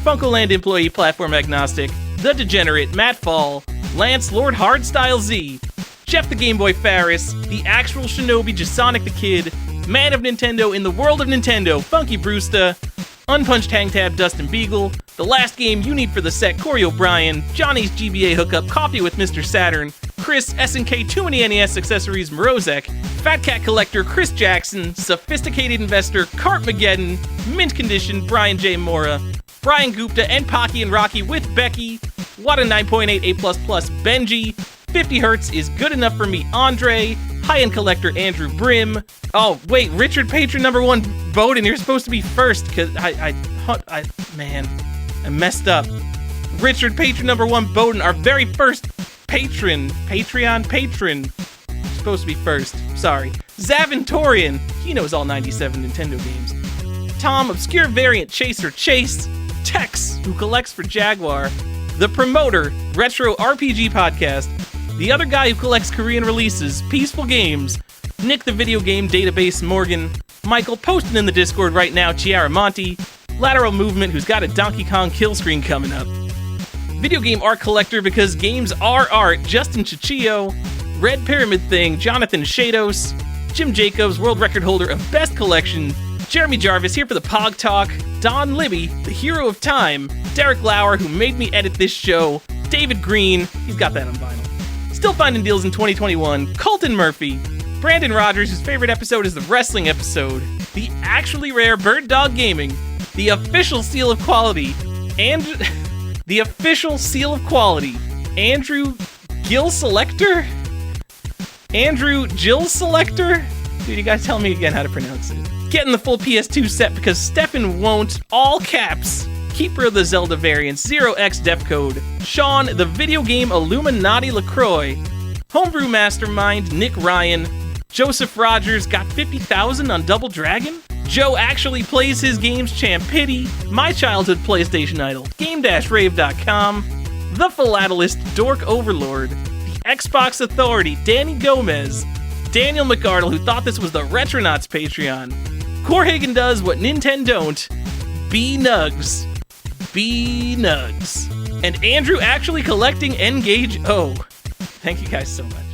Funkoland Employee, Platform Agnostic, The Degenerate, Matt Fall, Lance Lord Hardstyle Z, Jeff the Game Boy Farris, The Actual Shinobi, Jasonic the Kid, Man of Nintendo in the World of Nintendo, Funky Brewster, Unpunched Hang Tab, Dustin Beagle, The Last Game You Need for the Set, Corey O'Brien, Johnny's GBA Hookup, Coffee with Mr. Saturn, Chris, SNK Too Many NES Accessories, Morozek, Fat Cat Collector, Chris Jackson, Sophisticated Investor, Cartmageddon, Mint Condition, Brian J. Mora, Brian Gupta, and Pocky and Rocky with Becky, Wata 9.8 A++, Benji, 50 Hertz is good enough for me, Andre, High-End Collector Andrew Brim. Oh, wait, Richard Patron #1 voting. You're supposed to be first, because man. I messed up. Richard, patron number 1, Bowden, our very first patron. Supposed to be first. Sorry. Zaventorian. He knows all 97 Nintendo games. Tom, obscure variant chaser Chase. Tex, who collects for Jaguar. The Promoter, Retro RPG Podcast. The other guy who collects Korean releases, Peaceful Games. Nick, the video game database Morgan. Michael, posting in the Discord right now, Chiaramonte. Lateral Movement, who's got a Donkey Kong kill screen coming up. Video game art collector because games are art, Justin Chichillo. Red Pyramid Thing, Jonathan Shados. Jim Jacobs, world record holder of Best Collection. Jeremy Jarvis, here for the Pog Talk. Don Libby, the hero of time. Derek Lauer, who made me edit this show. David Green, he's got that on vinyl. Still finding deals in 2021. Colton Murphy. Brandon Rogers, whose favorite episode is the wrestling episode. The actually rare Bird Dog Gaming. The official seal of quality. And the official seal of quality. Andrew Gill Selector? Andrew Jill Selector? Dude, you guys tell me again how to pronounce it. Getting the full PS2 set because Stephan won't. All caps. Keeper of the Zelda variants, 0x Defcode. Sean, the video game Illuminati LaCroix. Homebrew Mastermind, Nick Ryan. Joseph Rogers got 50,000 on Double Dragon. Joe actually plays his games, Champ Pity. My childhood PlayStation idol, Game-Rave.com. The Philatelist, Dork Overlord. The Xbox Authority, Danny Gomez. Daniel McArdle, who thought this was the Retronauts Patreon. Corhagen does what Nintendo don't. B-Nugs. B-Nugs. And Andrew actually collecting N-Gage O. Thank you guys so much.